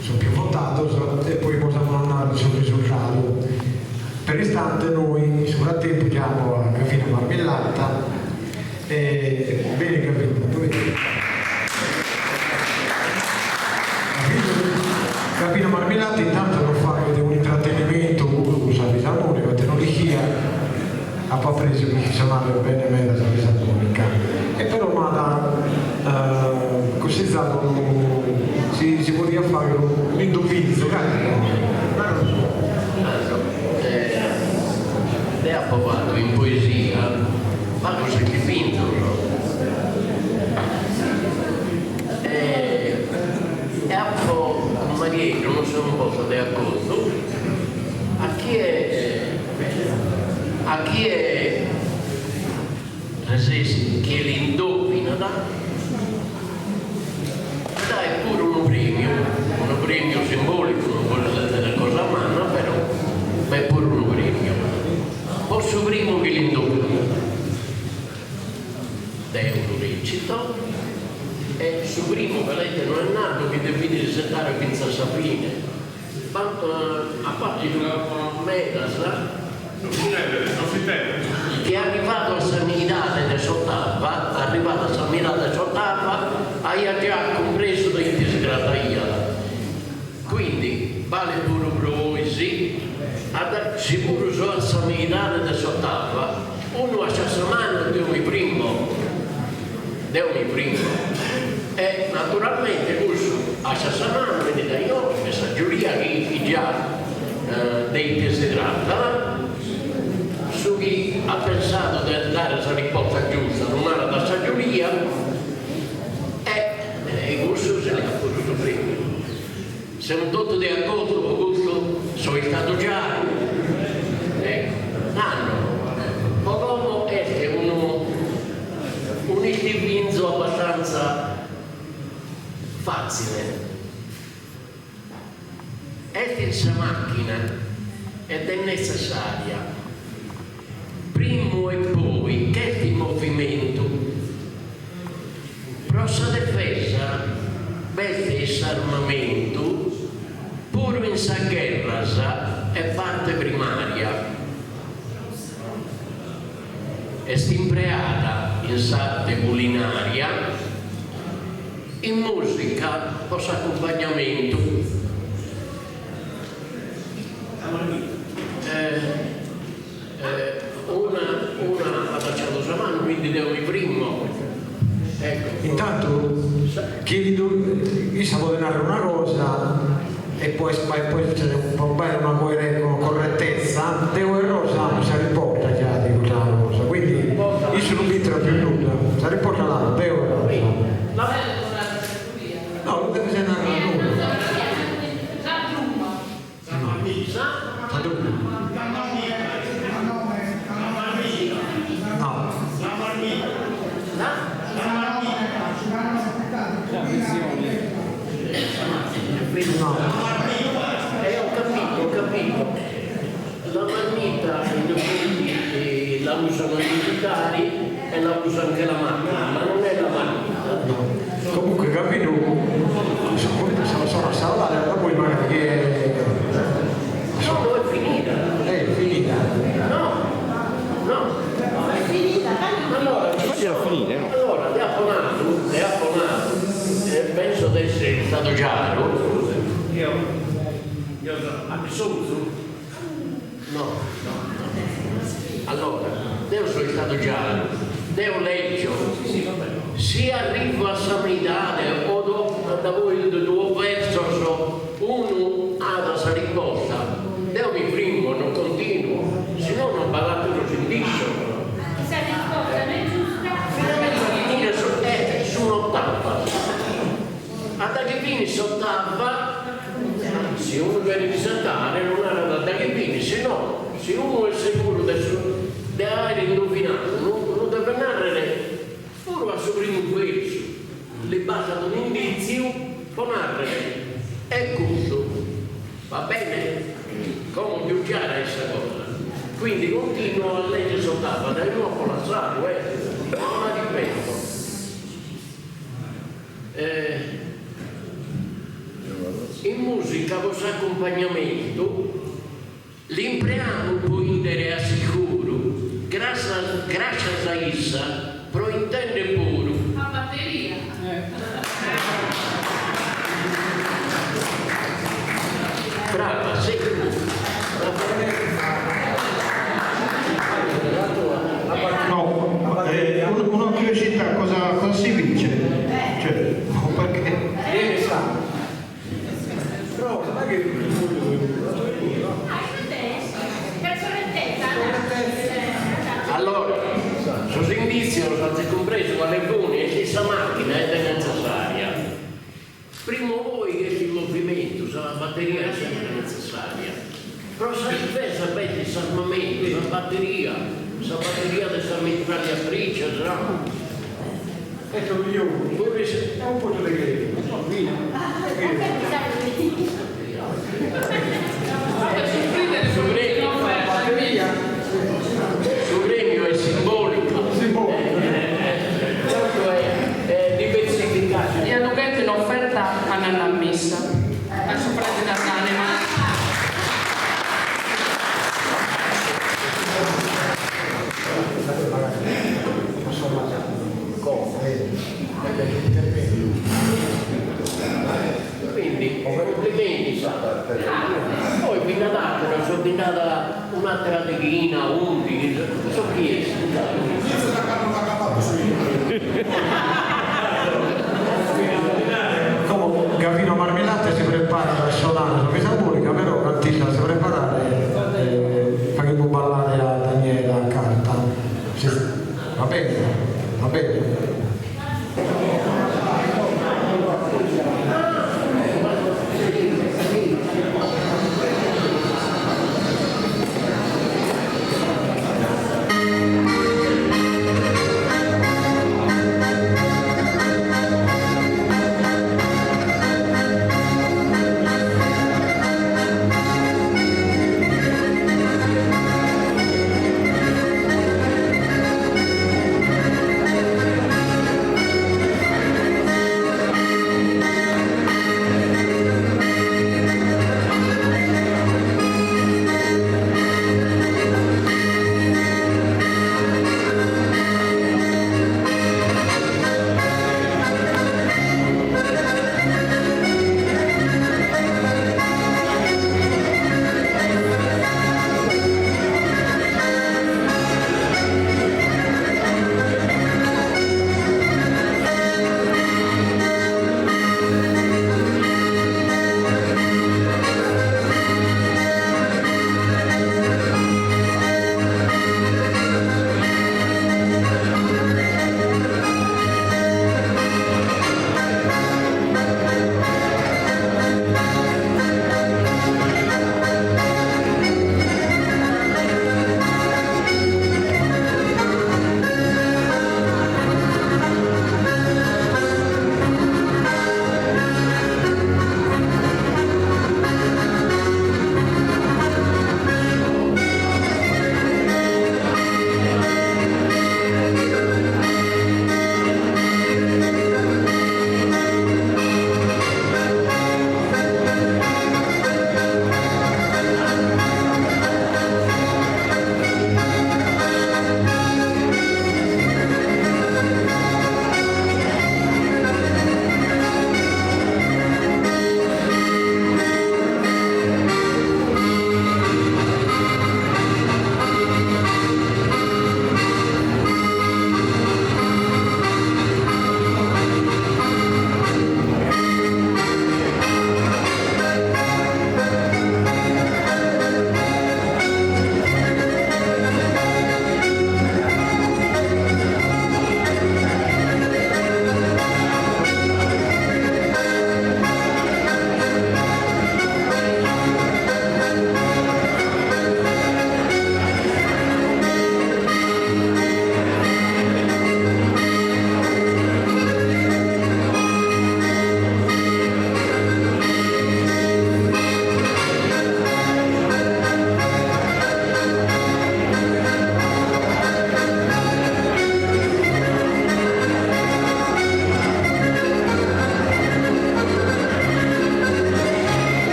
Sono più votato e poi possiamo andare sul risultato. Per l'istante noi, nel frattempo, diamo a Gavina Marmellata. Bene Gavina, dove Gavina Marmellata intanto non fa un intrattenimento, usa salmone, la tecnologia ha poi preso che chiamava bene mera la fisarmonica e però così si poteva fare un indovizio lei ha provato in poesia ma così che vinto e ha fatto Marietto non sono un po' di accordo a chi è che l'indovina dai pure un premio simbolico, non vuole essere una cosa umana, però è pure un premio. Posso primo che l'indovina è un recito e su primo che lei non è nato che deve risettare pensa a fine. A parte una meta, non si tende. Che è arrivato a Sanità del Sottava, ha già compreso dei disgradaia. Quindi, vale pure per voi, sì, sicuro sono a Sanità del Sottava, uno a Sassamano deu mi primo. E naturalmente questo a Sassamano vede da io, questa giuria che già dei desiderata, su chi ha pensato di dare la risposta giusta, non era da saggiuria e questo se ne ha potuto prima. Siamo tutti di accordo con questo, sono stato già Polomo è un istinto abbastanza facile. È questa macchina ed è necessaria. Primo e poi, che il movimento prossa difesa, belle armamento, pur in sa guerra è parte primaria. È stimpreata in sarte culinaria, in musica, post accompagnamento. Una ha lasciato sua mano, quindi devo il primo. Ecco. Intanto io stavo denaro una cosa e poi c'è un problema, una correttezza, devo rosa si riporta già di questa cosa, quindi io sono un più nulla, si riporta là, devo rosa. No, non deve essere nulla. Ho capito. La marmita la usano i militari e la usa anche la macchina, ma non è la marmita. No. Comunque capito, sono a salvare, da poi magari che... No, è finita. È finita. No, è finita. Allora, le ha apponato, penso di essere stato chiaro. No. Allora, devo soltanto stato chiaro, devo leggere, se arriva a sanità o da voi due verso uno ha da risposta, devo mi primo, non continuo, se no non parla più lo sindiscio. Questa risposta non è giusta. Finire sull'ottava. A da che fine sottava, se uno deve risentare non era da che fine, se no, se uno è sicuro di aver indovinato, non deve narrare, ora va su primo questo, le basa ad un indizio, può narrare, è tutto, va bene? Come più chiara questa cosa. Quindi continuo a leggere sottava, dai nuovo collassare, non la ripeto. In musica questo accompagnamento l'impreamo può indere a sicuro, grazie a essa, però intende pure. A batteria. Brava, sei tu. No, una curiosità, cosa si vince? Cioè, perché? Però non è che Allora, sul indizio lo fate compreso quale buone e questa macchina è necessaria. Primo voi che il movimento, la batteria è sempre necessaria. Però se sapete il armamento, la batteria della mitragliatrice, ecco io, è un po' di che sul premio è simbolico, certo è diversificato. Gli hanno detto in offerta andando a messa, adesso prende da l'anima. Quindi complimenti, poi vi date una soddinata un'altra teghina, 11, so chi è. Come Gavino Marmellate si prepara a suonare su questa musica, però Cantilla si prepara e faremo ballare a Daniela a carta. Sì. Va bene, va bene.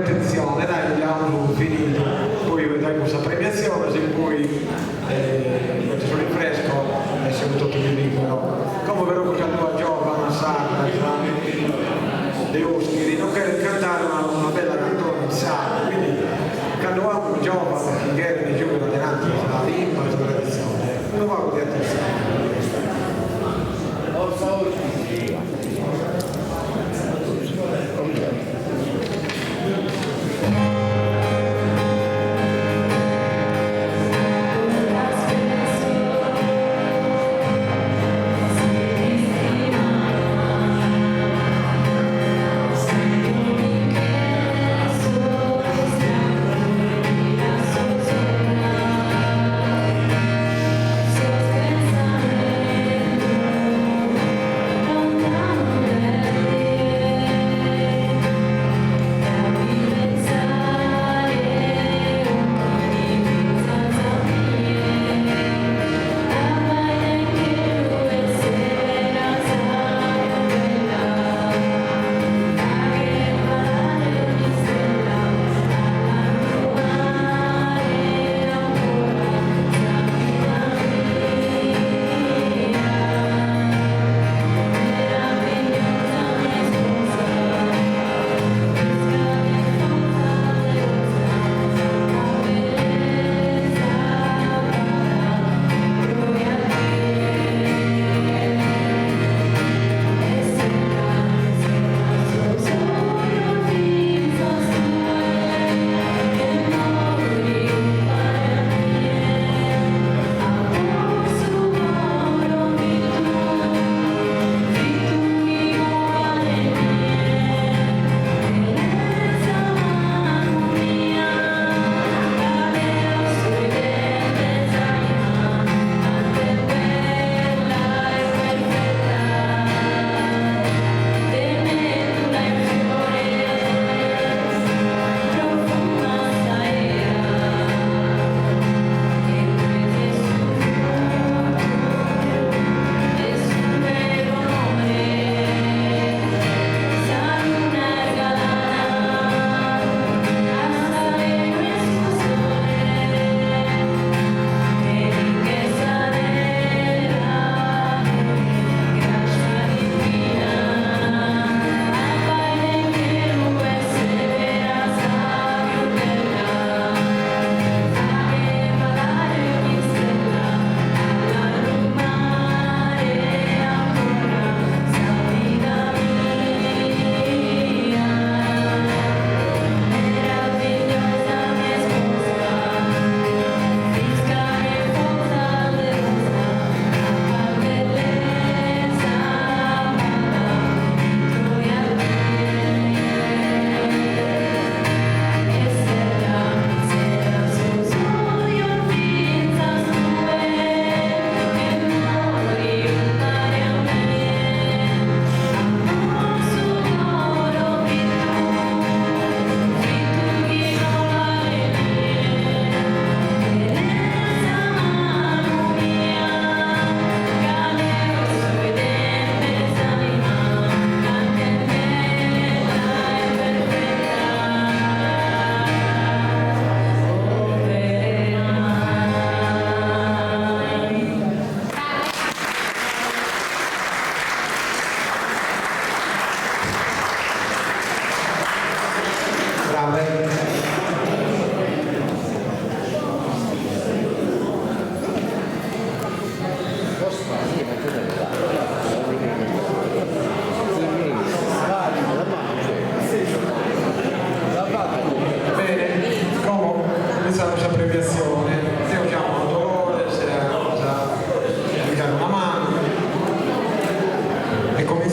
attenzione, dai, abbiamo finito, poi vedremo questa premiazione, se poi ci sono in fresco è sempre tutto più libero. Come però che a giovane, a Sacra, dei Ospiri, non quero cantare una bella canzone in sala, quindi quando amo giovane, che era di giovane adelante, la lingua e la tradizione, non va di attenzione.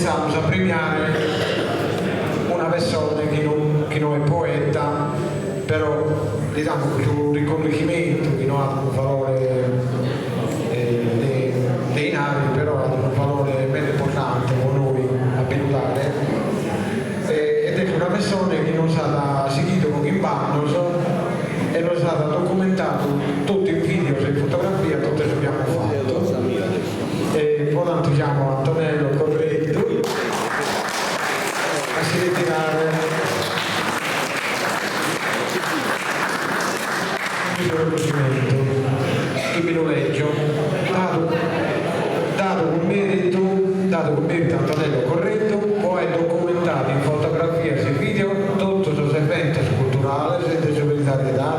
cominciamo a premiare una persona che non è poeta, però gli diamo questo riconoscimento che non ha parole dei navi, però ha parole meno importanti con noi a benutare, ed è una persona che non è stata seguita con il banno e non è stata documentato tutto in video e in fotografia, tutto ciò che abbiamo fatto. E poi tanto diciamo Antonello Corretto a si ritirare. questo riconoscimento che me lo leggo, dato con merito Antonello Corretto, poi è documentato in fotografia e video tutto questo evento culturale, senza solidarietà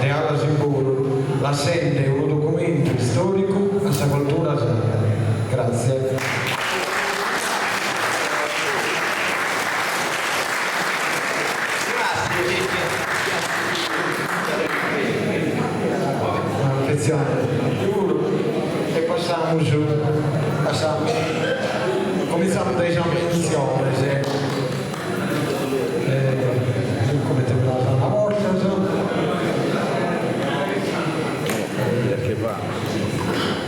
e alla simbolo, la sente un documento storico a sa cultura sana. Grazie. E passiamo su, cominciamo da esaminazione, come te la una volta,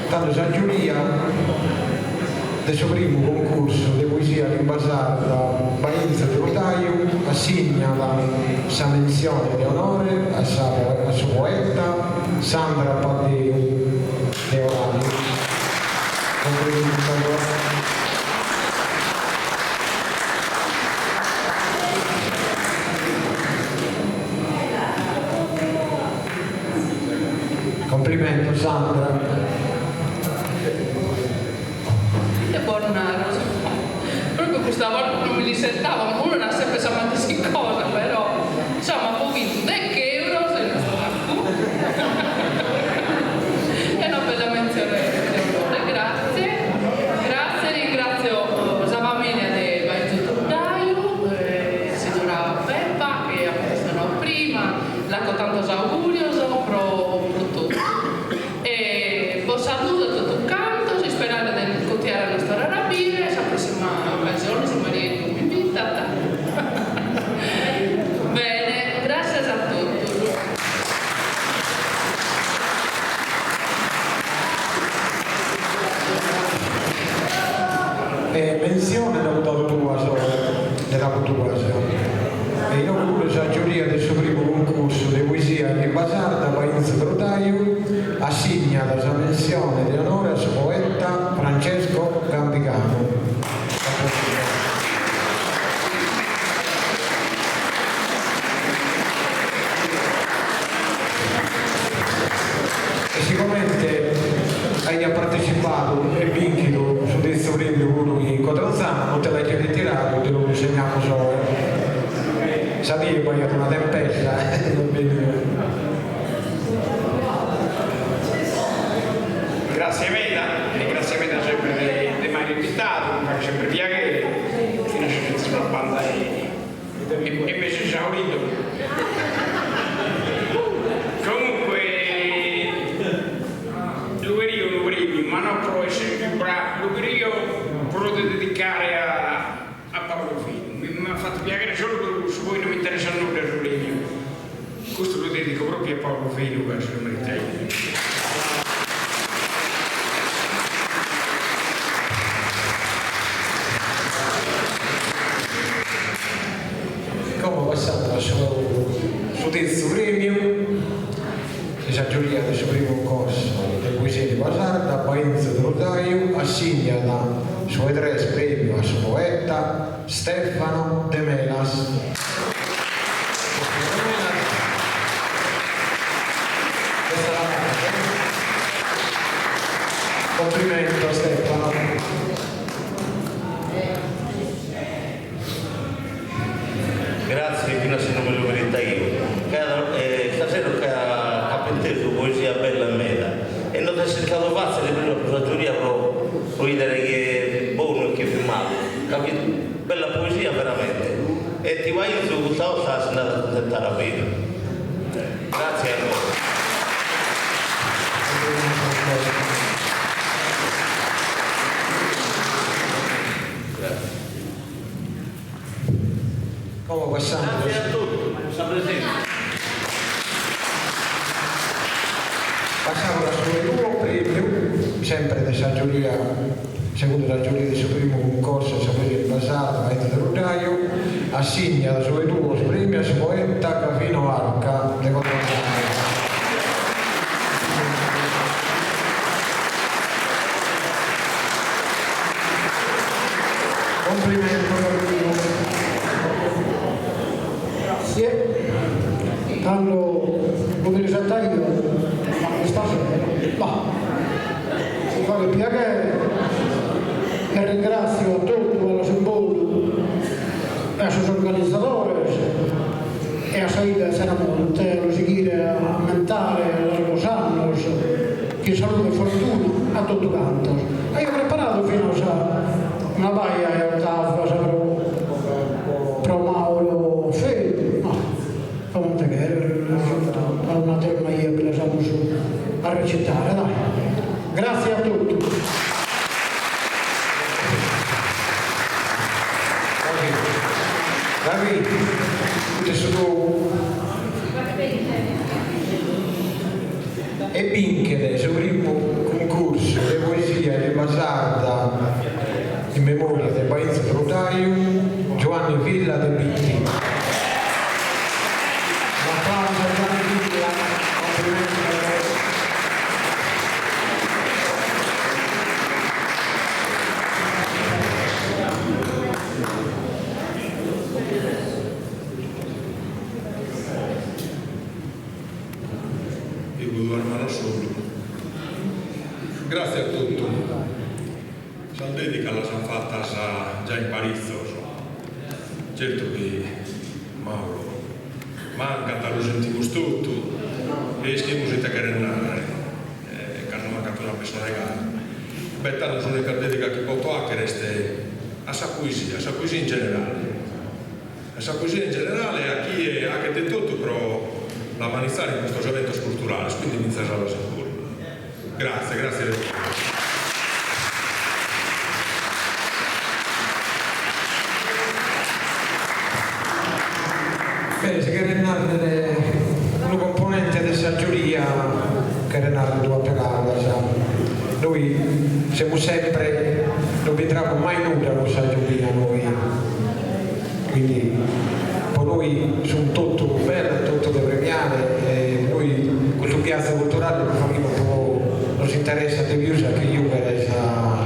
tanto San Giulia del suo primo concorso di poesia rinvasata Paenza di Rotaio assegna la menzione di onore a suo poeta Sandra Paddeo De Orani. Complimento Sandra. E Bornaro, proprio questa volta non mi risentavo, uno era sempre chiamato si cosa, però insomma ho vinto che euro se non sto e una bella menzione di onore, grazie, ringrazio la famiglia di Paenza Turdaio, signora Peppa che appunto prima, la con tantos augurios pro tutto e vi saluto a tutto canto, si spera di continuare la nostra rapina, la prossima occasione se Maria mi invita. Bene, grazie a tutti. Menzione della cultura e io auguro la giuria del suo primo concorso di poesia di Basarda Paenza Rotaio assegna la menzione di onore al suo poeta Francesco Gambicano. E sicuramente hai partecipato e vinto su questo premio uno in Cotranzano, non te l'hai già ritirato, te lo consegniamo solo. Sapevi poi è una tempesta, Grazie Meda, e grazie Meda sempre di mai invitato, mi fa sempre piacere, fino a scegliere una banda e invece esaurito. Comunque, Lugerio, ma non può essere più bravo, Lugerio potete dedicare a Paolo Fino, mi ha fatto piacere solo per su voi non mi interessa il nome del Lugerio, questo lo dedico proprio a Paolo Fino, per essere meritato. Come passando su questo premio, la giuria del suo primo corso del poesia di Basarda, Paenza di Rotaio, assegna la suo tres premio al suo poeta Stefano De Melas. Complimento Stefano. Grazie, fino a se non me lo merita io. Stasera che ha capito poesia bella e meda. E non è stato facile per la giuria per vedere che è buono e che è filmato. Capito? Bella poesia veramente. E ti vai in su questa cosa sei andato a accontentare la vita. Grazie a voi. Come passando? Grazie a tutti, sta presente. Passiamo al suo nuovo premio, sempre della giuria, secondo la giuria del suo primo concorso, sapere il passato, Paenza di Rotaio, assegna il suo nuovo premio al suo poeta Cafino Arca, de Cotranzano. Complimento Carlino. Grazie. quando lo presenta io, ma questa sera, ma si fa il piacere e ringrazio a tutti, allo Simbolo e a sus organizadores e a saída será monte, a seguir a mentare, a los anos, que saludo e fortuna a todos cantos. E io ho preparato fino a una baia e ottava, pro Mauro Fede, no, fa monte che era una terma io che la siamo su a recitare, dai. Grazie a tutti. David, e vincere sul primo concorso di poesia di Basarda in memoria del paese Rotario Giovanni Villa De Bitti. Un applauso a Giovanni Villa, complimenti a lei. Grazie a tutti. Sono dedica la sono fatta già in Parizzo. Certo che Mauro manca, lo sentiamo tutto e che musica che renare, che non manca una persona legale. Bettano sono le dedica che posso acquisire a sa poesia in generale. A sa poesia in generale a chi è anche di tutto però la manizzare in questo evento culturale, quindi iniziare alla sicura. Grazie, grazie. Bene, se che una componente della giuria che renare due parole, noi siamo sempre, non vedremo mai nulla con questa giuria noi, quindi per noi sono tutto bello, tutto da premiare e noi questo piazza culturale lo faremo un po'. Nos interessa di più che io per la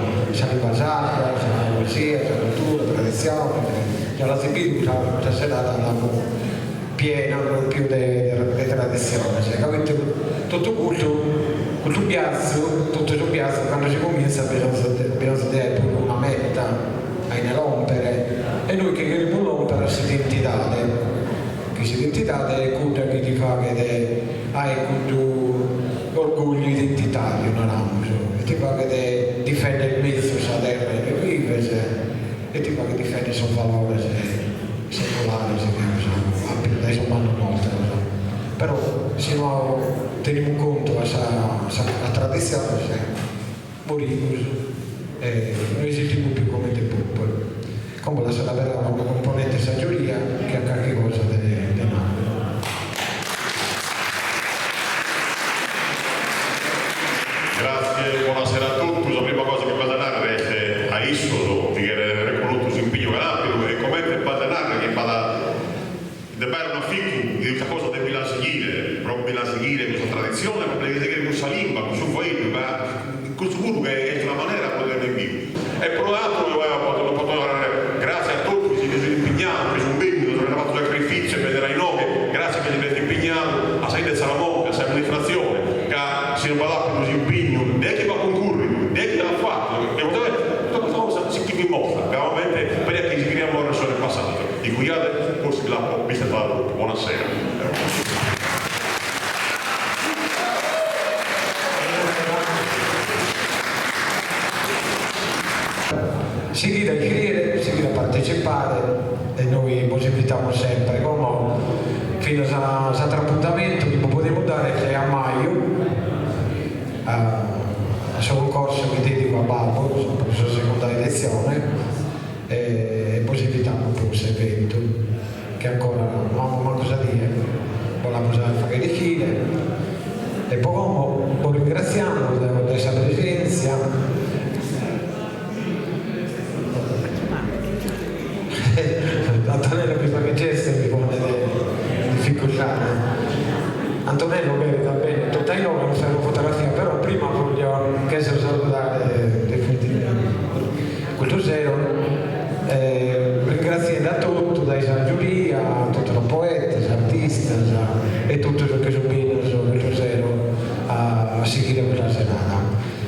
basata, la poesia, la cultura, la tradizione, la semplicità, questa serata piena più di tradizione. Capite? Tutto questo piazza, quando si comincia bisogna dare una meta, a rompere, e noi che queremos rompere questa identità, questa identità è quella che ti fa che hai orgoglio identitario, non amo, e ti fa che difende il mezzo, sa terra che vive, e ti fa che difende il suo valore secolare, adesso non molto, però se no teniamo conto la tradizione, morimo, non esistiamo più come dei popoli, come la sarà vera una componente saggiuria che ha qualche cosa di male. Grazie, buonasera a tutti. La prima cosa che Badanare è a Issoso, che è riconosciuto in Pigno Rapido, e come Badanare che fa da una figu di questa cosa del bilancio seguire questa tradizione, ma per seguire questa lingua, questo foglio, questo gruppo che è una maniera di poter vivere. E provato, grazie a tutti che si sono impegnati, che sono venuti, che hanno fatto sacrifici, per vedere i nomi, grazie che si sono impegnati a salire da Salamonca, a salire amministrazione, che si non va là per così impegno, neanche va a concorrere, neanche l'ha fatto, e tutta questa cosa si mi mostra, veramente per che scriviamo la versione passata, di cui forse l'ho vista tra l'altro. Buonasera. Seguire a scrivere, seguire a partecipare e noi vi invitiamo sempre, come fino a questo appuntamento che possiamo dare che è a maggio, c'è un corso che dedico a Babbo, la sua seconda edizione, e poi invitiamo un po' questo evento che ancora non abbiamo cosa dire, vogliamo fare di fine e poi ringraziamo della questa presenza. Antonello prima che gesto mi pone difficoltà. Antonello che va bene, tutta in nome non serve fotografia, però prima voglio salutare questo zero, ringraziando a tutti, dai San Giulia, a tutti i poeti, artisti, e tutti los que supimos sobre el tercero a seguire questa serata.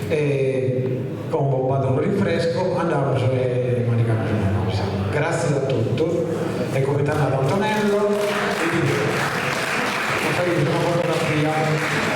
E come vado un rinfresco, andiamo e manichiamo una cosa. Grazie a tutti e come tornato Antonello e vi dico, una fotografia